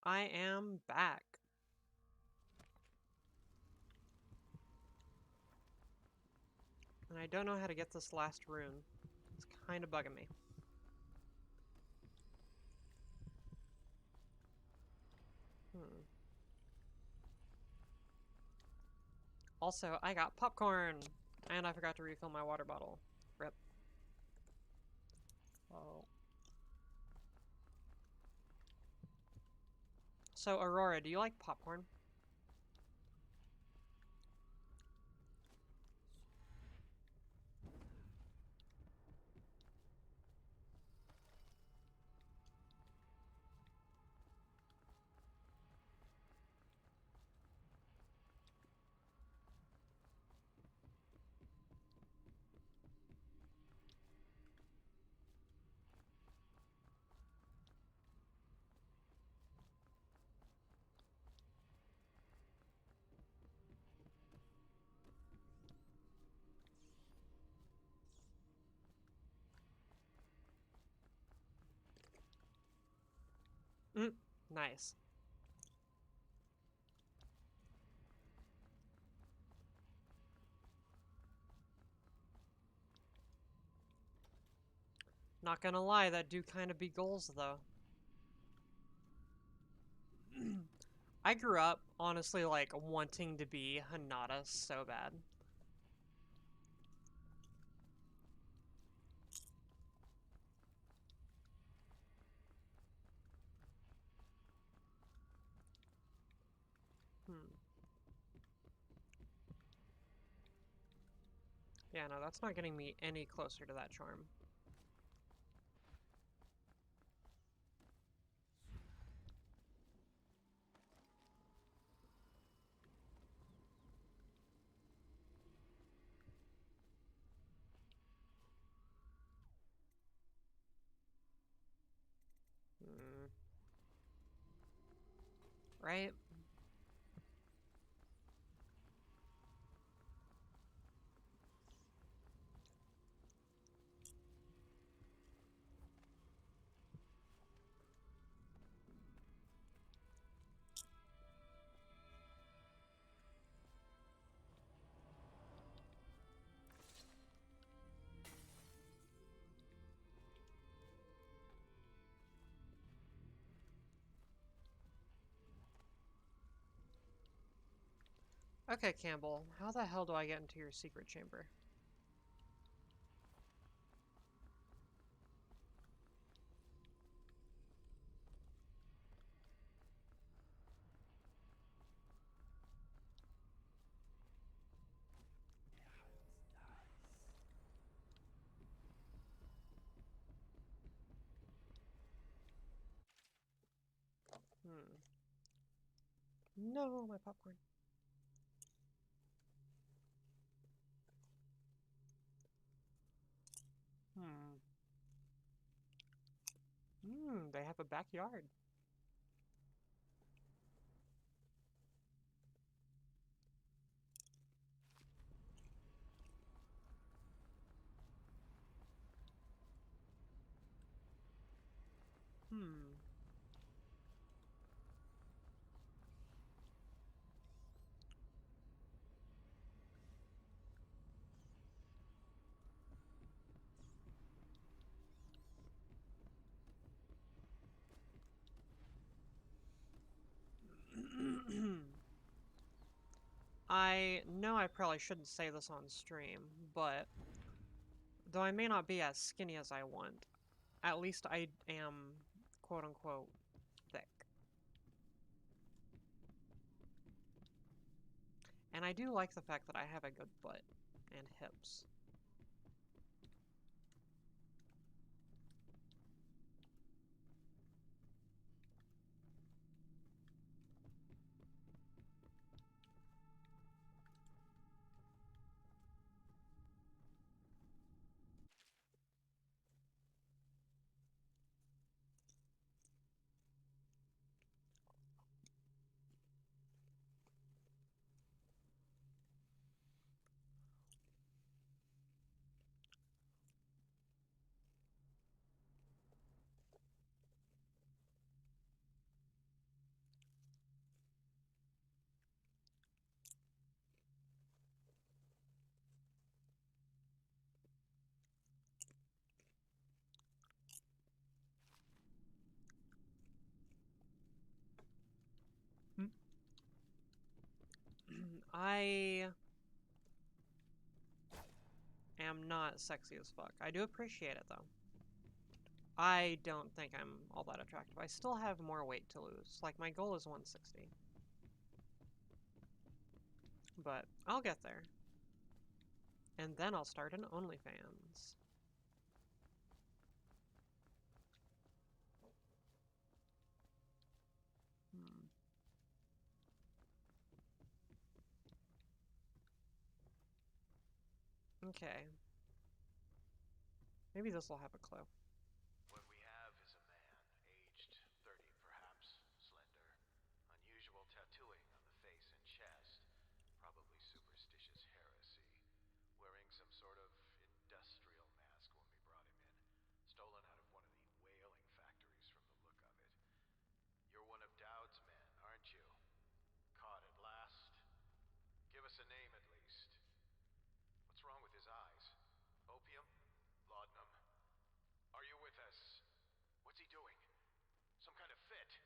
I am back. And I don't know how to get this last rune. It's kind of bugging me. Also, I got popcorn! And I forgot to refill my water bottle. Rip. Oh. So, Aurora, do you like popcorn? Nice. Not gonna lie, that do kind of be goals, though. I grew up, honestly, like, wanting to be Hanada so bad. Yeah, no, that's not getting me any closer to that charm. Right? Okay, Campbell, how the hell do I get into your secret chamber? No, my popcorn. They have a backyard. I know I probably shouldn't say this on stream, but though I may not be as skinny as I want, at least I am quote-unquote thick. And I do like the fact that I have a good butt and hips. I am not sexy as fuck. I do appreciate it, though. I don't think I'm all that attractive. I still have more weight to lose. Like, my goal is 160. But I'll get there. And then I'll start an OnlyFans. Okay. Maybe this will have a clue. What we have is a man, aged 30 perhaps, slender, unusual tattooing on the face and chest, probably superstitious heresy, wearing some sort of industrial mask when we brought him in, stolen out of one of the whaling factories from the look of it. You're one of Dowd's men, aren't you? Caught at last? Give us a name at least. What's wrong with his eyes? Opium? Laudanum? Are you with us? What's he doing? Some kind of fit?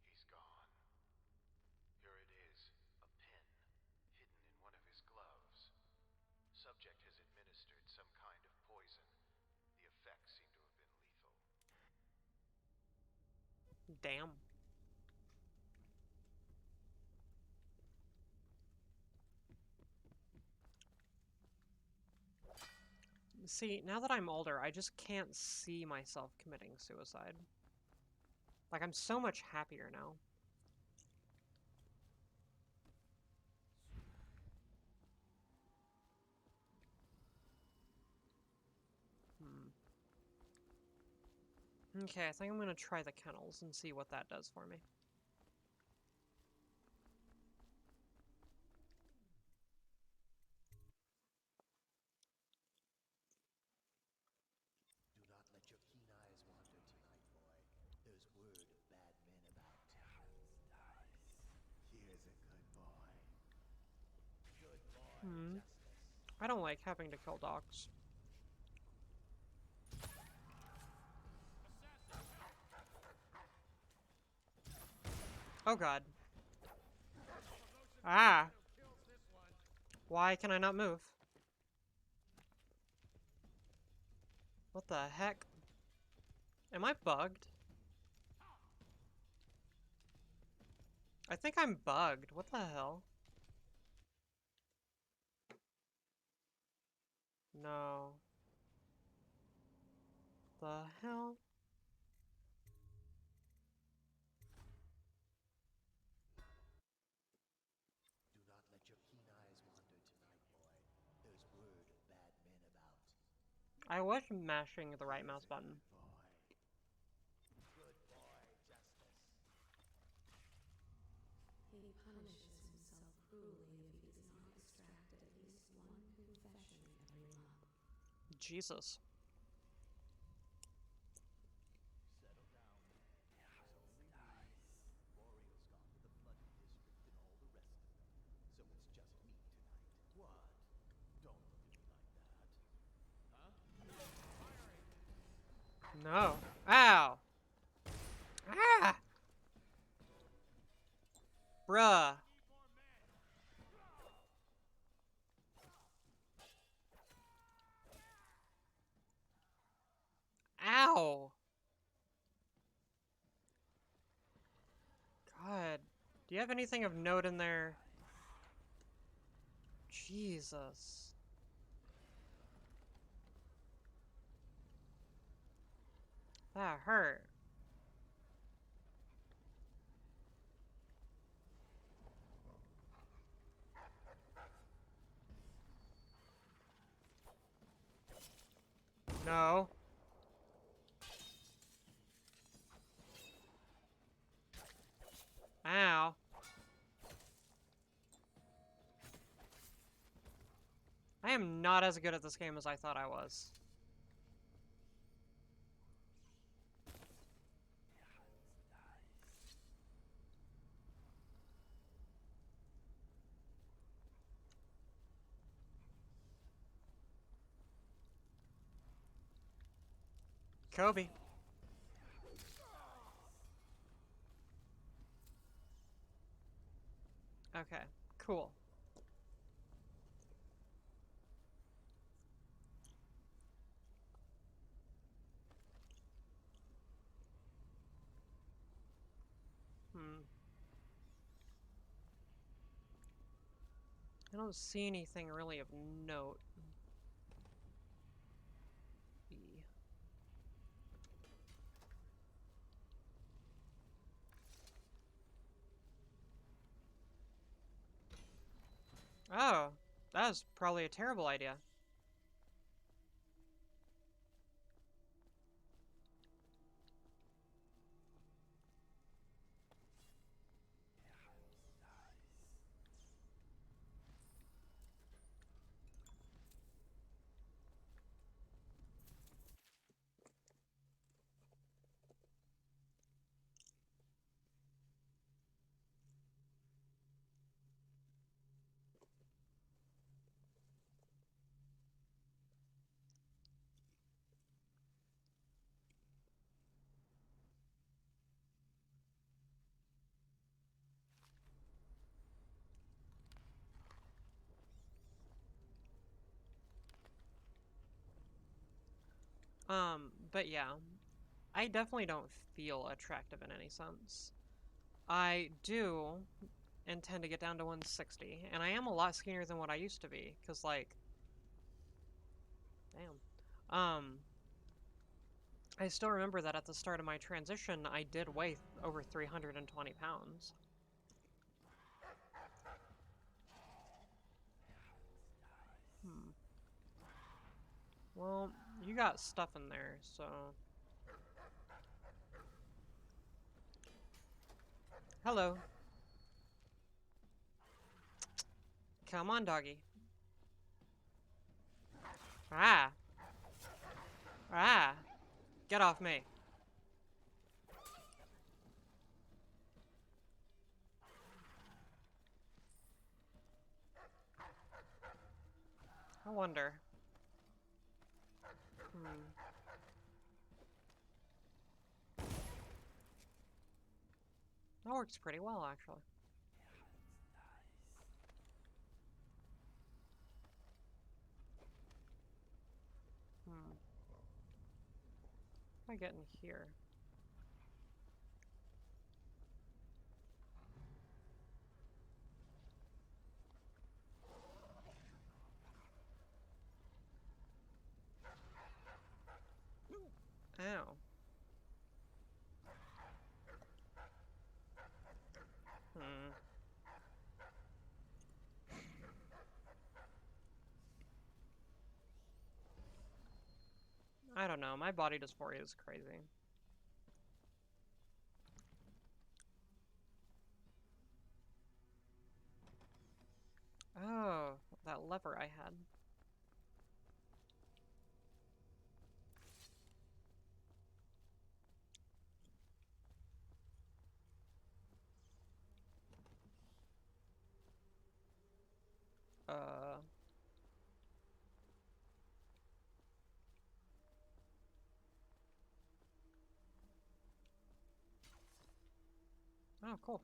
He's gone. Here it is, a pin, hidden in one of his gloves. Subject has administered some kind of poison. The effects seem to have been lethal. Damn. See, now that I'm older, I just can't see myself committing suicide. Like, I'm so much happier now. Okay, I think I'm gonna try the kennels and see what that does for me. Do not let your keen eyes wander tonight, boy. There's word of bad men about. Here's a good boy. Good boy, justice. I don't like having to kill dogs. Oh god. Ah! Why can I not move? What the heck? Am I bugged? I think I'm bugged. What the hell? No. The hell? Do not let your keen eyes wander tonight, boy. There's word of bad men about. I was mashing the right mouse button. Good boy, justice. He punishes himself cruelly if he does not extract at least one confession every month. Jesus. Settle down, man. It's only me. Warrior's gone to the flooded district and all the rest of them. So it's just me tonight. What? Don't look at me like that. Huh? No. Ow! Ah! Bruh. Ow! God. Do you have anything of note in there? Jesus. That hurt. No. Ow. I am not as good at this game as I thought I was. Kobe. Okay, cool. I don't see anything really of note. E. Oh, that was probably a terrible idea. But yeah, I definitely don't feel attractive in any sense. I do intend to get down to 160, and I am a lot skinnier than what I used to be, because, like, damn. I still remember that at the start of my transition, I did weigh over 320 pounds. Well, you got stuff in there, so... Hello. Come on, doggy. Ah. Ah. Get off me. I wonder. That works pretty well, actually. How do I get in here? Ow. I don't know. My body dysphoria is crazy. Oh, that lever I had. Oh, cool.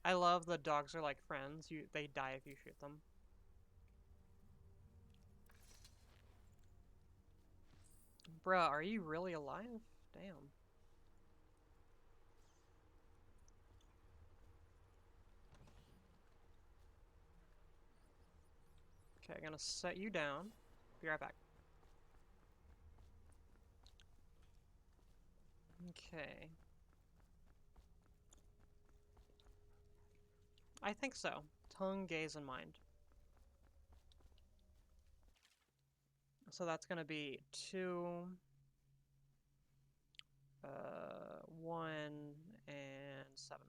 I love the dogs are like friends. They die if you shoot them. Bruh, are you really alive? Damn. Okay, I'm gonna set you down. Be right back. Okay. I think so. Tongue, gaze, and mind. So that's gonna be 2, 1, and 7.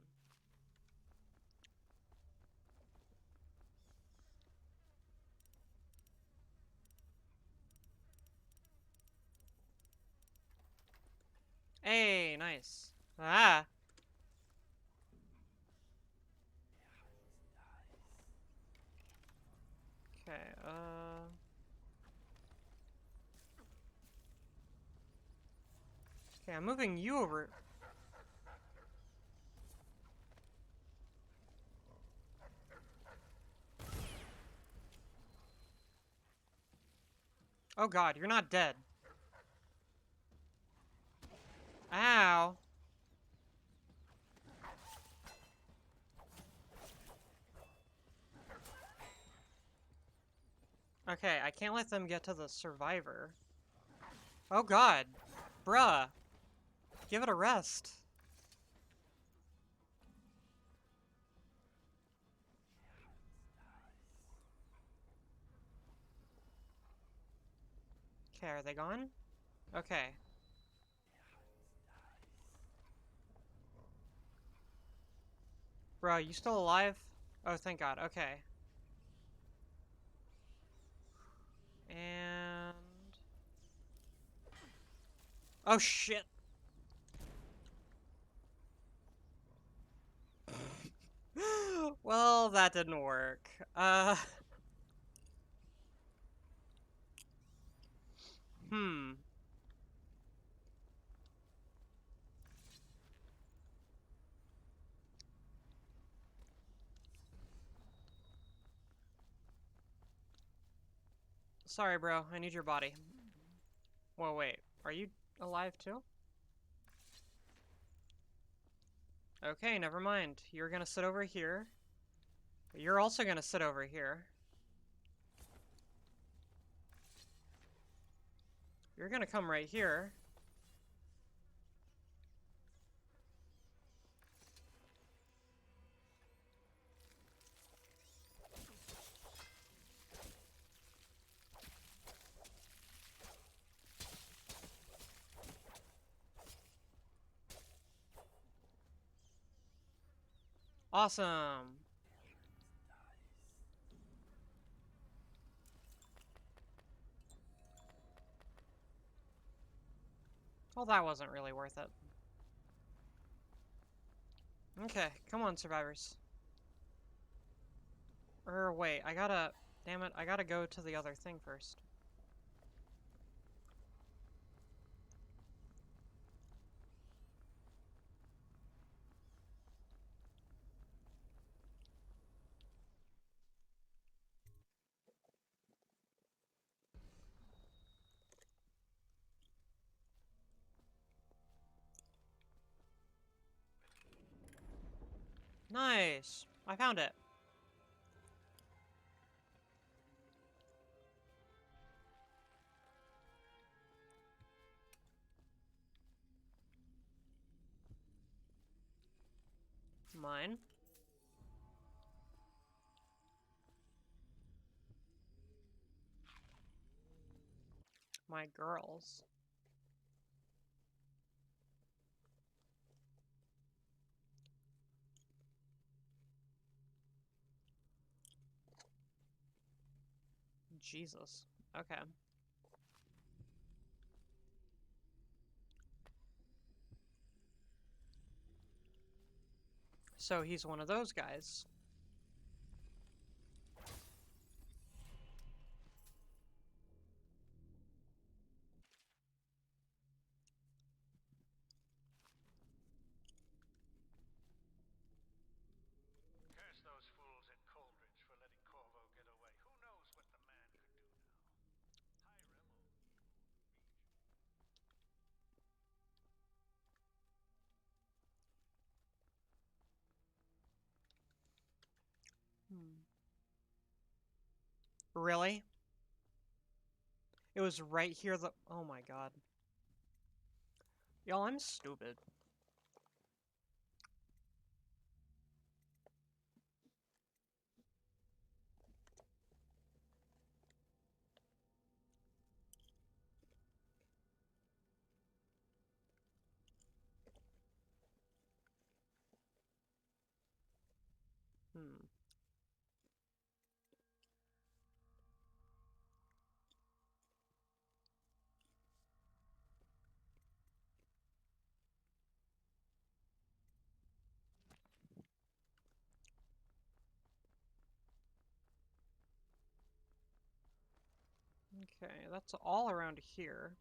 Hey, nice. Ah. Okay, okay, I'm moving you over. Oh god, you're not dead. Ow. Okay, I can't let them get to the survivor. Oh god. Bruh. Give it a rest. Okay, are they gone? Okay. Bro, you still alive? Oh, thank god. Okay. And... Oh, shit! Well, that didn't work. Hmm. Sorry, bro. I need your body. Whoa, wait. Are you alive too? Okay, never mind. You're gonna sit over here. You're also gonna sit over here. You're gonna come right here. Awesome. Well, that wasn't really worth it. Okay, come on, survivors. Wait, I gotta... Damn it, I gotta go to the other thing first. Nice! I found it. Mine. My girls. Jesus. Okay. So he's one of those guys. Curse those fools at Coldridge for letting Corvo get away. Who knows what the man could do now? Hmm. Really? It was right here the- Oh my god. Y'all, I'm stupid. Hmm. Okay, that's all around here.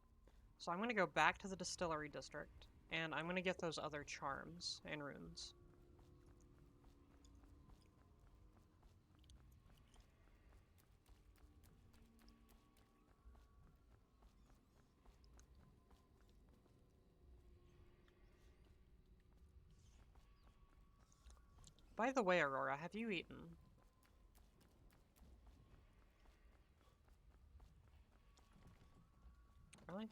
So I'm going to go back to the distillery district, and I'm going to get those other charms and runes. By the way, Aurora, have you eaten? Really?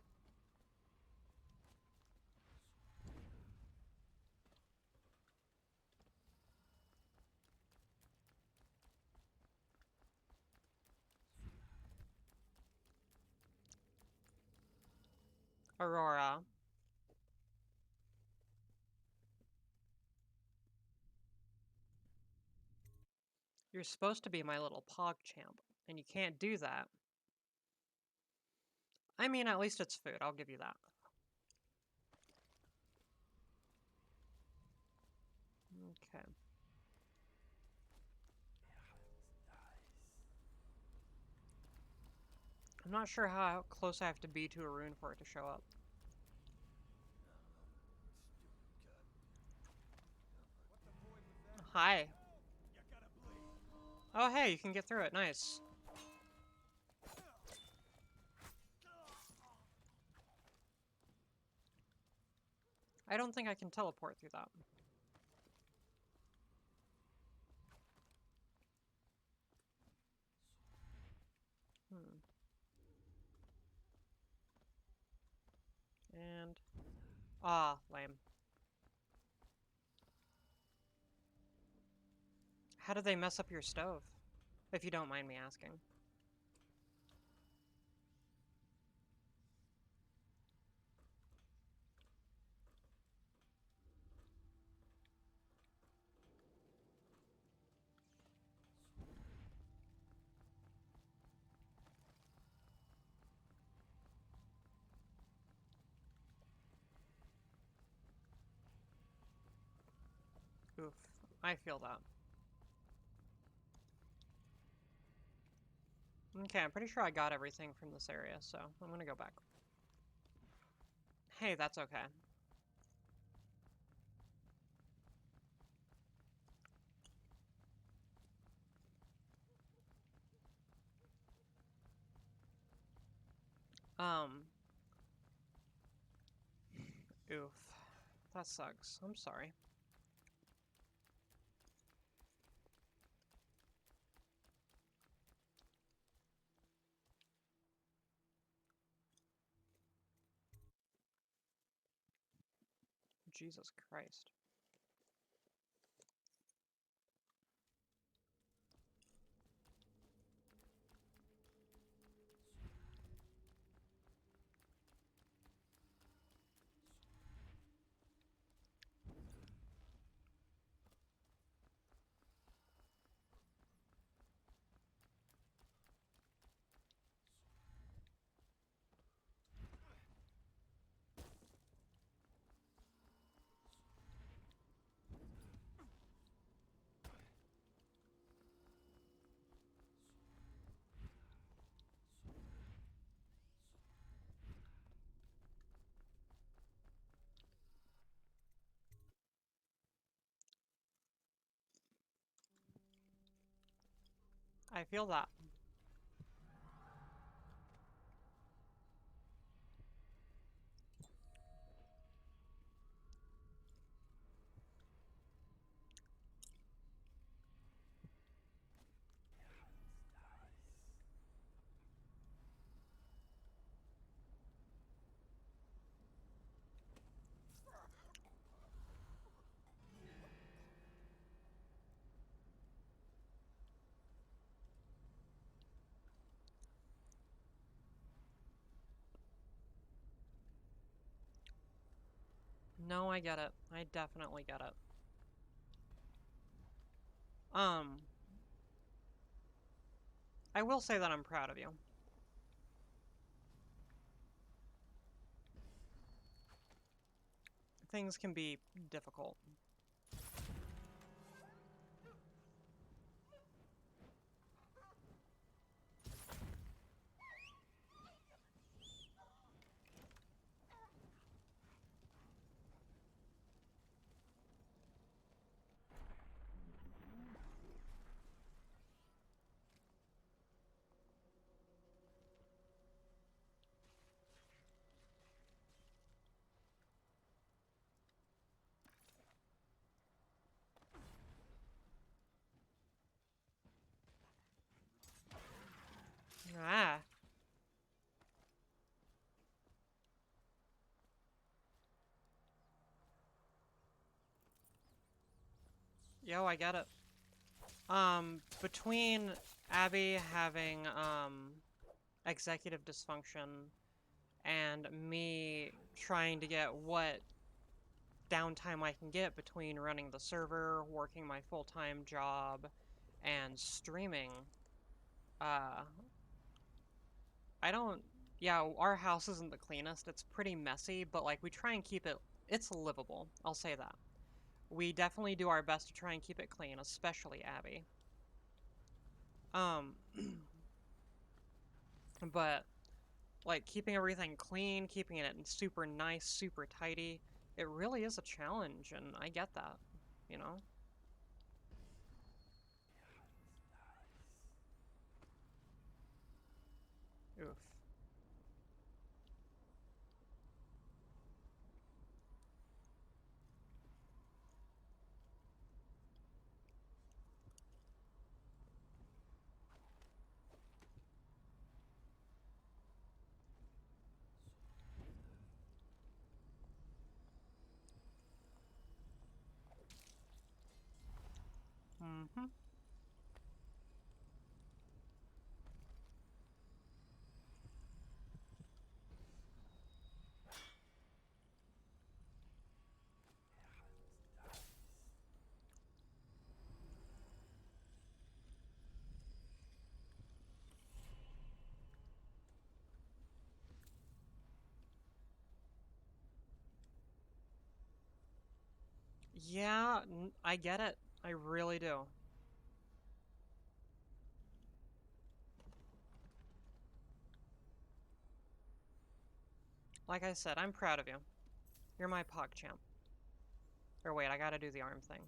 Aurora. You're supposed to be my little PogChamp, and you can't do that. I mean, at least it's food, I'll give you that. Okay. I'm not sure how close I have to be to a rune for it to show up. Hi. Oh, hey, you can get through it. Nice. I don't think I can teleport through that. And... ah, lame. How did they mess up your stove? If you don't mind me asking. Oof. I feel that. Okay, I'm pretty sure I got everything from this area, so I'm gonna go back. Hey, that's okay. Oof. That sucks. I'm sorry. Jesus Christ. I feel that. No, I get it. I definitely get it. I will say that I'm proud of you. Things can be difficult. Ah. Yo, I get it. Between Abby having, executive dysfunction and me trying to get what downtime I can get between running the server, working my full-time job, and streaming, uh, I don't... Yeah, our house isn't the cleanest. It's pretty messy, but, like, we try and keep it... It's livable. I'll say that. We definitely do our best to try and keep it clean, especially Abby. But, like, keeping everything clean, keeping it super nice, super tidy, it really is a challenge, and I get that, you know? Oof. Mm-hmm. Yeah, I get it. I really do. Like I said, I'm proud of you. You're my PogChamp. Or wait, I gotta do the arm thing.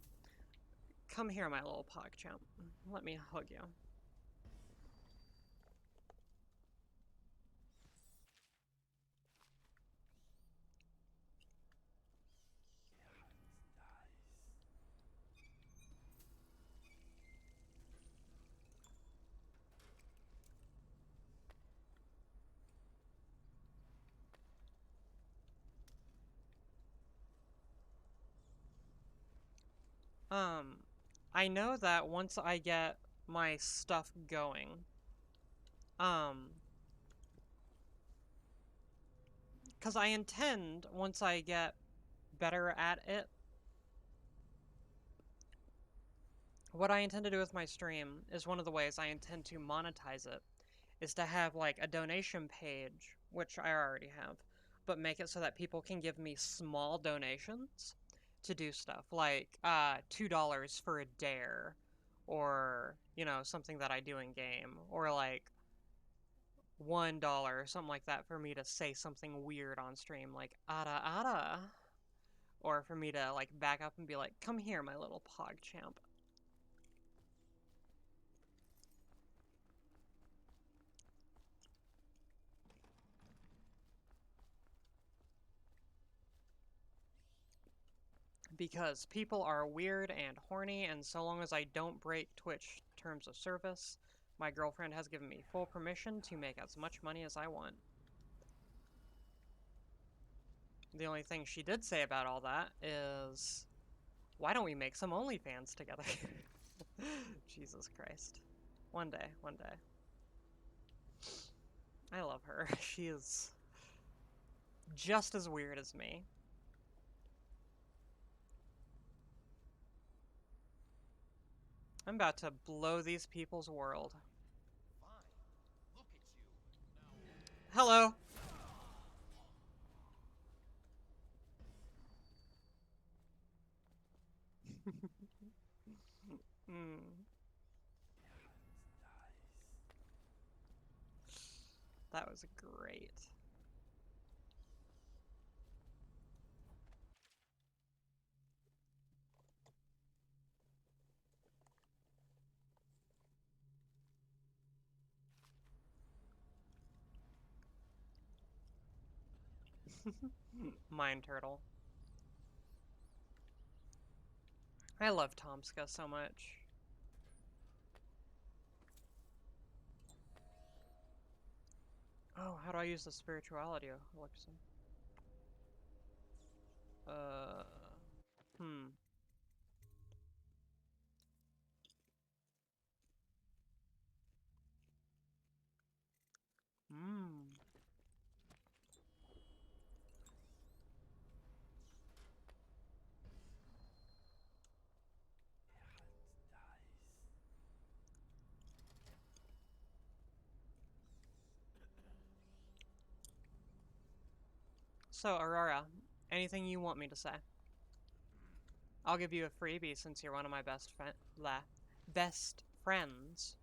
Come here, my little PogChamp. Let me hug you. I know that once I get my stuff going, um, because I intend, once I get better at it, what I intend to do with my stream is one of the ways I intend to monetize it is to have like a donation page, which I already have, but make it so that people can give me small donations to do stuff like $2 for a dare, or you know, something that I do in game, or like $1, something like that, for me to say something weird on stream, like "ada ada," or for me to like back up and be like, "Come here, my little PogChamp." Because people are weird and horny, and so long as I don't break Twitch terms of service, my girlfriend has given me full permission to make as much money as I want. The only thing she did say about all that is, why don't we make some OnlyFans together? Jesus Christ. One day, one day. I love her. She is just as weird as me. I'm about to blow these people's world. Hello. Hmm. That was great. Mind Turtle. I love Tomska so much. Oh, how do I use the spirituality elixir? Hmm. Hmm. So, Aurora, anything you want me to say? I'll give you a freebie since you're one of my best friends.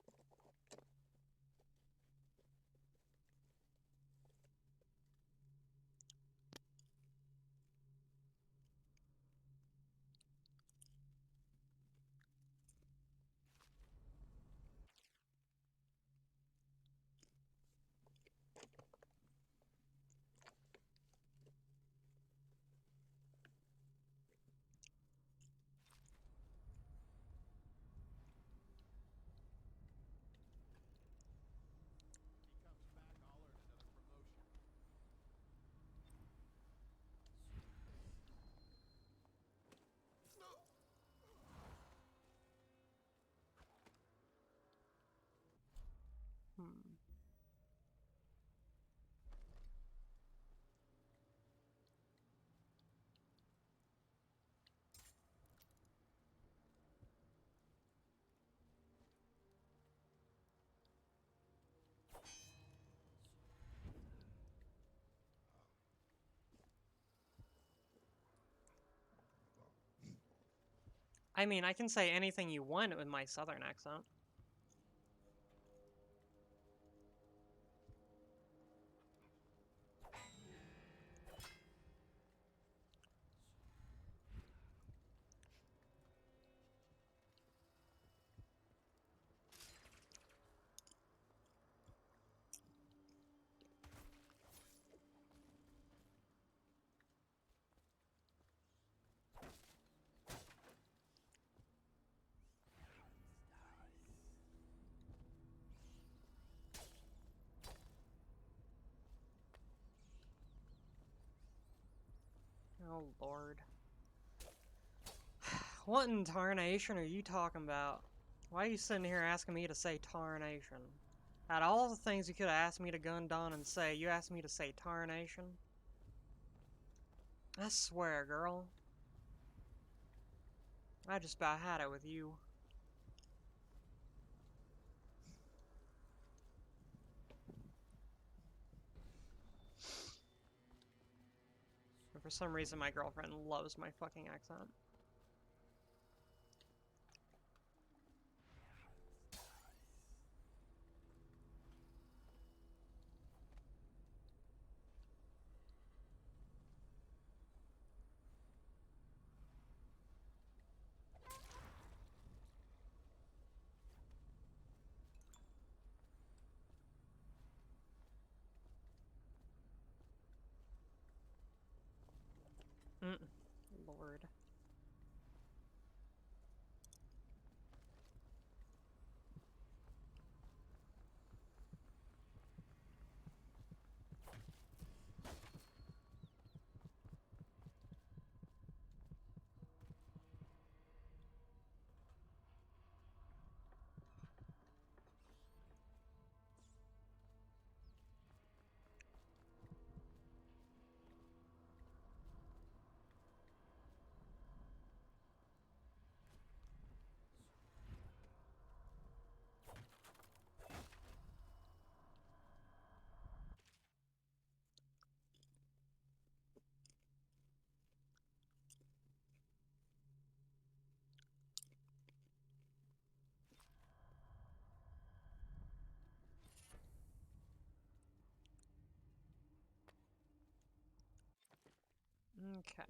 He comes back, I'll earn another promotion. Hmm. I mean, I can say anything you want with my southern accent. Oh, Lord. What in tarnation are you talking about? Why are you sitting here asking me to say tarnation? Out of all the things you could have asked me to gun down and say, you asked me to say tarnation? I swear, girl. I just about had it with you. And for some reason, my girlfriend loves my fucking accent. Lord. Okay.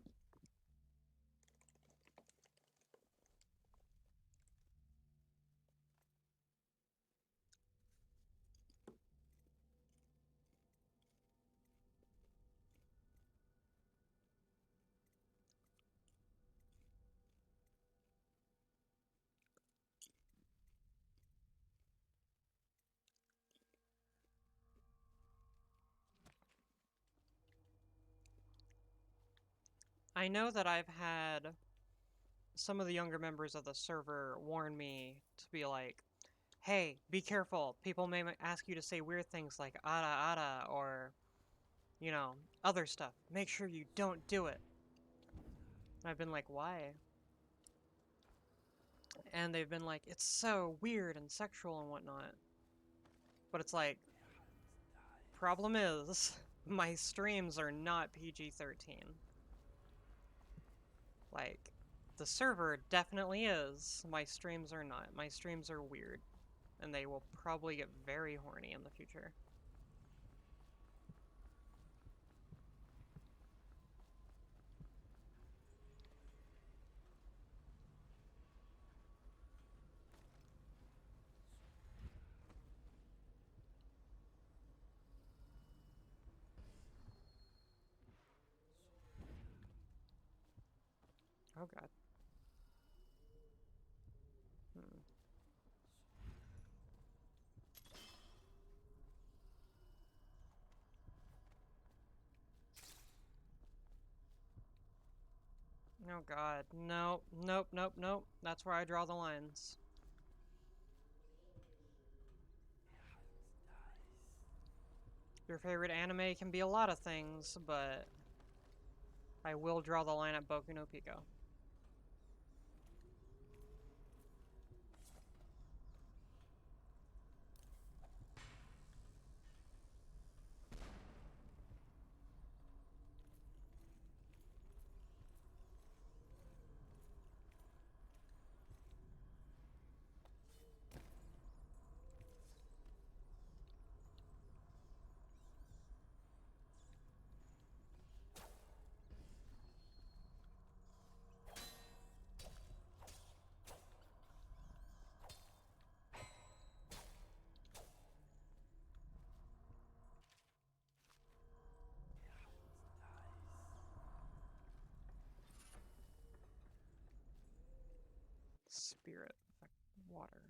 I know that I've had some of the younger members of the server warn me to be like, hey, be careful. People may ask you to say weird things like ara ara or, you know, other stuff. Make sure you don't do it. And I've been like, why? And they've been like, it's so weird and sexual and whatnot. But it's like, problem is, my streams are not PG-13. Like, the server definitely is. My streams are not. My streams are weird. And they will probably get very horny in the future. Oh god. Hmm. Oh god. Nope, nope, nope, nope. That's where I draw the lines. Your favorite anime can be a lot of things, but I will draw the line at Boku no Pico. Spirit effect water.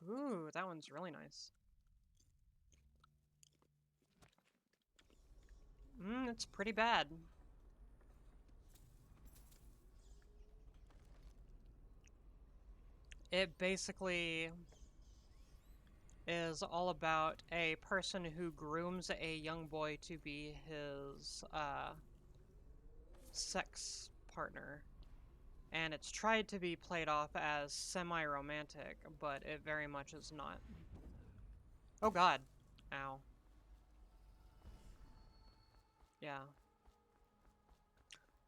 Ooh, that one's really nice. It's pretty bad. It basically is all about a person who grooms a young boy to be his sex partner. And it's tried to be played off as semi-romantic, but it very much is not. Oh god. Ow. Yeah.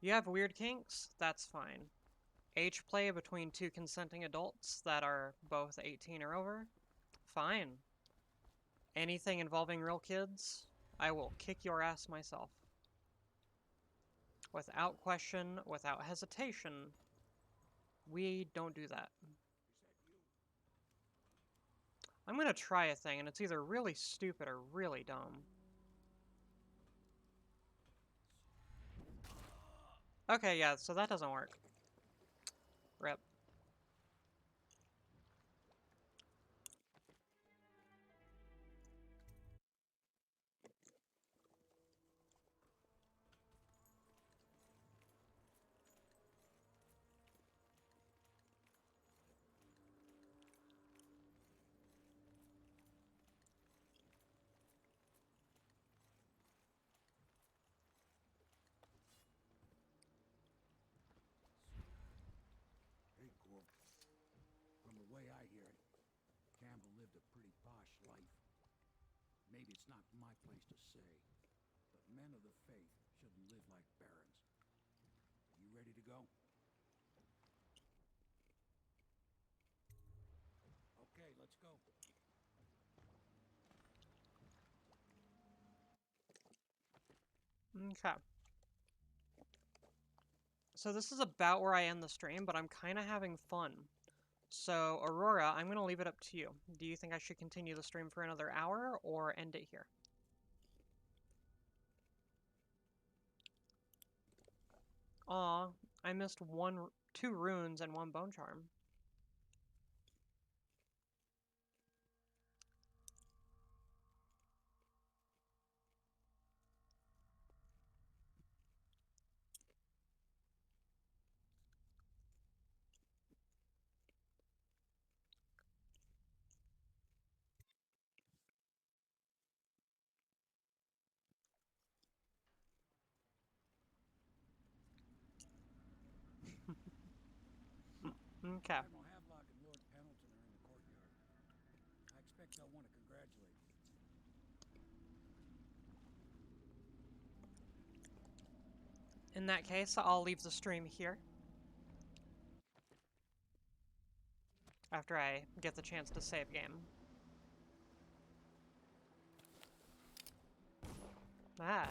You have weird kinks? That's fine. Age play between two consenting adults that are both 18 or over? Fine. Anything involving real kids? I will kick your ass myself. Without question, without hesitation, we don't do that. I'm gonna try a thing, and it's either really stupid or really dumb. Okay, yeah, so that doesn't work. Rip. Hey, Corp. From the way I hear it, Campbell lived a pretty posh life. Maybe it's not my place to say, but men of the faith shouldn't live like barons. Are you ready to go? Okay, let's go. Okay. So this is about where I end the stream, but I'm kind of having fun. So, Aurora, I'm going to leave it up to you. Do you think I should continue the stream for another hour or end it here? Aw, I missed two runes and one bone charm. Okay. Admiral Havelock and Lord Pendleton are in the courtyard. I expect they'll want to congratulate you. In that case, I'll leave the stream here. After I get the chance to save game. Ah.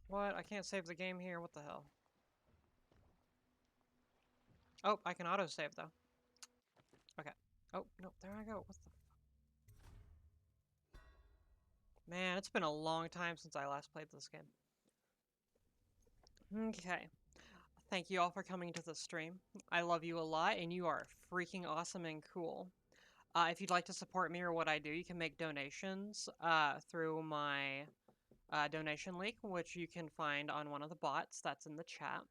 What? I can't save the game here? What the hell? Oh, I can autosave though. Okay. Oh, no, there I go. What the... Man, it's been a long time since I last played this game. Okay. Thank you all for coming to the stream. I love you a lot, and you are freaking awesome and cool. If you'd like to support me or what I do, you can make donations through my donation link, which you can find on one of the bots that's in the chat.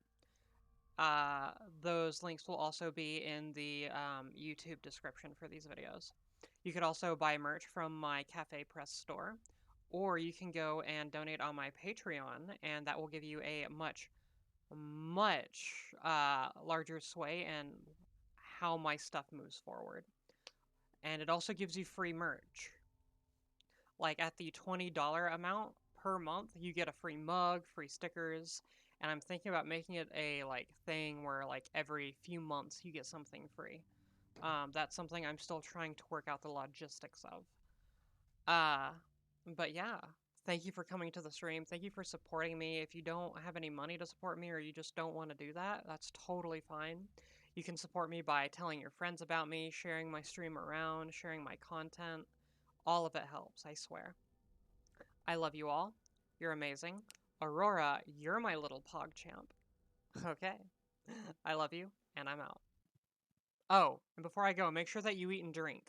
Those links will also be in the YouTube description for these videos. You could also buy merch from my Cafe Press store, or you can go and donate on my Patreon, and that will give you a much larger sway in how my stuff moves forward. And it also gives you free merch. Like at the $20 amount per month, you get a free mug, free stickers, and I'm thinking about making it a thing where every few months you get something free. That's something I'm still trying to work out the logistics of. But yeah, thank you for coming to the stream. Thank you for supporting me. If you don't have any money to support me or you just don't want to do that, that's totally fine. You can support me by telling your friends about me, sharing my stream around, sharing my content. All of it helps, I swear. I love you all. You're amazing. Aurora, you're my little pog champ. Okay. I love you, and I'm out. Oh, and before I go, make sure that you eat and drink.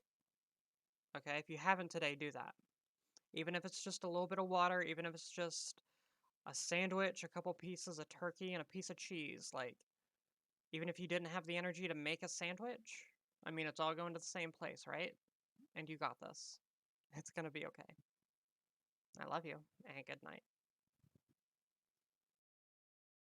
Okay, if you haven't today, do that. Even if it's just a little bit of water, even if it's just a sandwich, a couple pieces of turkey, and a piece of cheese. Even if you didn't have the energy to make a sandwich, I mean, it's all going to the same place, right? And you got this. It's gonna be okay. I love you, and good night.